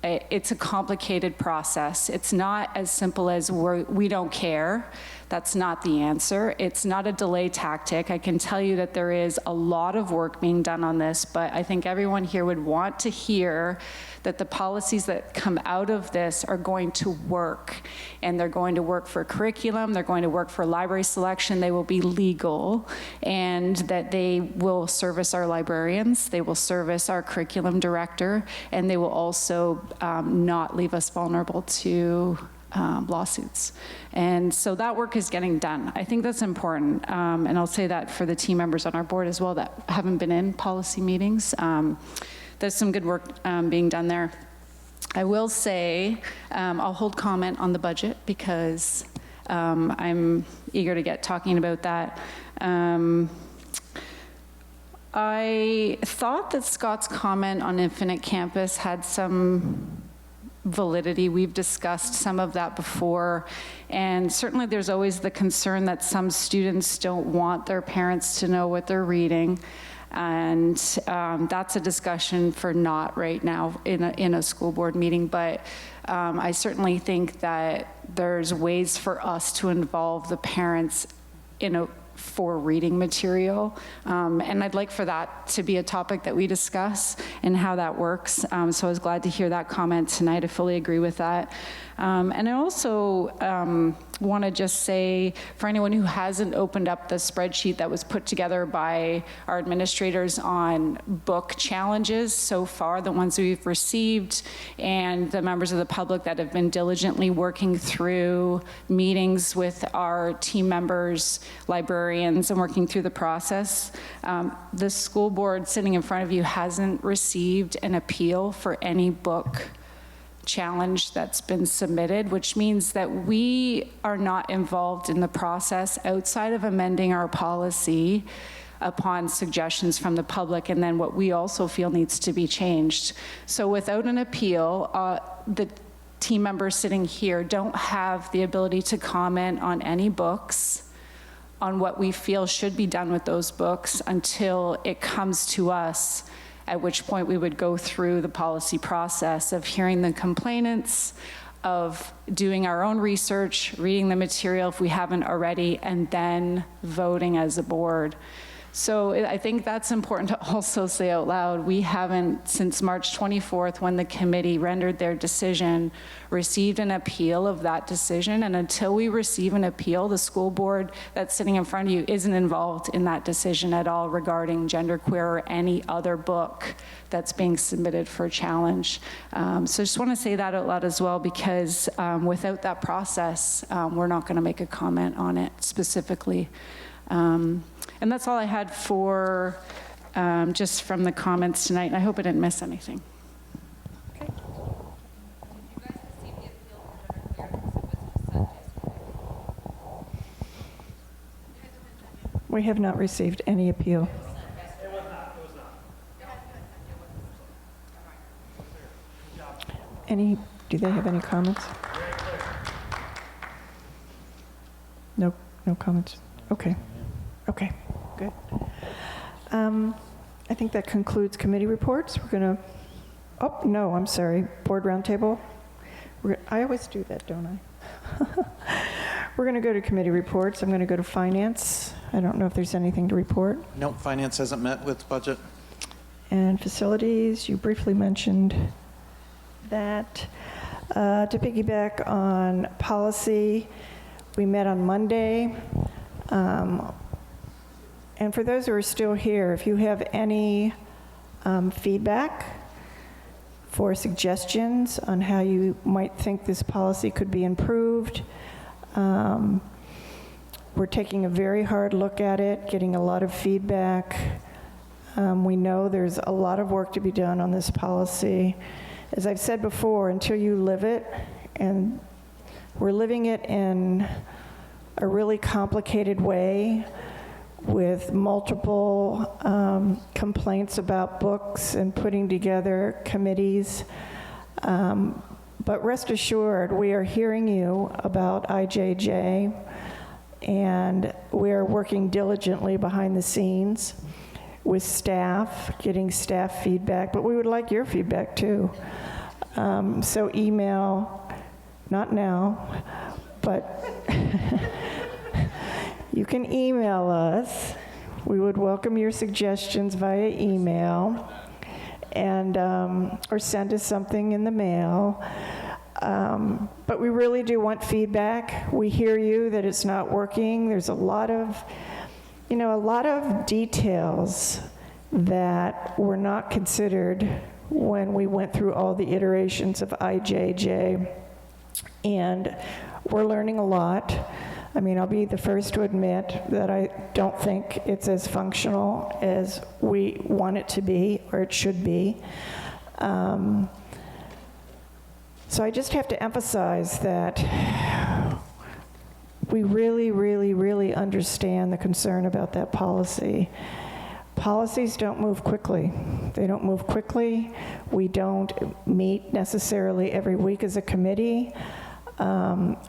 It's a complicated process. It's not as simple as we don't care. That's not the answer. It's not a delay tactic. I can tell you that there is a lot of work being done on this, but I think everyone here would want to hear that the policies that come out of this are going to work, and they're going to work for curriculum, they're going to work for library selection, they will be legal, and that they will service our librarians, they will service our curriculum director, and they will also not leave us vulnerable to lawsuits. And so that work is getting done. I think that's important. And I'll say that for the team members on our board as well that haven't been in policy meetings. There's some good work being done there. I will say, I'll hold comment on the budget because I'm eager to get talking about that. I thought that Scott's comment on Infinite Campus had some validity. We've discussed some of that before, and certainly there's always the concern that some students don't want their parents to know what they're reading, and that's a discussion for not right now in a school board meeting, but I certainly think that there's ways for us to involve the parents for reading material, and I'd like for that to be a topic that we discuss and how that works. So I was glad to hear that comment tonight. I fully agree with that. And I also want to just say, for anyone who hasn't opened up the spreadsheet that was put together by our administrators on book challenges so far, the ones we've received, and the members of the public that have been diligently working through meetings with our team members, librarians, and working through the process. The school board sitting in front of you hasn't received an appeal for any book challenge that's been submitted, which means that we are not involved in the process outside of amending our policy upon suggestions from the public, and then what we also feel needs to be changed. So without an appeal, the team members sitting here don't have the ability to comment on any books, on what we feel should be done with those books until it comes to us, at which point we would go through the policy process of hearing the complainants, of doing our own research, reading the material if we haven't already, and then voting as a board. So I think that's important to also say out loud. We haven't, since March 24th, when the committee rendered their decision, received an appeal of that decision. And until we receive an appeal, the school board that's sitting in front of you isn't involved in that decision at all regarding genderqueer or any other book that's being submitted for challenge. So I just want to say that out loud as well, because without that process, we're not going to make a comment on it specifically. And that's all I had for just from the comments tonight. And I hope I didn't miss anything. We have not received any appeal. Do they have any comments? No comments. Okay, good. I think that concludes committee reports. We're gonna, oh, no, I'm sorry, board roundtable. I always do that, don't I? We're gonna go to committee reports. I'm gonna go to finance. I don't know if there's anything to report. No, finance hasn't met with budget. And facilities, you briefly mentioned that. To piggyback on policy, we met on Monday. And for those who are still here, if you have any feedback for suggestions on how you might think this policy could be improved, we're taking a very hard look at it, getting a lot of feedback. We know there's a lot of work to be done on this policy. As I've said before, until you live it, and we're living it in a really complicated way with multiple complaints about books and putting together committees. But rest assured, we are hearing you about IJJ, and we are working diligently behind the scenes with staff, getting staff feedback, but we would like your feedback too. So email, not now, but you can email us. We would welcome your suggestions via email, and or send us something in the mail. But we really do want feedback. We hear you that it's not working. There's a lot of details that were not considered when we went through all the iterations of IJJ, and we're learning a lot. I mean, I'll be the first to admit that I don't think it's as functional as we want it to be, or it should be. So I just have to emphasize that we really, really, really understand the concern about that policy. Policies don't move quickly. They don't move quickly. We don't meet necessarily every week as a committee.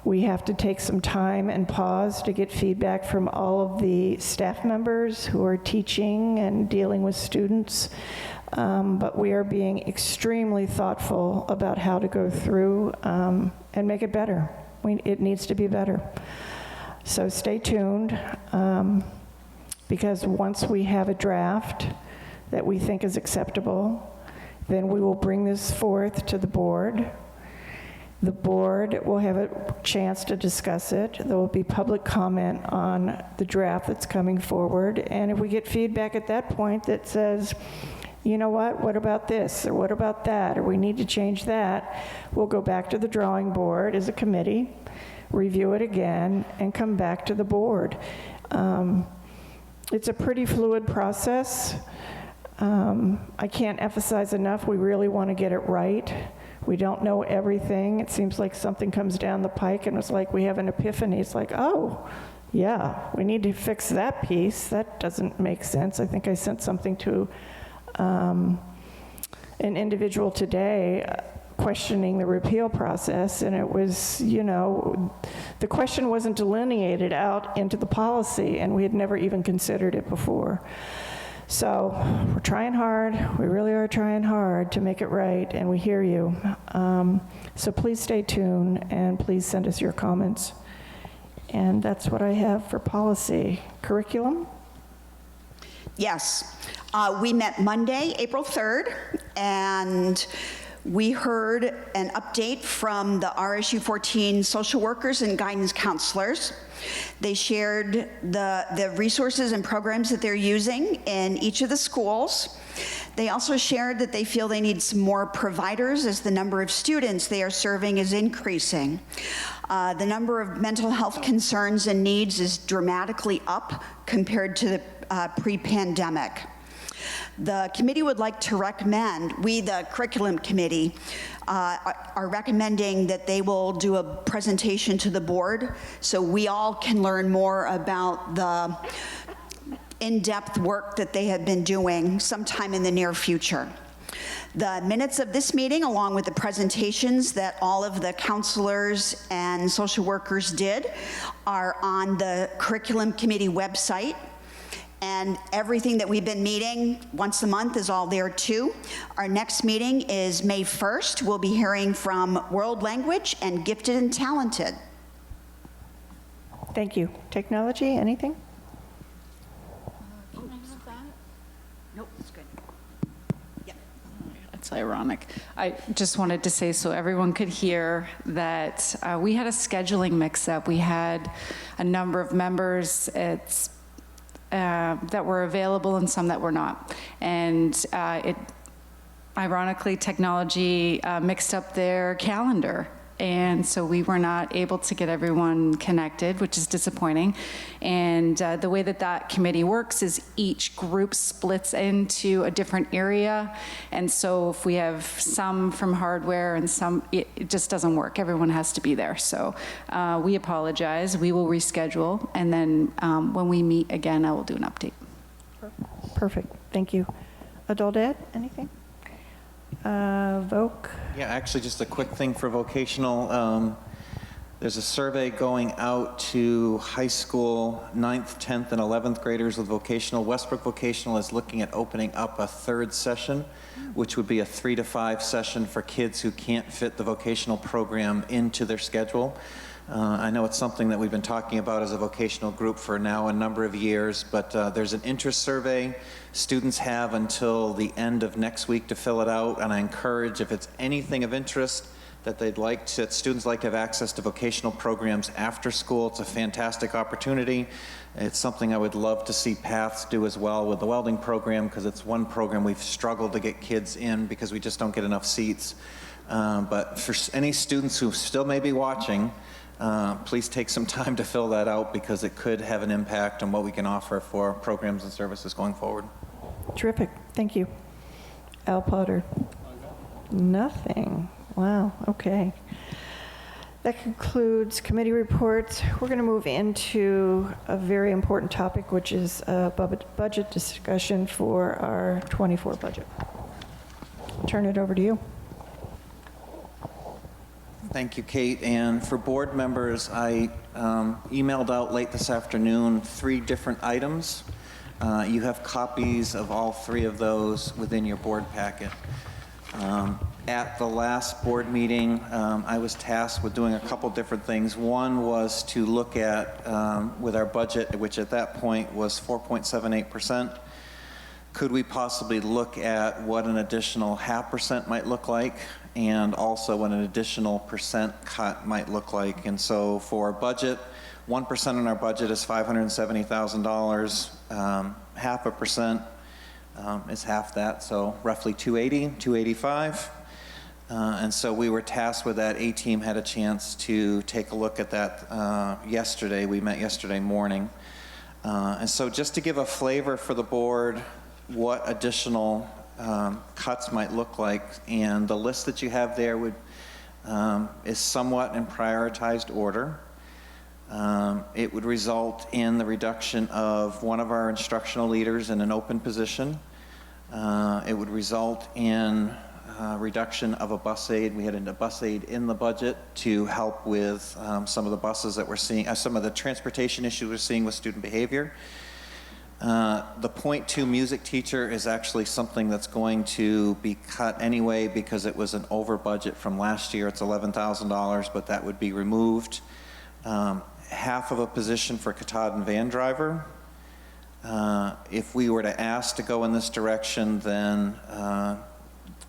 We have to take some time and pause to get feedback from all of the staff members who are teaching and dealing with students. But we are being extremely thoughtful about how to go through and make it better. It needs to be better. So stay tuned, because once we have a draft that we think is acceptable, then we will bring this forth to the board. The board will have a chance to discuss it. There will be public comment on the draft that's coming forward. And if we get feedback at that point that says, you know what about this, or what about that, or we need to change that, we'll go back to the drawing board as a committee, review it again, and come back to the board. It's a pretty fluid process. I can't emphasize enough, we really want to get it right. We don't know everything. It seems like something comes down the pike and it's like we have an epiphany. It's like, oh, yeah, we need to fix that piece. That doesn't make sense. I think I sent something to an individual today questioning the repeal process, and it was, the question wasn't delineated out into the policy, and we had never even considered it before. So we're trying hard. We really are trying hard to make it right, and we hear you. So please stay tuned, and please send us your comments. And that's what I have for policy. Curriculum? Yes. We met Monday, April 3rd, and we heard an update from the RSU 14 social workers and guidance counselors. They shared the resources and programs that they're using in each of the schools. They also shared that they feel they need some more providers as the number of students they are serving is increasing. The number of mental health concerns and needs is dramatically up compared to the pre-pandemic. The committee would like to recommend, we, the curriculum committee, are recommending that they will do a presentation to the board so we all can learn more about the in-depth work that they have been doing sometime in the near future. The minutes of this meeting, along with the presentations that all of the counselors and social workers did, are on the curriculum committee website. And everything that we've been meeting once a month is all there too. Our next meeting is May 1st. We'll be hearing from World Language and Gifted and Talented. Thank you. Technology, anything? Nope, it's good. It's ironic. I just wanted to say so everyone could hear that we had a scheduling mix-up. We had a number of members that were available and some that were not. And ironically, technology mixed up their calendar. And so we were not able to get everyone connected, which is disappointing. And the way that committee works is each group splits into a different area. And so if we have some from hardware and some, it just doesn't work. Everyone has to be there. So we apologize. We will reschedule. And then when we meet again, I will do an update. Perfect. Thank you. Adult Ed, anything? Voc? Yeah, actually, just a quick thing for vocational. There's a survey going out to high school 9th, 10th, and 11th graders with vocational. Westbrook Vocational is looking at opening up a third session, which would be a 3 to 5 session for kids who can't fit the vocational program into their schedule. I know it's something that we've been talking about as a vocational group for now a number of years, but there's an interest survey. Students have until the end of next week to fill it out, and I encourage, if it's anything of interest that students like to have access to vocational programs after school. It's a fantastic opportunity. It's something I would love to see Paths do as well with the welding program, because it's one program we've struggled to get kids in because we just don't get enough seats. But for any students who still may be watching, please take some time to fill that out, because it could have an impact on what we can offer for programs and services going forward. Terrific. Thank you. Al Potter? Nothing. Wow. Okay. That concludes committee reports. We're going to move into a very important topic, which is a budget discussion for our 24 budget. Turn it over to you. Thank you, Kate. And for board members, I emailed out late this afternoon 3 different items. You have copies of all 3 of those within your board packet. At the last board meeting, I was tasked with doing a couple different things. One was to look at, with our budget, which at that point was 4.78%, could we possibly look at what an additional 0.5% might look like, and also what an additional percent cut might look like. And so for our budget, 1% on our budget is $570,000. 0.5% is half that, so roughly 285. And so we were tasked with that. A-Team had a chance to take a look at that yesterday. We met yesterday morning. And so just to give a flavor for the board, what additional cuts might look like, and the list that you have there is somewhat in prioritized order. It would result in the reduction of one of our instructional leaders in an open position. It would result in reduction of a bus aid. We had a bus aid in the budget to help with some of the buses that we're seeing, some of the transportation issues we're seeing with student behavior. The .2 music teacher is actually something that's going to be cut anyway because it was an over budget from last year. It's $11,000, but that would be removed. Half of a position for Katahdin van driver. If we were to ask to go in this direction, then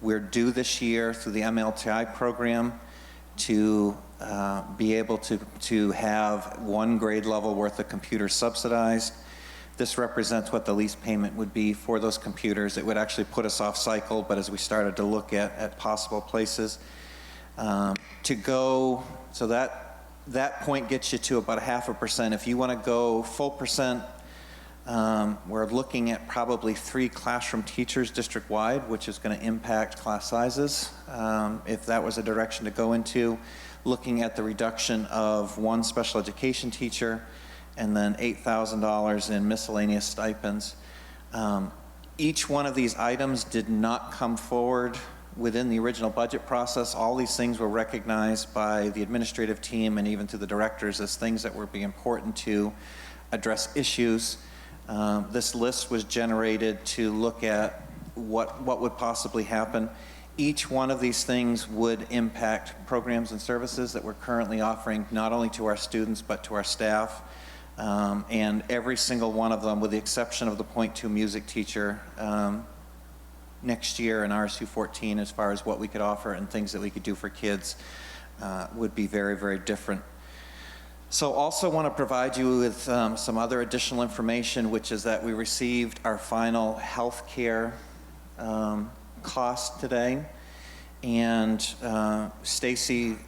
we're due this year through the MLTI program to be able to have one grade level worth of computers subsidized. This represents what the lease payment would be for those computers. It would actually put us off cycle, but as we started to look at possible places to go, so that point gets you to about 0.5%. If you want to go full percent, we're looking at probably 3 classroom teachers district-wide, which is going to impact class sizes. If that was a direction to go into, looking at the reduction of 1 special education teacher, and then $8,000 in miscellaneous stipends. Each one of these items did not come forward within the original budget process. All these things were recognized by the administrative team and even to the directors as things that would be important to address issues. This list was generated to look at what would possibly happen. Each one of these things would impact programs and services that we're currently offering, not only to our students, but to our staff. And every single one of them, with the exception of the .2 music teacher, next year in RSU 14, as far as what we could offer and things that we could do for kids, would be very, very different. So also want to provide you with some other additional information, which is that we received our final health care cost today. And Stacy,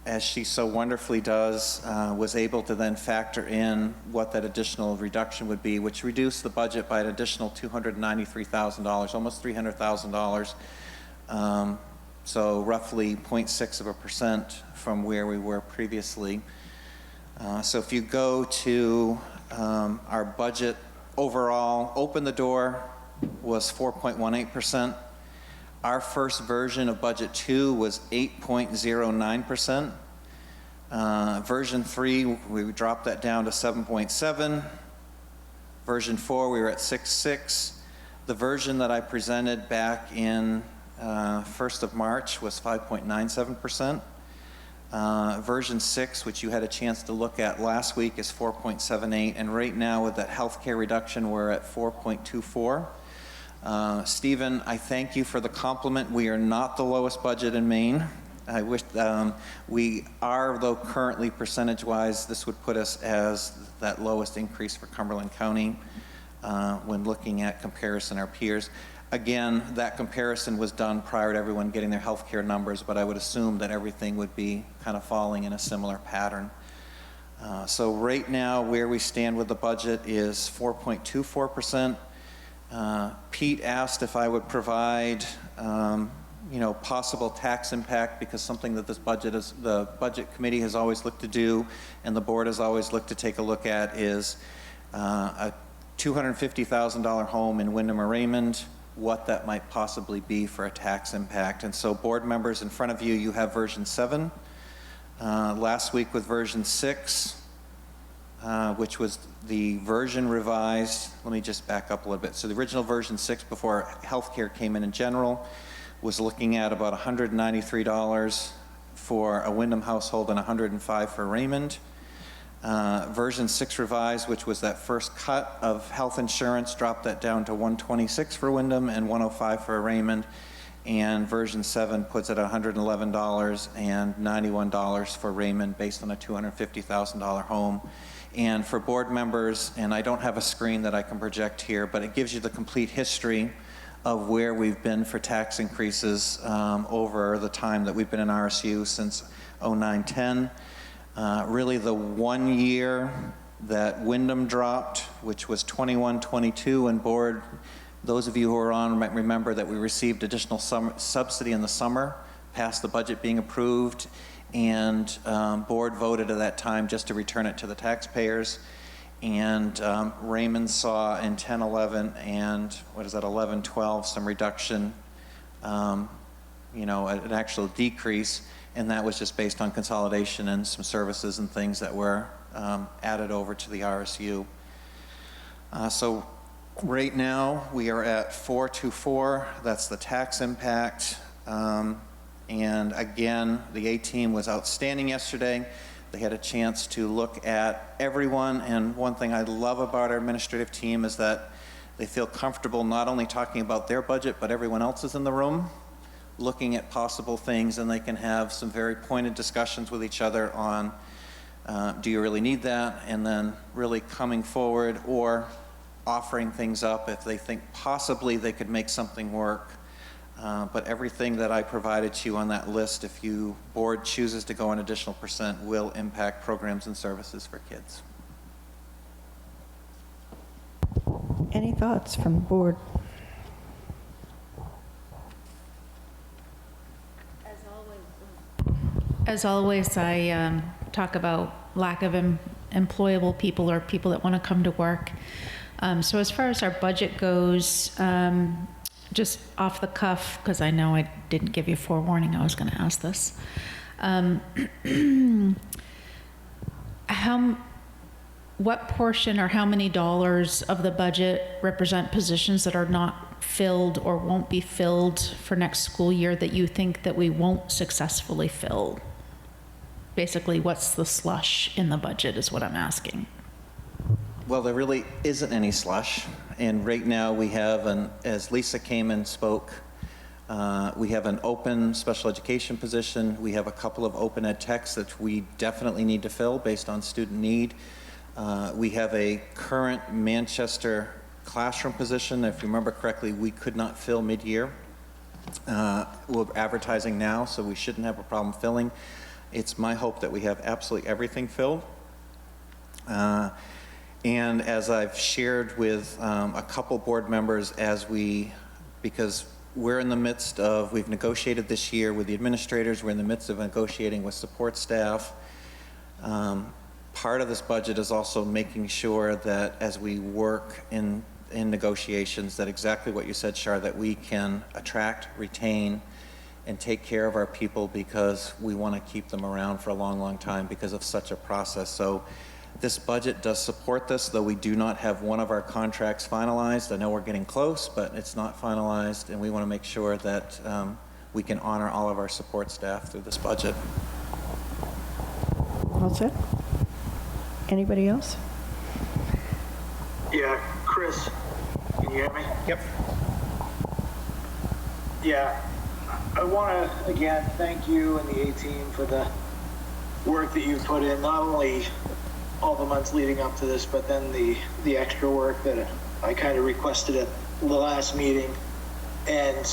as she so wonderfully does, was able to then factor in what that additional reduction would be, which reduced the budget by an additional $293,000, almost $300,000. So roughly 0.6% from where we were previously. So if you go to our budget overall, open the door was 4.18%. Our first version of budget 2 was 8.09%. Version 3, we dropped that down to 7.7. Version 4, we were at 6.6. The version that I presented back in 1st of March was 5.97%. Version 6, which you had a chance to look at last week, is 4.78, and right now with that healthcare reduction, we're at 4.24. Stephen, I thank you for the compliment. We are not the lowest budget in Maine. I wish we are, though currently percentage-wise, this would put us as that lowest increase for Cumberland County when looking at comparison our peers. Again, that comparison was done prior to everyone getting their healthcare numbers, but I would assume that everything would be kind of falling in a similar pattern. So right now, where we stand with the budget is 4.24%. Pete asked if I would provide, possible tax impact, because something that the budget committee has always looked to do, and the board has always looked to take a look at, is a $250,000 home in Windham or Raymond, what that might possibly be for a tax impact. And so board members, in front of you, you have version 7. Last week with version 6, which was the version revised. Let me just back up a little bit. So the original version 6, before healthcare came in general, was looking at about $193 for a Windham household and $105 for Raymond. Version 6 revised, which was that first cut of health insurance, dropped that down to $126 for Windham and $105 for Raymond. And version 7 puts it at $111 and $91 for Raymond, based on a $250,000 home. And for board members, and I don't have a screen that I can project here, but it gives you the complete history of where we've been for tax increases over the time that we've been in RSU since 09-10. Really the 1 year that Windham dropped, which was 21-22, and board, those of you who are on might remember that we received additional subsidy in the summer, past the budget being approved, and board voted at that time just to return it to the taxpayers. And Raymond saw in 10-11 and 11-12 some reduction an actual decrease, and that was just based on consolidation and some services and things that were added over to the RSU. So right now, we are at 424. That's the tax impact. And again, the A team was outstanding yesterday. They had a chance to look at everyone, and one thing I love about our administrative team is that they feel comfortable not only talking about their budget, but everyone else's in the room, looking at possible things, and they can have some very pointed discussions with each other on, do you really need that? And then really coming forward or offering things up if they think possibly they could make something work. But everything that I provided to you on that list, if you board chooses to go an additional percent, will impact programs and services for kids. Any thoughts from the board? As always, I talk about lack of employable people or people that want to come to work. So as far as our budget goes, just off the cuff, because I know I didn't give you forewarning I was going to ask this. What portion or how many dollars of the budget represent positions that are not filled or won't be filled for next school year that you think that we won't successfully fill? Basically, what's the slush in the budget is what I'm asking. Well, there really isn't any slush. And right now we have, as Lisa came and spoke, we have an open special education position. We have a couple of open ed techs that we definitely need to fill based on student need. We have a current Manchester classroom position. If you remember correctly, we could not fill mid-year. We're advertising now, so we shouldn't have a problem filling. It's my hope that we have absolutely everything filled. And as I've shared with a couple board members, because we're in the midst of, we've negotiated this year with the administrators, we're in the midst of negotiating with support staff. Part of this budget is also making sure that as we work in negotiations, that exactly what you said, Shar, that we can attract, retain, and take care of our people, because we want to keep them around for a long, long time because of such a process. So this budget does support this, though we do not have one of our contracts finalized. I know we're getting close, but it's not finalized, and we want to make sure that we can honor all of our support staff through this budget. All set? Anybody else? Yeah, Chris, can you hear me? Yep. Yeah, I want to, again, thank you and the A-team for the work that you put in, not only all the months leading up to this, but then the extra work that I kind of requested at the last meeting. And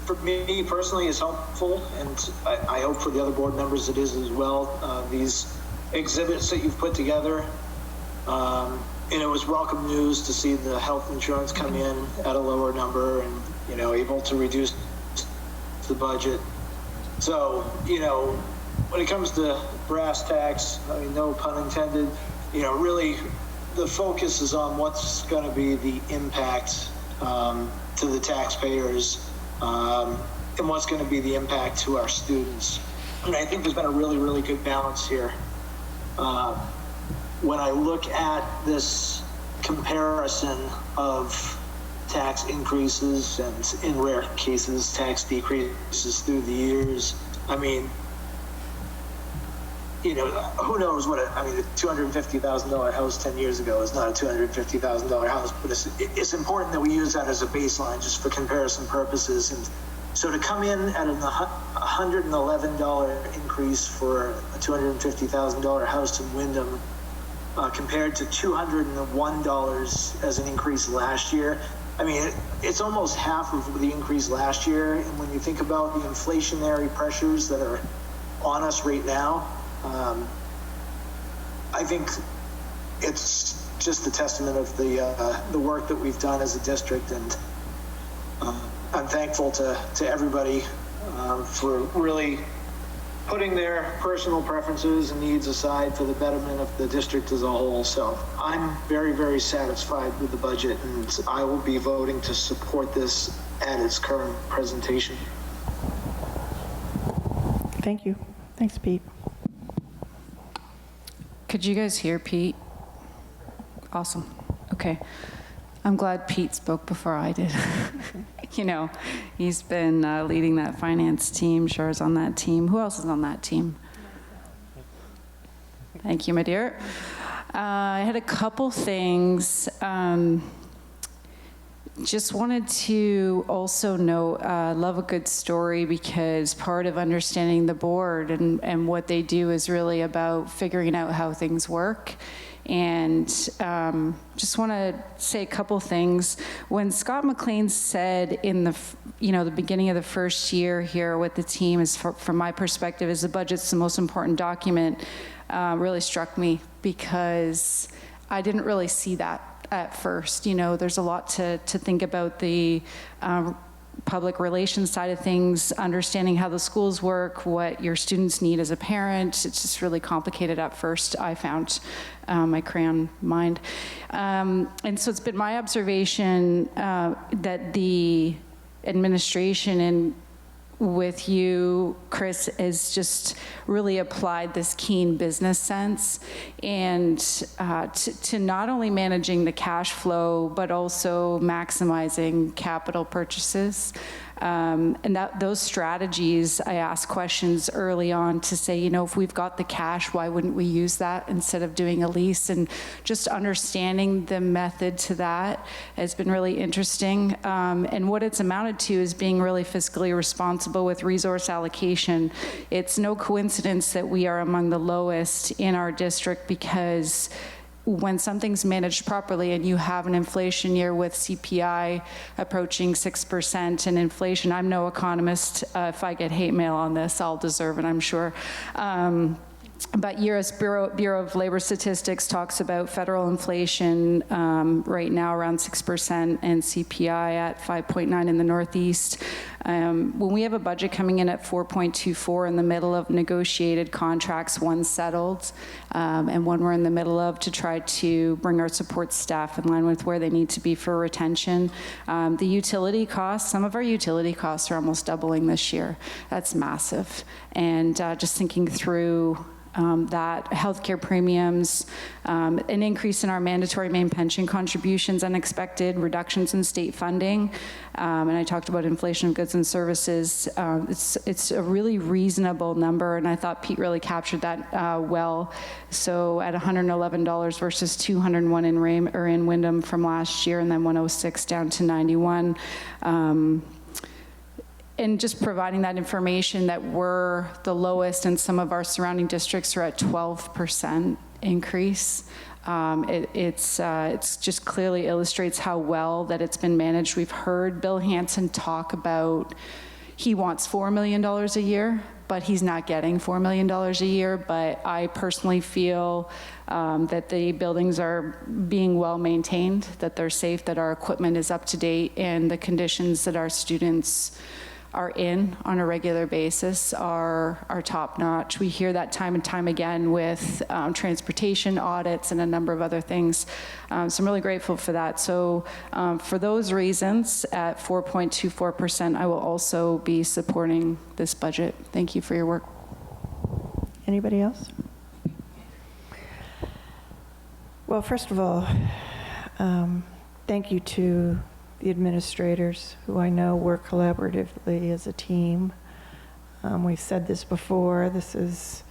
for me personally, it's helpful, and I hope for the other board members it is as well. These exhibits that you've put together, and it was welcome news to see the health insurance come in at a lower number and, able to reduce the budget. So, when it comes to brass tacks, I mean, no pun intended, really the focus is on what's going to be the impact to the taxpayers and what's going to be the impact to our students. And I think there's been a really, really good balance here. When I look at this comparison of tax increases and, in rare cases, tax decreases through the years, I mean, who knows what a $250,000 house 10 years ago is not a $250,000 house, but it's important that we use that as a baseline just for comparison purposes. And so to come in at an $111 increase for a $250,000 house in Wyndham compared to $201 as an increase last year, I mean, it's almost half of the increase last year. And when you think about the inflationary pressures that are on us right now, I think it's just a testament of the work that we've done as a district, and I'm thankful to everybody for really putting their personal preferences and needs aside for the betterment of the district as a whole. So I'm very, very satisfied with the budget, and I will be voting to support this at its current presentation. Thank you. Thanks, Pete. Could you guys hear Pete? Awesome. Okay. I'm glad Pete spoke before I did. You know, he's been leading that finance team. Char's on that team. Who else is on that team? Thank you, my dear. I had a couple things. Just wanted to also note, love a good story, because part of understanding the board and what they do is really about figuring out how things work. And just want to say a couple things. When Scott McLean said in the beginning of the first year here with the team, is from my perspective, is the budget's the most important document, really struck me, because I didn't really see that at first. You know, there's a lot to think about the public relations side of things, understanding how the schools work, what your students need as a parent. It's just really complicated at first, I found, my crayon mind. And so it's been my observation that the administration and with you, Chris, has just really applied this keen business sense, and to not only managing the cash flow, but also maximizing capital purchases. And those strategies, I asked questions early on to say, you know, if we've got the cash, why wouldn't we use that instead of doing a lease? And just understanding the method to that has been really interesting. And what it's amounted to is being really fiscally responsible with resource allocation. It's no coincidence that we are among the lowest in our district, because when something's managed properly and you have an inflation year with CPI approaching 6% and inflation, I'm no economist. If I get hate mail on this, I'll deserve it, I'm sure. But U.S. Bureau of Labor Statistics talks about federal inflation right now around 6% and CPI at 5.9 in the Northeast. When we have a budget coming in at 4.24 in the middle of negotiated contracts, one settled, and one we're in the middle of to try to bring our support staff in line with where they need to be for retention. The utility costs, some of our utility costs are almost doubling this year. That's massive. And just thinking through that, healthcare premiums, an increase in our mandatory main pension contributions, unexpected reductions in state funding, and I talked about inflation of goods and services. It's a really reasonable number, and I thought Pete really captured that well. So at $111 versus $201 in Wyndham from last year, and then 106 down to 91. And just providing that information that we're the lowest, and some of our surrounding districts are at 12% increase. It's just clearly illustrates how well that it's been managed. We've heard Bill Hansen talk about he wants $4 million a year, but he's not getting $4 million a year. But I personally feel that the buildings are being well maintained, that they're safe, that our equipment is up to date, and the conditions that our students are in on a regular basis are top notch. We hear that time and time again with transportation audits and a number of other things. So I'm really grateful for that. So for those reasons, at 4.24%, I will also be supporting this budget. Thank you for your work. Anybody else? Well, first of all, thank you to the administrators, who I know work collaboratively as a team. We've said this before, this is,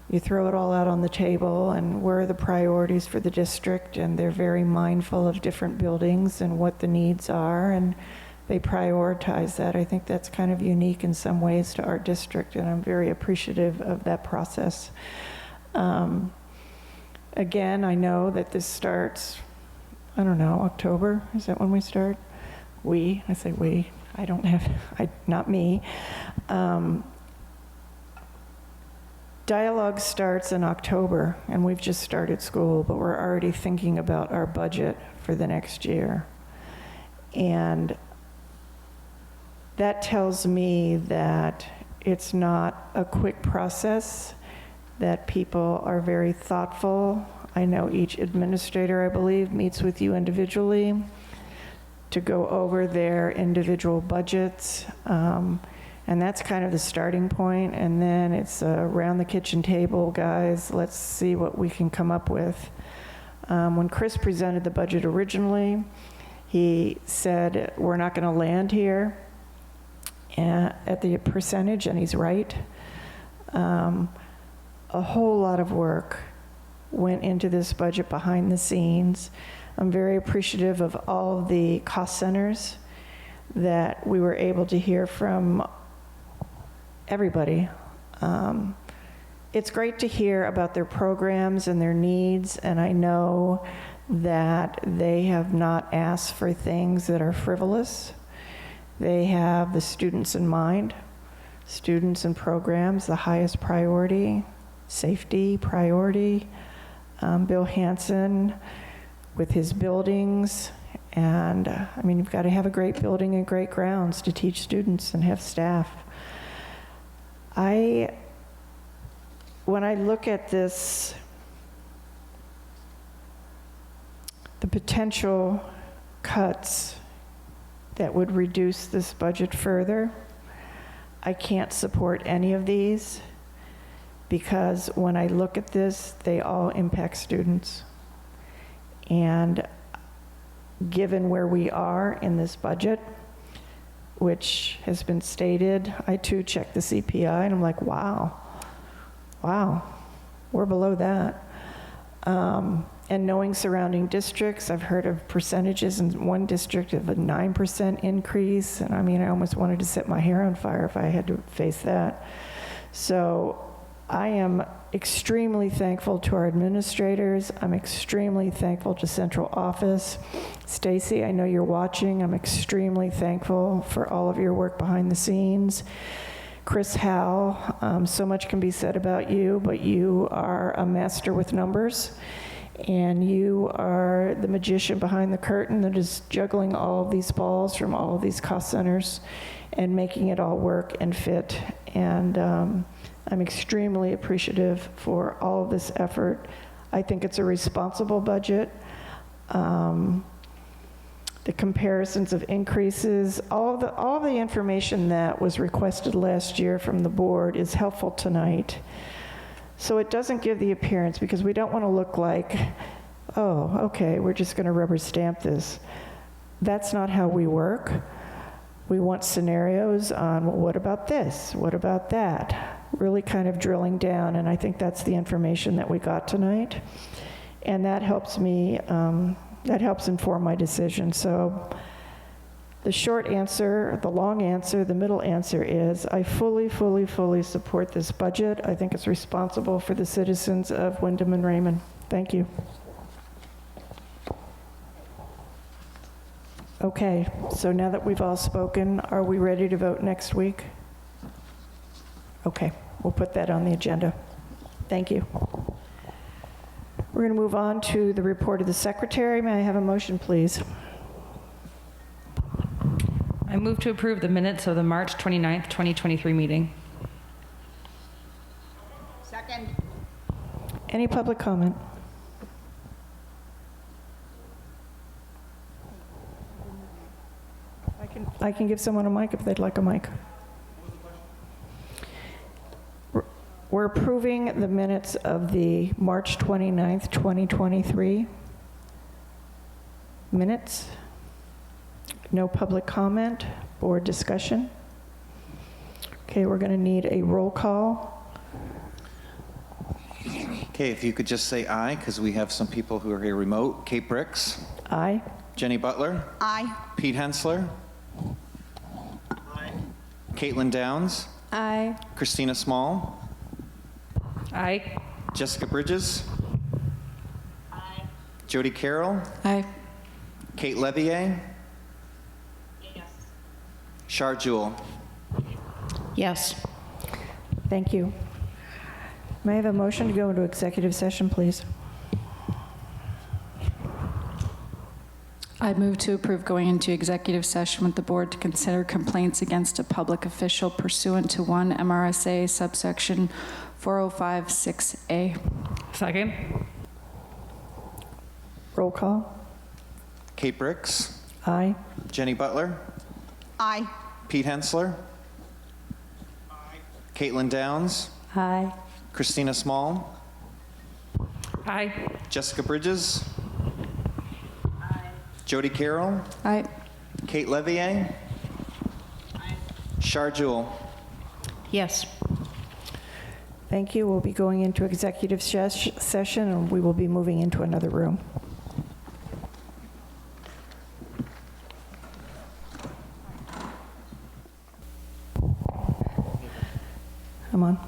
you throw it all out on the table, and where are the priorities for the district, and they're very mindful of different buildings and what the needs are, and they prioritize that. I think that's kind of unique in some ways to our district, and I'm very appreciative of that process. Again, I know that this starts, I don't know, October, is that when we start? I say we, I don't have, not me. Dialogue starts in October, and we've just started school, but we're already thinking about our budget for the next year. And that tells me that it's not a quick process, that people are very thoughtful. I know each administrator, I believe, meets with you individually to go over their individual budgets. And And that's kind of the starting point, and then it's around the kitchen table, guys, let's see what we can come up with. When Chris presented the budget originally, he said, we're not gonna land here at the percentage, and he's right. A whole lot of work went into this budget behind the scenes. I'm very appreciative of all of the cost centers that we were able to hear from everybody. It's great to hear about their programs and their needs, and I know that they have not asked for things that are frivolous. They have the students in mind, students and programs, the highest priority, safety priority. Bill Hansen with his buildings, and I mean, you've got to have a great building and great grounds to teach students and have staff. When I look at this, the potential cuts that would reduce this budget further, I can't support any of these, because when I look at this, they all impact students. And given where we are in this budget, which has been stated, I too checked the CPI and I'm like, wow, we're below that. And knowing surrounding districts, I've heard of percentages in one district of a 9% increase. And I mean, I almost wanted to set my hair on fire if I had to face that. So I am extremely thankful to our administrators. I'm extremely thankful to central office. Stacy, I know you're watching. I'm extremely thankful for all of your work behind the scenes. Chris Howell, so much can be said about you, but you are a master with numbers, and you are the magician behind the curtain that is juggling all of these balls from all of these cost centers and making it all work and fit. And I'm extremely appreciative for all of this effort. I think it's a responsible budget. The comparisons of increases, all the information that was requested last year from the board is helpful tonight. So it doesn't give the appearance, because we don't want to look like, oh, okay, we're just going to rubber stamp this. That's not how we work. We want scenarios on, well, what about this? What about that? Really kind of drilling down, and I think that's the information that we got tonight. And that helps me, that helps inform my decision. So the short answer, the long answer, the middle answer is I fully support this budget. I think it's responsible for the citizens of Windham and Raymond. Thank you. Okay, so now that we've all spoken, are we ready to vote next week? Okay, we'll put that on the agenda. Thank you. We're going to move on to the report of the secretary. May I have a motion, please? I move to approve the minutes of the March 29th, 2023 meeting. Second. Any public comment? I can give someone a mic if they'd like a mic. We're approving the minutes of the March 29th, 2023 minutes. No public comment or discussion. Okay, we're going to need a roll call. Okay, if you could just say aye, because we have some people who are here remote. Kate Bricks. Aye. Jenny Butler. Aye. Pete Hensler. Aye. Caitlin Downs. Aye. Christina Small. Aye. Jessica Bridges. Aye. Jody Carroll. Aye. Kate Levier. Yes. Shar Jewell. Yes. Thank you. May I have a motion to go into executive session, please? I move to approve going into executive session with the board to consider complaints against a public official pursuant to 1 MRSA subsection 4056A. Second. Roll call. Kate Bricks. Aye. Jenny Butler. Aye. Pete Hensler. Caitlin Downs, Aye. Christina Small, Aye. Jessica Bridges, Jody Carroll, Aye. Kate Levier, Shar Jewell. Yes. Thank you. We'll be going into executive session, and we will be moving into another room. I'm on.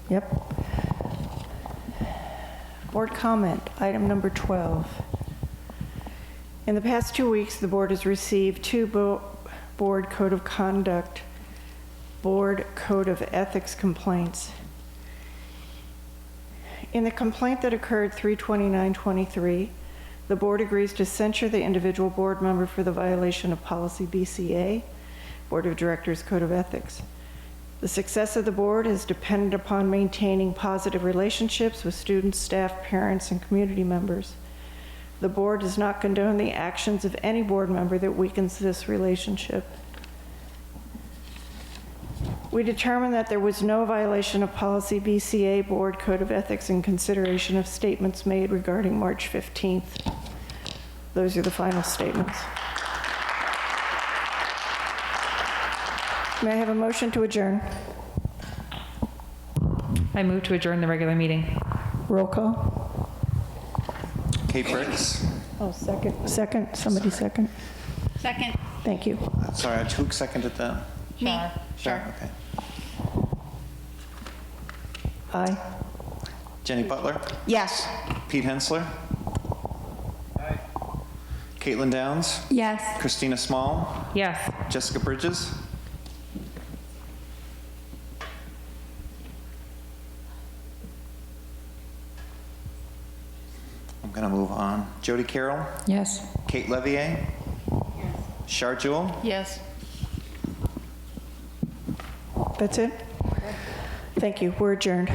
Yep. Board comment, item number 12. In the past 2 weeks, the board has received 2 board code of conduct, board code of ethics complaints. In the complaint that occurred 3/29/23, the board agrees to censure the individual board member for the violation of policy BCA, Board of Directors Code of Ethics. The success of the board is dependent upon maintaining positive relationships with students, staff, parents, and community members. The board does not condone the actions of any board member that weakens this relationship. We determined that there was no violation of policy BCA Board Code of Ethics in consideration of statements made regarding March 15th. Those are the final statements. May I have a motion to adjourn? I move to adjourn the regular meeting. Roll call. Kate Briggs. Oh, second, somebody second. Second. Thank you. Sorry, who seconded that? Me. Sure. Okay. Aye. Jenny Butler, Yes. Pete Hensler, Caitlin Downs, Yes. Christina Small, Yes. Jessica Bridges, I'm going to move on. Jody Carroll, Yes. Kate Levier, Shar Jewell, Yes. That's it? Thank you. We're adjourned.